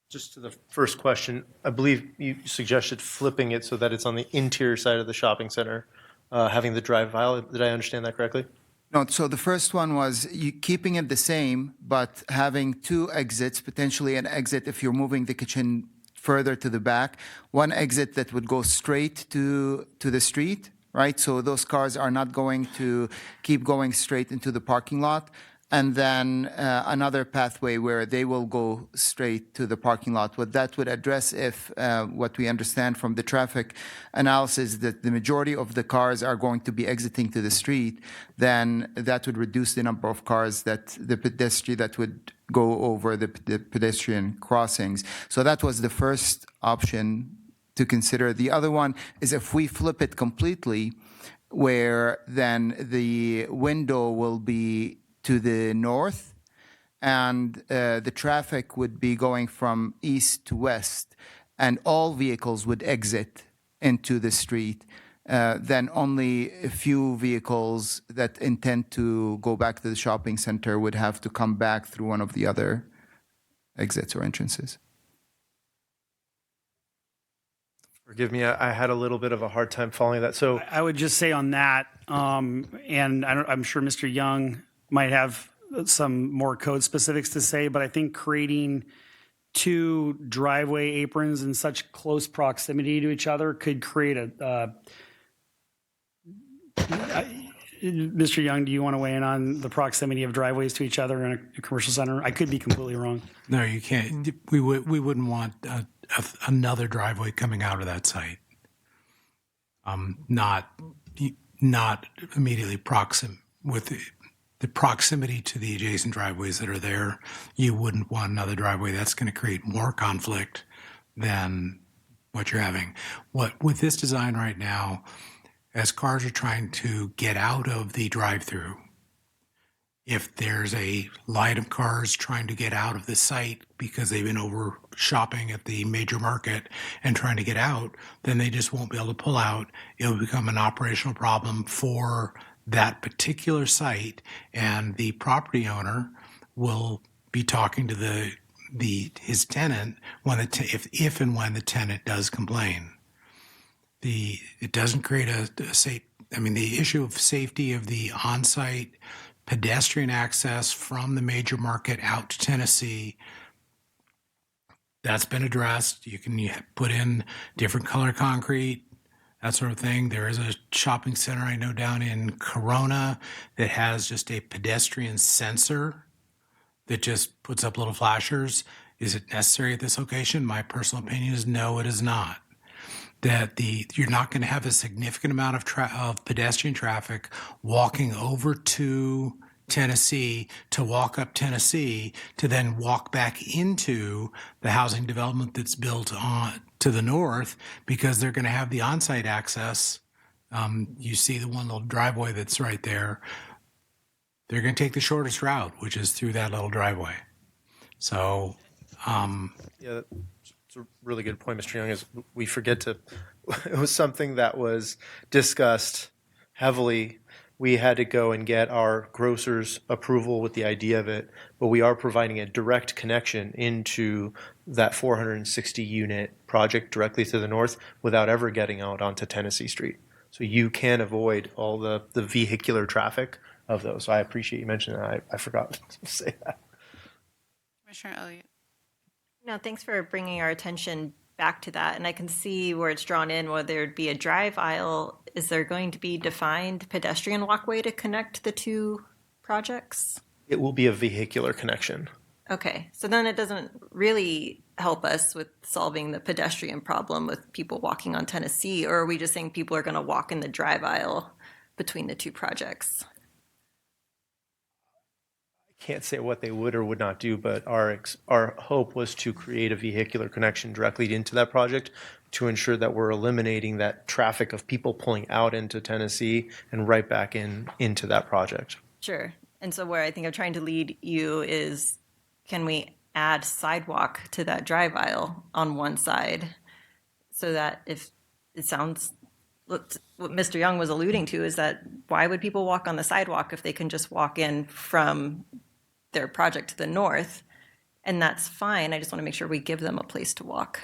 Just to the first question, I believe you suggested flipping it so that it's on the interior side of the shopping center, having the drive aisle. Did I understand that correctly? No, so the first one was you keeping it the same, but having 2 exits, potentially an exit if you're moving the kitchen further to the back, 1 exit that would go straight to the street, right? So those cars are not going to keep going straight into the parking lot. And then another pathway where they will go straight to the parking lot. What that would address, if what we understand from the traffic analysis, that the majority of the cars are going to be exiting to the street, then that would reduce the number of cars that the pedestrian that would go over the pedestrian crossings. So that was the first option to consider. The other one is if we flip it completely, where then the window will be to the north, and the traffic would be going from east to west, and all vehicles would exit into the street. Then only a few vehicles that intend to go back to the shopping center would have to come back through one of the other exits or entrances. Forgive me, I had a little bit of a hard time following that. So I would just say on that, and I'm sure Mr. Young might have some more code specifics to say, but I think creating two driveway aprons in such close proximity to each other could create Mr. Young, do you want to weigh in on the proximity of driveways to each other in a commercial center? I could be completely wrong. No, you can't. We wouldn't want another driveway coming out of that site. Not immediately proximate with the proximity to the adjacent driveways that are there. You wouldn't want another driveway. That's going to create more conflict than what you're having. What with this design right now, as cars are trying to get out of the drive-through, if there's a line of cars trying to get out of the site because they've been over shopping at the major market and trying to get out, then they just won't be able to pull out. It'll become an operational problem for that particular site, and the property owner will be talking to his tenant if and when the tenant does complain. It doesn't create the issue of safety of the on-site pedestrian access from the major market out to Tennessee, that's been addressed. You can put in different color concrete, that sort of thing. There is a shopping center I know down in Corona that has just a pedestrian sensor that just puts up little flashers. Is it necessary at this location? My personal opinion is no, it is not. That you're not going to have a significant amount of pedestrian traffic walking over to Tennessee to walk up Tennessee to then walk back into the housing development that's built on to the north, because they're going to have the on-site access. You see the one little driveway that's right there. They're going to take the shortest route, which is through that little driveway. So, yeah, it's a really good point, Mr. Young, is we forget to, it was something that was discussed heavily. We had to go and get our grocer's approval with the idea of it, but we are providing a direct connection into that 460 unit project directly to the north without ever getting out onto Tennessee Street. So you can avoid all the vehicular traffic of those. So I appreciate you mentioning that. I forgot to say that. Commissioner Elliott. No, thanks for bringing our attention back to that. And I can see where it's drawn in, whether it be a drive aisle. Is there going to be defined pedestrian walkway to connect the two projects? It will be a vehicular connection. Okay, so then it doesn't really help us with solving the pedestrian problem with people walking on Tennessee, or are we just saying people are going to walk in the drive aisle between the two projects? Can't say what they would or would not do, but our hope was to create a vehicular connection directly into that project to ensure that we're eliminating that traffic of people pulling out into Tennessee and right back into that project. Sure. And so where I think I'm trying to lead you is, can we add sidewalk to that drive aisle on one side so that if it sounds, what Mr. Young was alluding to is that why would people walk on the sidewalk if they can just walk in from their project to the north? And that's fine. I just want to make sure we give them a place to walk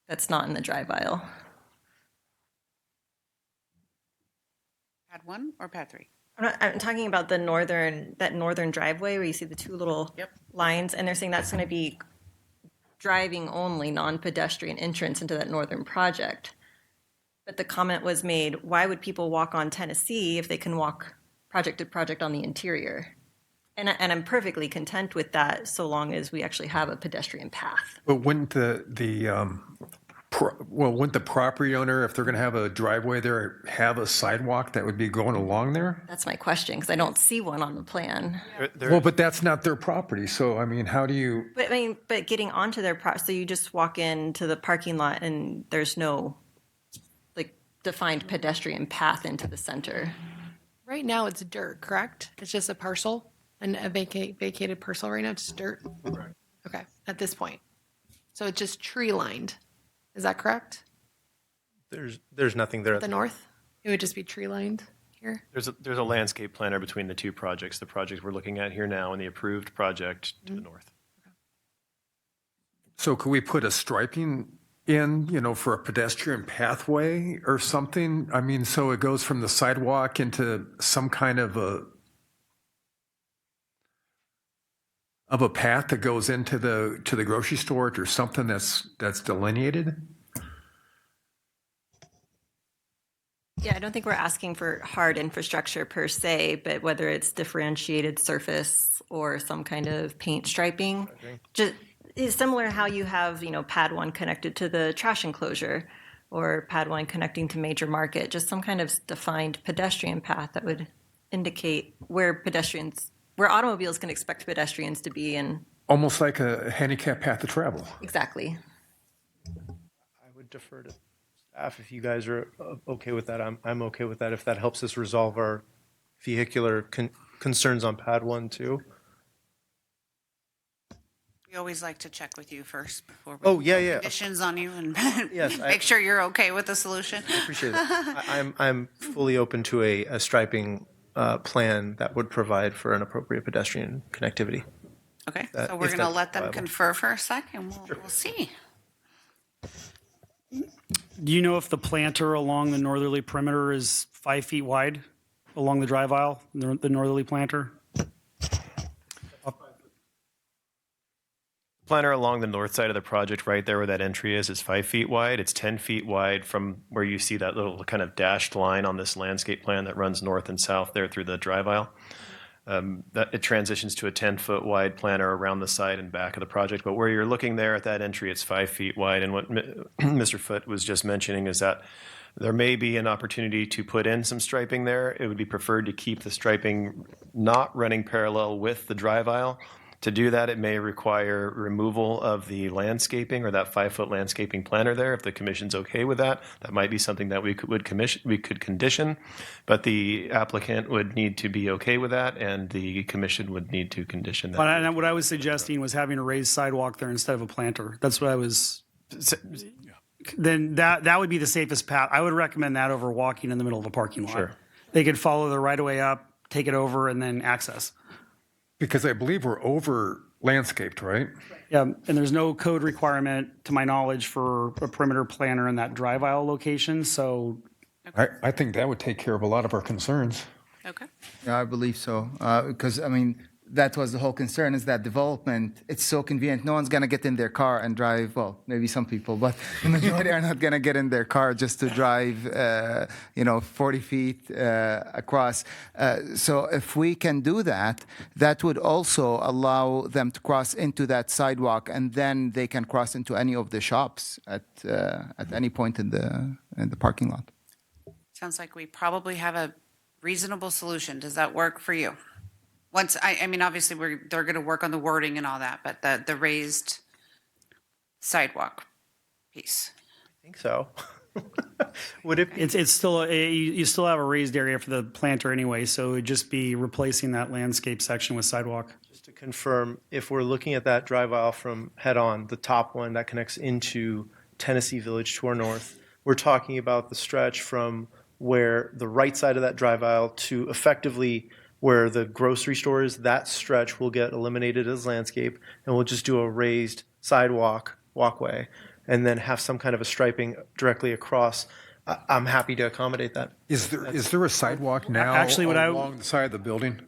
that's not in the drive aisle. Pad 1 or pad 3? I'm talking about that northern driveway where you see the two little lines, and they're saying that's going to be driving only, non-pedestrian entrance into that northern project. But the comment was made, why would people walk on Tennessee if they can walk project to project on the interior? And I'm perfectly content with that so long as we actually have a pedestrian path. But wouldn't wouldn't the property owner, if they're going to have a driveway there, have a sidewalk that would be going along there? That's my question, because I don't see one on the plan. Well, but that's not their property. So, I mean, how do you? But getting onto their so you just walk into the parking lot and there's no defined pedestrian path into the center. Right now it's dirt, correct? It's just a parcel, and a vacated parcel right now, it's just dirt? Right. Okay, at this point. So it's just tree lined. Is that correct? There's nothing there. At the north? It would just be tree lined here? There's a landscape planner between the two projects, the project we're looking at here now and the approved project to the north. So could we put a striping in, for a pedestrian pathway or something? I mean, so it goes from the sidewalk into some kind of a path that goes into the grocery store or something that's delineated? Yeah, I don't think we're asking for hard infrastructure per se, but whether it's differentiated surface or some kind of paint striping. Just is similar how you have, pad 1 connected to the trash enclosure or pad 1 connecting to major market, just some kind of defined pedestrian path that would indicate where automobiles can expect pedestrians to be in. Almost like a handicap path to travel. Exactly. I would defer to staff if you guys are okay with that. I'm okay with that if that helps us resolve our vehicular concerns on pad 1 too. We always like to check with you first before we put conditions on you and make sure you're okay with the solution. I appreciate it. I'm fully open to a striping plan that would provide for an appropriate pedestrian connectivity. Okay, so we're going to let them confer for a sec, and we'll see. Do you know if the planter along the northerly perimeter is 5 feet wide along the drive aisle, the northerly planter? Planter along the north side of the project, right there where that entry is 5 feet wide. It's 10 feet wide from where you see that little kind of dashed line on this landscape plan that runs north and south there through the drive aisle. That it transitions to a 10-foot wide planter around the side and back of the project. But where you're looking there at that entry, it's 5 feet wide. And what Mr. Foote was just mentioning is that there may be an opportunity to put in some striping there. It would be preferred to keep the striping not running parallel with the drive aisle. To do that, it may require removal of the landscaping or that 5-foot landscaping planter there. If the commission's okay with that, that might be something that we could condition, but the applicant would need to be okay with that, and the commission would need to condition that. And what I was suggesting was having a raised sidewalk there instead of a planter. That's what I was. Then that would be the safest path. I would recommend that over walking in the middle of a parking lot. Sure. They could follow the right of way up, take it over, and then access. Because I believe we're over landscaped, right? Yeah, and there's no code requirement, to my knowledge, for a perimeter planter in that drive aisle location, so. I think that would take care of a lot of our concerns. Okay. Yeah, I believe so. Because, that was the whole concern, is that development, it's so convenient. No one's going to get in their car and drive, well, maybe some people, but the majority are not going to get in their car just to drive, 40 feet across. So if we can do that, that would also allow them to cross into that sidewalk, and then they can cross into any of the shops at any point in the parking lot. Sounds like we probably have a reasonable solution. Does that work for you? Obviously they're going to work on the wording and all that, but the raised sidewalk piece. I think so. Would it be? It's still you still have a raised area for the planter anyway, so it would just be replacing that landscape section with sidewalk. Just to confirm, if we're looking at that drive aisle from head on, the top one that connects into Tennessee Village to our north, we're talking about the stretch from where the right side of that drive aisle to effectively where the grocery store is. That stretch will get eliminated as landscape, and we'll just do a raised walkway, and then have some kind of a striping directly across. I'm happy to accommodate that. Is there a sidewalk now along the side of the building?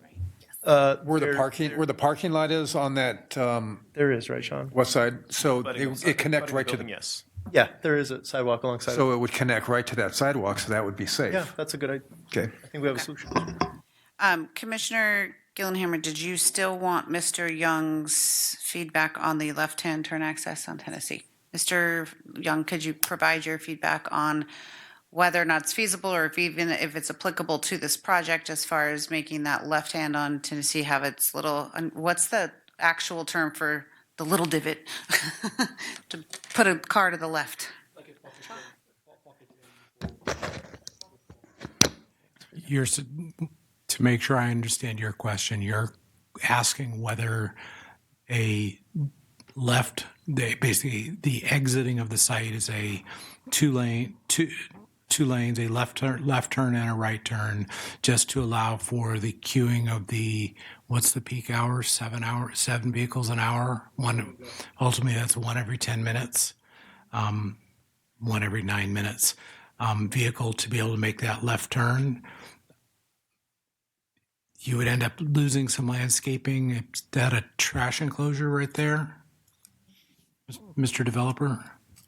Where the parking lot is on that? There is, right, Sean? West side. So it connects right to the. Yes. Yeah, there is a sidewalk alongside. So it would connect right to that sidewalk, so that would be safe. Yeah, that's a good idea. Okay. I think we have a solution. Commissioner Gyllenhammer, did you still want Mr. Young's feedback on the left-hand turn access on Tennessee? Mr. Young, could you provide your feedback on whether or not it's feasible, or if it's applicable to this project as far as making that left hand on Tennessee have its little, what's the actual term for the little divot to put a car to the left? You're, to make sure I understand your question, you're asking whether a basically the exiting of the site is a two lanes, a left turn and a right turn, just to allow for the queuing of the, what's the peak hour? 7 vehicles an hour. Ultimately, that's one every 10 minutes, one every 9 minutes. Vehicle to be able to make that left turn. You would end up losing some landscaping. Is that a trash enclosure right there, Mr. Developer?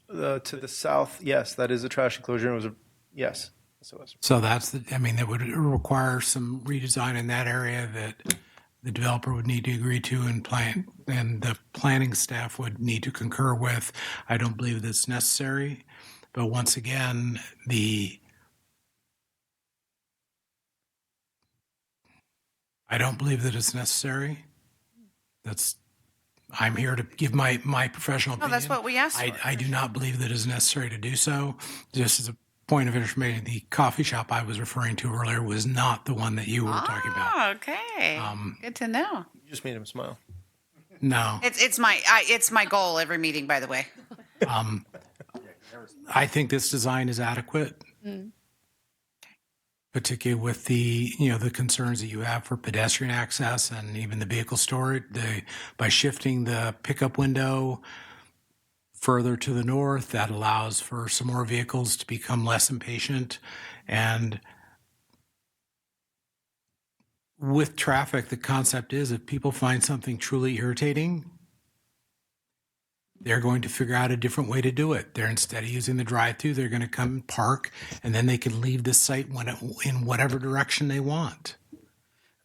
To the south, yes, that is a trash enclosure. It was yes. So that's that would require some redesign in that area that the developer would need to agree to and the planning staff would need to concur with. I don't believe that's necessary. But once again, I don't believe that it's necessary. I'm here to give my professional opinion. No, that's what we asked for. I do not believe that it's necessary to do so. Just as a point of information, the coffee shop I was referring to earlier was not the one that you were talking about. Oh, okay. Good to know. You just made him smile. No. It's my goal every meeting, by the way. I think this design is adequate. Particularly with the concerns that you have for pedestrian access and even the vehicle storage. By shifting the pickup window further to the north, that allows for some more vehicles to become less impatient. And with traffic, the concept is if people find something truly irritating, they're going to figure out a different way to do it. They're, instead of using the drive-through, they're going to come park, and then they can leave the site in whatever direction they want.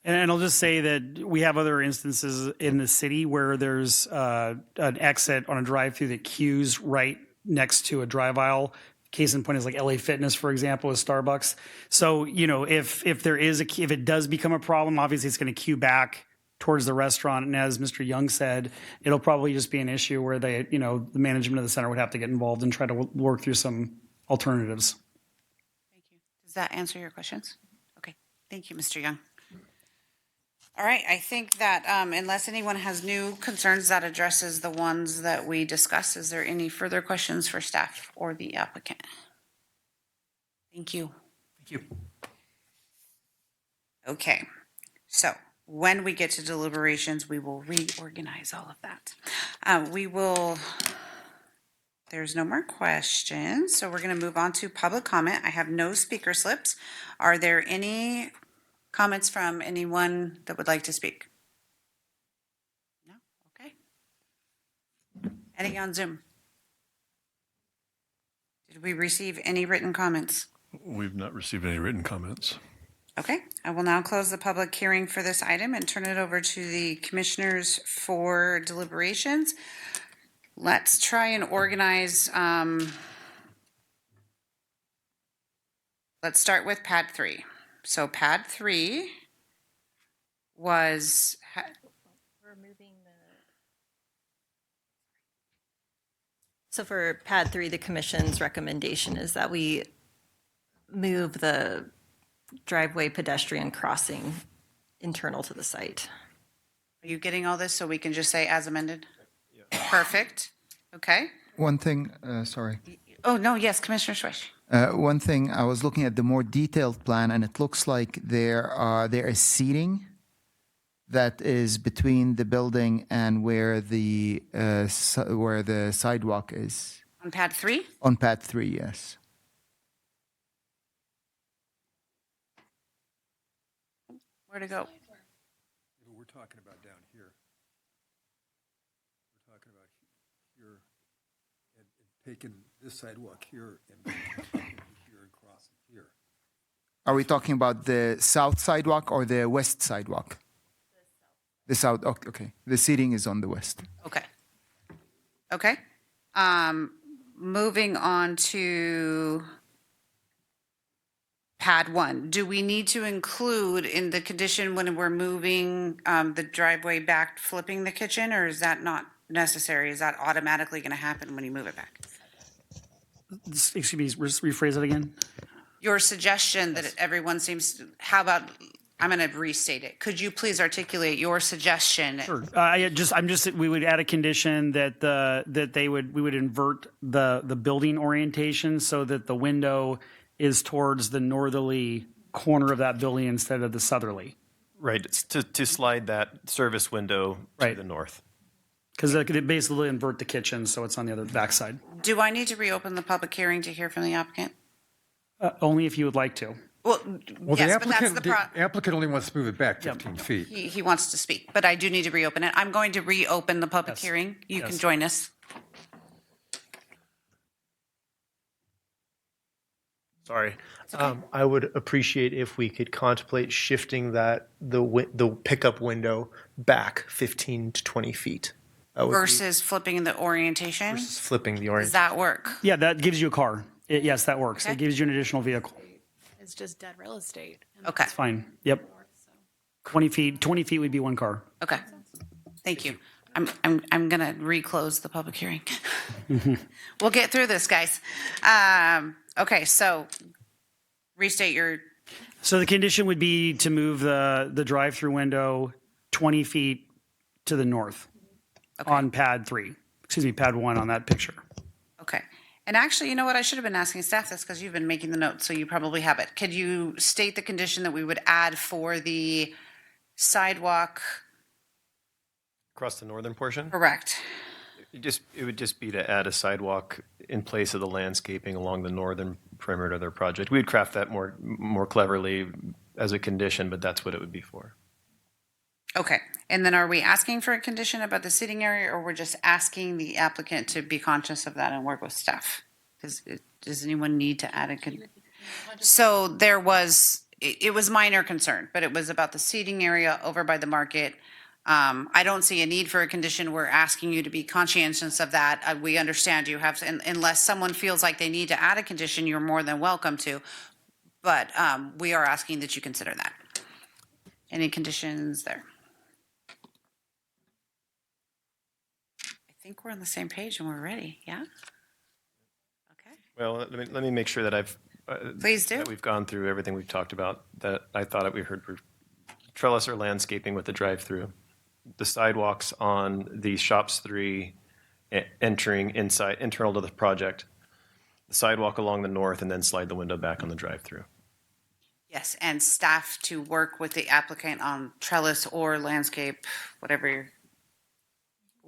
And I'll just say that we have other instances in the city where there's an exit on a drive-through that queues right next to a drive aisle. Case in point is like LA Fitness, for example, with Starbucks. So, if it does become a problem, obviously it's going to queue back towards the restaurant. And as Mr. Young said, it'll probably just be an issue where the management of the center would have to get involved and try to work through some alternatives. Thank you. Does that answer your questions? Okay. Thank you, Mr. Young. All right. I think that unless anyone has new concerns, that addresses the ones that we discussed. Is there any further questions for staff or the applicant? Thank you. Thank you. Okay. So when we get to deliberations, we will reorganize all of that. There's no more questions, so we're going to move on to public comment. I have no speaker slips. Are there any comments from anyone that would like to speak? No? Okay. Any on Zoom? Did we receive any written comments? We've not received any written comments. Okay, I will now close the public hearing for this item and turn it over to the commissioners for deliberations. Let's try and organize, let's start with pad 3. So pad 3 was, So for pad 3, the commission's recommendation is that we move the driveway pedestrian crossing internal to the site. are you getting all this so we can just say as amended? Perfect. Okay. One thing, sorry. Oh, no, yes, Commissioner Shwaish. One thing, I was looking at the more detailed plan, and it looks like there is seating that is between the building and where the sidewalk is. On pad 3? On pad 3, yes. Where to go? We're talking about down here. We're talking about here taking this sidewalk here and making it up here and crossing here. Are we talking about the south sidewalk or the west sidewalk? The south, okay. The seating is on the west. Okay. Okay. Moving on to pad 1. Do we need to include in the condition when we're moving the driveway back, flipping the kitchen, or is that not necessary? Is that automatically going to happen when you move it back? Excuse me, rephrase it again. Your suggestion that everyone seems, how about, I'm going to restate it. Could you please articulate your suggestion? Sure. We would add a condition that we would invert the building orientation so that the window is towards the northerly corner of that building instead of the southerly. Right, it's to slide that service window to the north. Because it could basically invert the kitchen so it's on the other backside. Do I need to reopen the public hearing to hear from the applicant? Only if you would like to. Well, yes, but that's the applicant only wants to move it back 15 feet. He wants to speak, but I do need to reopen it. I'm going to reopen the public hearing. You can join us. Sorry. I would appreciate if we could contemplate shifting the pickup window back 15 to 20 feet. Versus flipping the orientation? Versus flipping the orientation. Does that work? Yeah, that gives you a car. Yes, that works. Okay. It gives you an additional vehicle. It's just dead real estate. Okay. It's fine. Yep. 20 feet would be one car. Okay. Thank you. I'm going to reclose the public hearing. We'll get through this, guys. Okay, so restate your. So the condition would be to move the drive-through window 20 feet to the north on pad 1 on that picture. Okay. And actually, you know what? I should have been asking staff this because you've been making the notes, so you probably have it. Could you state the condition that we would add for the sidewalk? Across the northern portion? Correct. It would just be to add a sidewalk in place of the landscaping along the northern perimeter of their project. We'd craft that more cleverly as a condition, but that's what it would be for. Okay. And then are we asking for a condition about the seating area, or we're just asking the applicant to be conscious of that and work with staff? Does anyone need to add a condition? So there was, it was minor concern, but it was about the seating area over by the market. I don't see a need for a condition. We're asking you to be conscientious of that. We understand you have, unless someone feels like they need to add a condition, you're more than welcome to. But we are asking that you consider that. Any conditions there? I think we're on the same page and we're ready. Yeah? Okay. Well, let me make sure that I've Please do. that we've gone through everything we've talked about. That I thought we heard trellis or landscaping with the drive-through, the sidewalks on the shops 3 entering inside internal to the project, the sidewalk along the north, and then slide the window back on the drive-through. Yes, and staff to work with the applicant on trellis or landscape, whatever.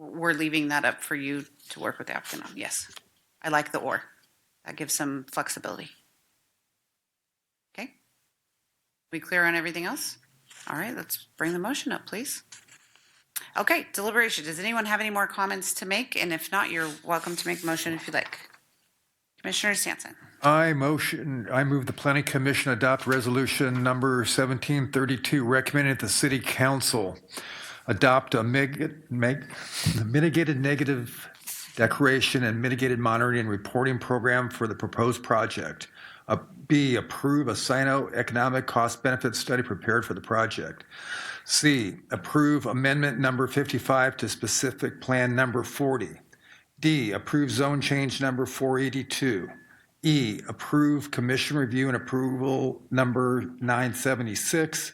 We're leaving that up for you to work with the applicant on. Yes, I like the or. That gives some flexibility. Okay. We clear on everything else? All right, let's bring the motion up, please. Okay, deliberation. Does anyone have any more comments to make? And if not, you're welcome to make the motion if you'd like. Commissioner Stanton. I move the Planning Commission adopt resolution number 1732, recommending that the City Council adopt a mitigated negative declaration and mitigated monitoring and reporting program for the proposed project. B, approve a Sino-economic cost-benefit study prepared for the project. C, approve amendment number 55 to specific plan number 40. D, approve zone change number 482. E, approve commission review and approval number 976.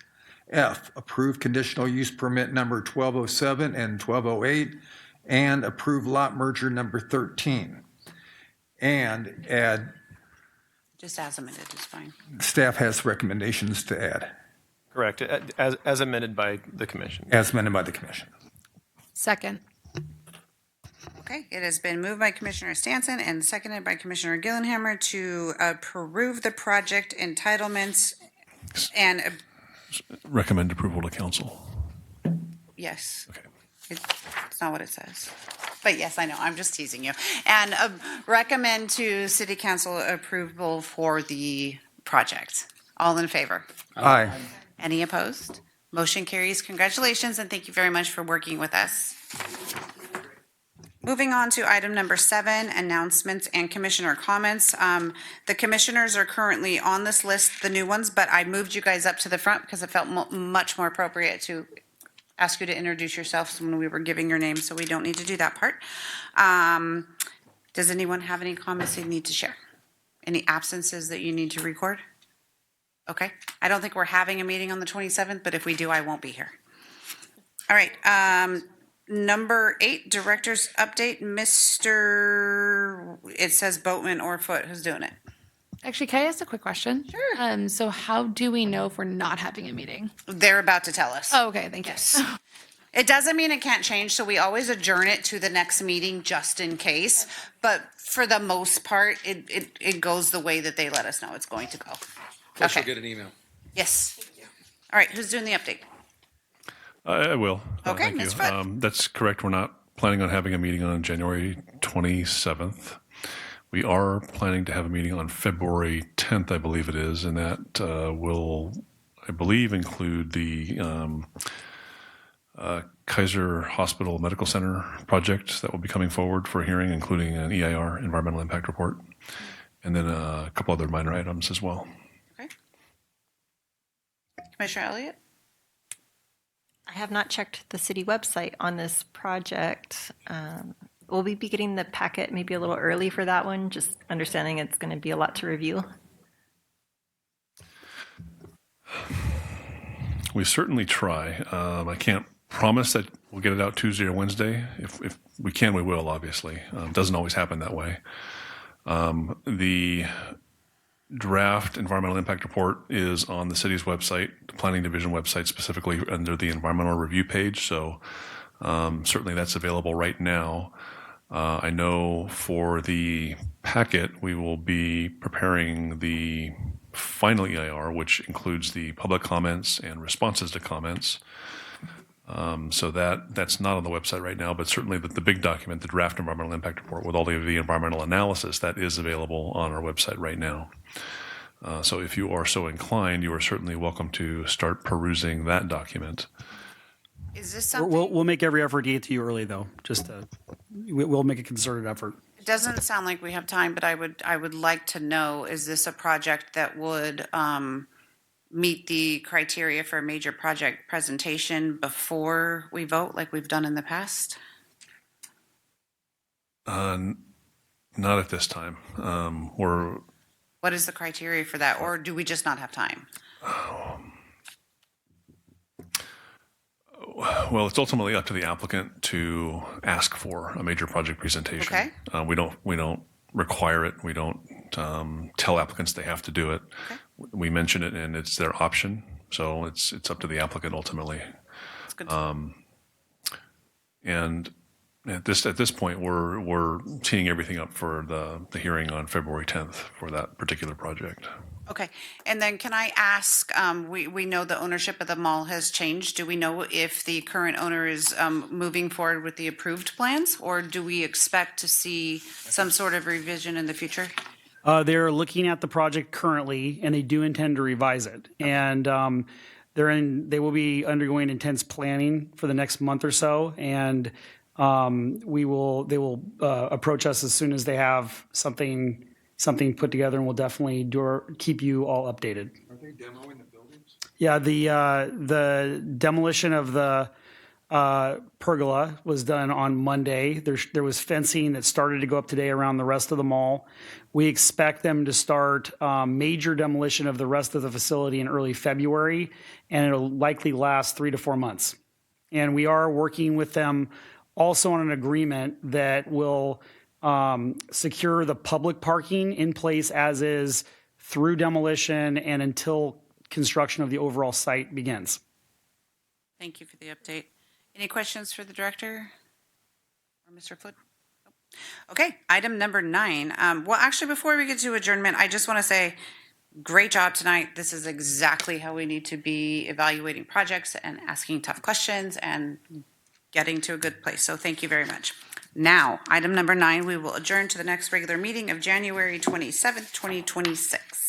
F, approve conditional use permit number 1207 and 1208, and approve lot merger number 13. And add. Just as amended is fine. Staff has recommendations to add. Correct, as amended by the commission. As amended by the commission. Second. Okay, it has been moved by Commissioner Stanton and seconded by Commissioner Gyllenhammer to approve the project entitlements and Recommend approval to council. yes. Okay. It's not what it says. But yes, I know, I'm just teasing you. And recommend to City Council approval for the project. All in favor? Aye. Any opposed? Motion carries. Congratulations, and thank you very much for working with us. Moving on to item number 7, announcements and commissioner comments. The commissioners are currently on this list, the new ones, but I moved you guys up to the front because it felt much more appropriate to ask you to introduce yourselves when we were giving your name, so we don't need to do that part. Does anyone have any comments they need to share? Any absences that you need to record? Okay, I don't think we're having a meeting on the 27th, but if we do, I won't be here. All right, number 8, director's update. Mr. It says Boatman or Foot. Who's doing it? Actually, can I ask a quick question? Sure. So how do we know if we're not having a meeting? They're about to tell us. Oh, okay, thank you. It doesn't mean it can't change, so we always adjourn it to the next meeting just in case. But for the most part, it goes the way that they let us know it's going to go. Plus, Okay. you'll get an email. Yes. All right, who's doing the update? I will. Okay, Thank Ms. you. Foote. That's correct. We're not planning on having a meeting on January 27th. We are planning to have a meeting on February 10th, I believe it is, and that will, I believe, include the Kaiser Hospital Medical Center project that will be coming forward for a hearing, including an EIR, Environmental Impact Report, and then a couple other minor items as well. Okay. Commissioner Elliott? I have not checked the city website on this project. Will we be getting the packet maybe a little early for that one? Just understanding it's going to be a lot to review. We certainly try. I can't promise that we'll get it out Tuesday or Wednesday. If we can, we will, obviously. It doesn't always happen that way. The draft environmental impact report is on the city's website, the planning division website, specifically under the environmental review page. So certainly that's available right now. I know for the packet, we will be preparing the final EIR, which includes the public comments and responses to comments. So that's not on the website right now, but certainly the big document, the draft environmental impact report with all of the environmental analysis, that is available on our website right now. So if you are so inclined, you are certainly welcome to start perusing that document. Is this something? We'll make every effort to get to you early, though. We'll make a concerted effort. It doesn't sound like we have time, but I would like to know, is this a project that would meet the criteria for a major project presentation before we vote, like we've done in the past? Not at this time. What is the criteria for that, or do we just not have time? Well, it's ultimately up to the applicant to ask for a major project presentation. Okay. We don't require it. We don't tell applicants they have to do it. Okay. We mention it, and it's their option. So it's up to the applicant ultimately. That's good. And at this point, we're teeing everything up for the hearing on February 10th for that particular project. Okay, and then can I ask, we know the ownership of the mall has changed. Do we know if the current owner is moving forward with the approved plans, or do we expect to see some sort of revision in the future? They're looking at the project currently, and they do intend to revise it. And they will be undergoing intense planning for the next month or so, and they will approach us as soon as they have something put together, and we'll definitely keep you all updated. Are they demoing the buildings? Yeah, the demolition of the pergola was done on Monday. There was fencing that started to go up today around the rest of the mall. We expect them to start major demolition of the rest of the facility in early February, and it'll likely last 3 to 4 months. And we are working with them also on an agreement that will secure the public parking in place as is through demolition and until construction of the overall site begins. Thank you for the update. Any questions for the director or Mr. Foote? Okay, item number 9. Well, actually, before we get to adjournment, I just want to say, great job tonight. This is exactly how we need to be evaluating projects and asking tough questions and getting to a good place. So thank you very much. Now, item number 9, we will adjourn to the next regular meeting of January 27th, 2026.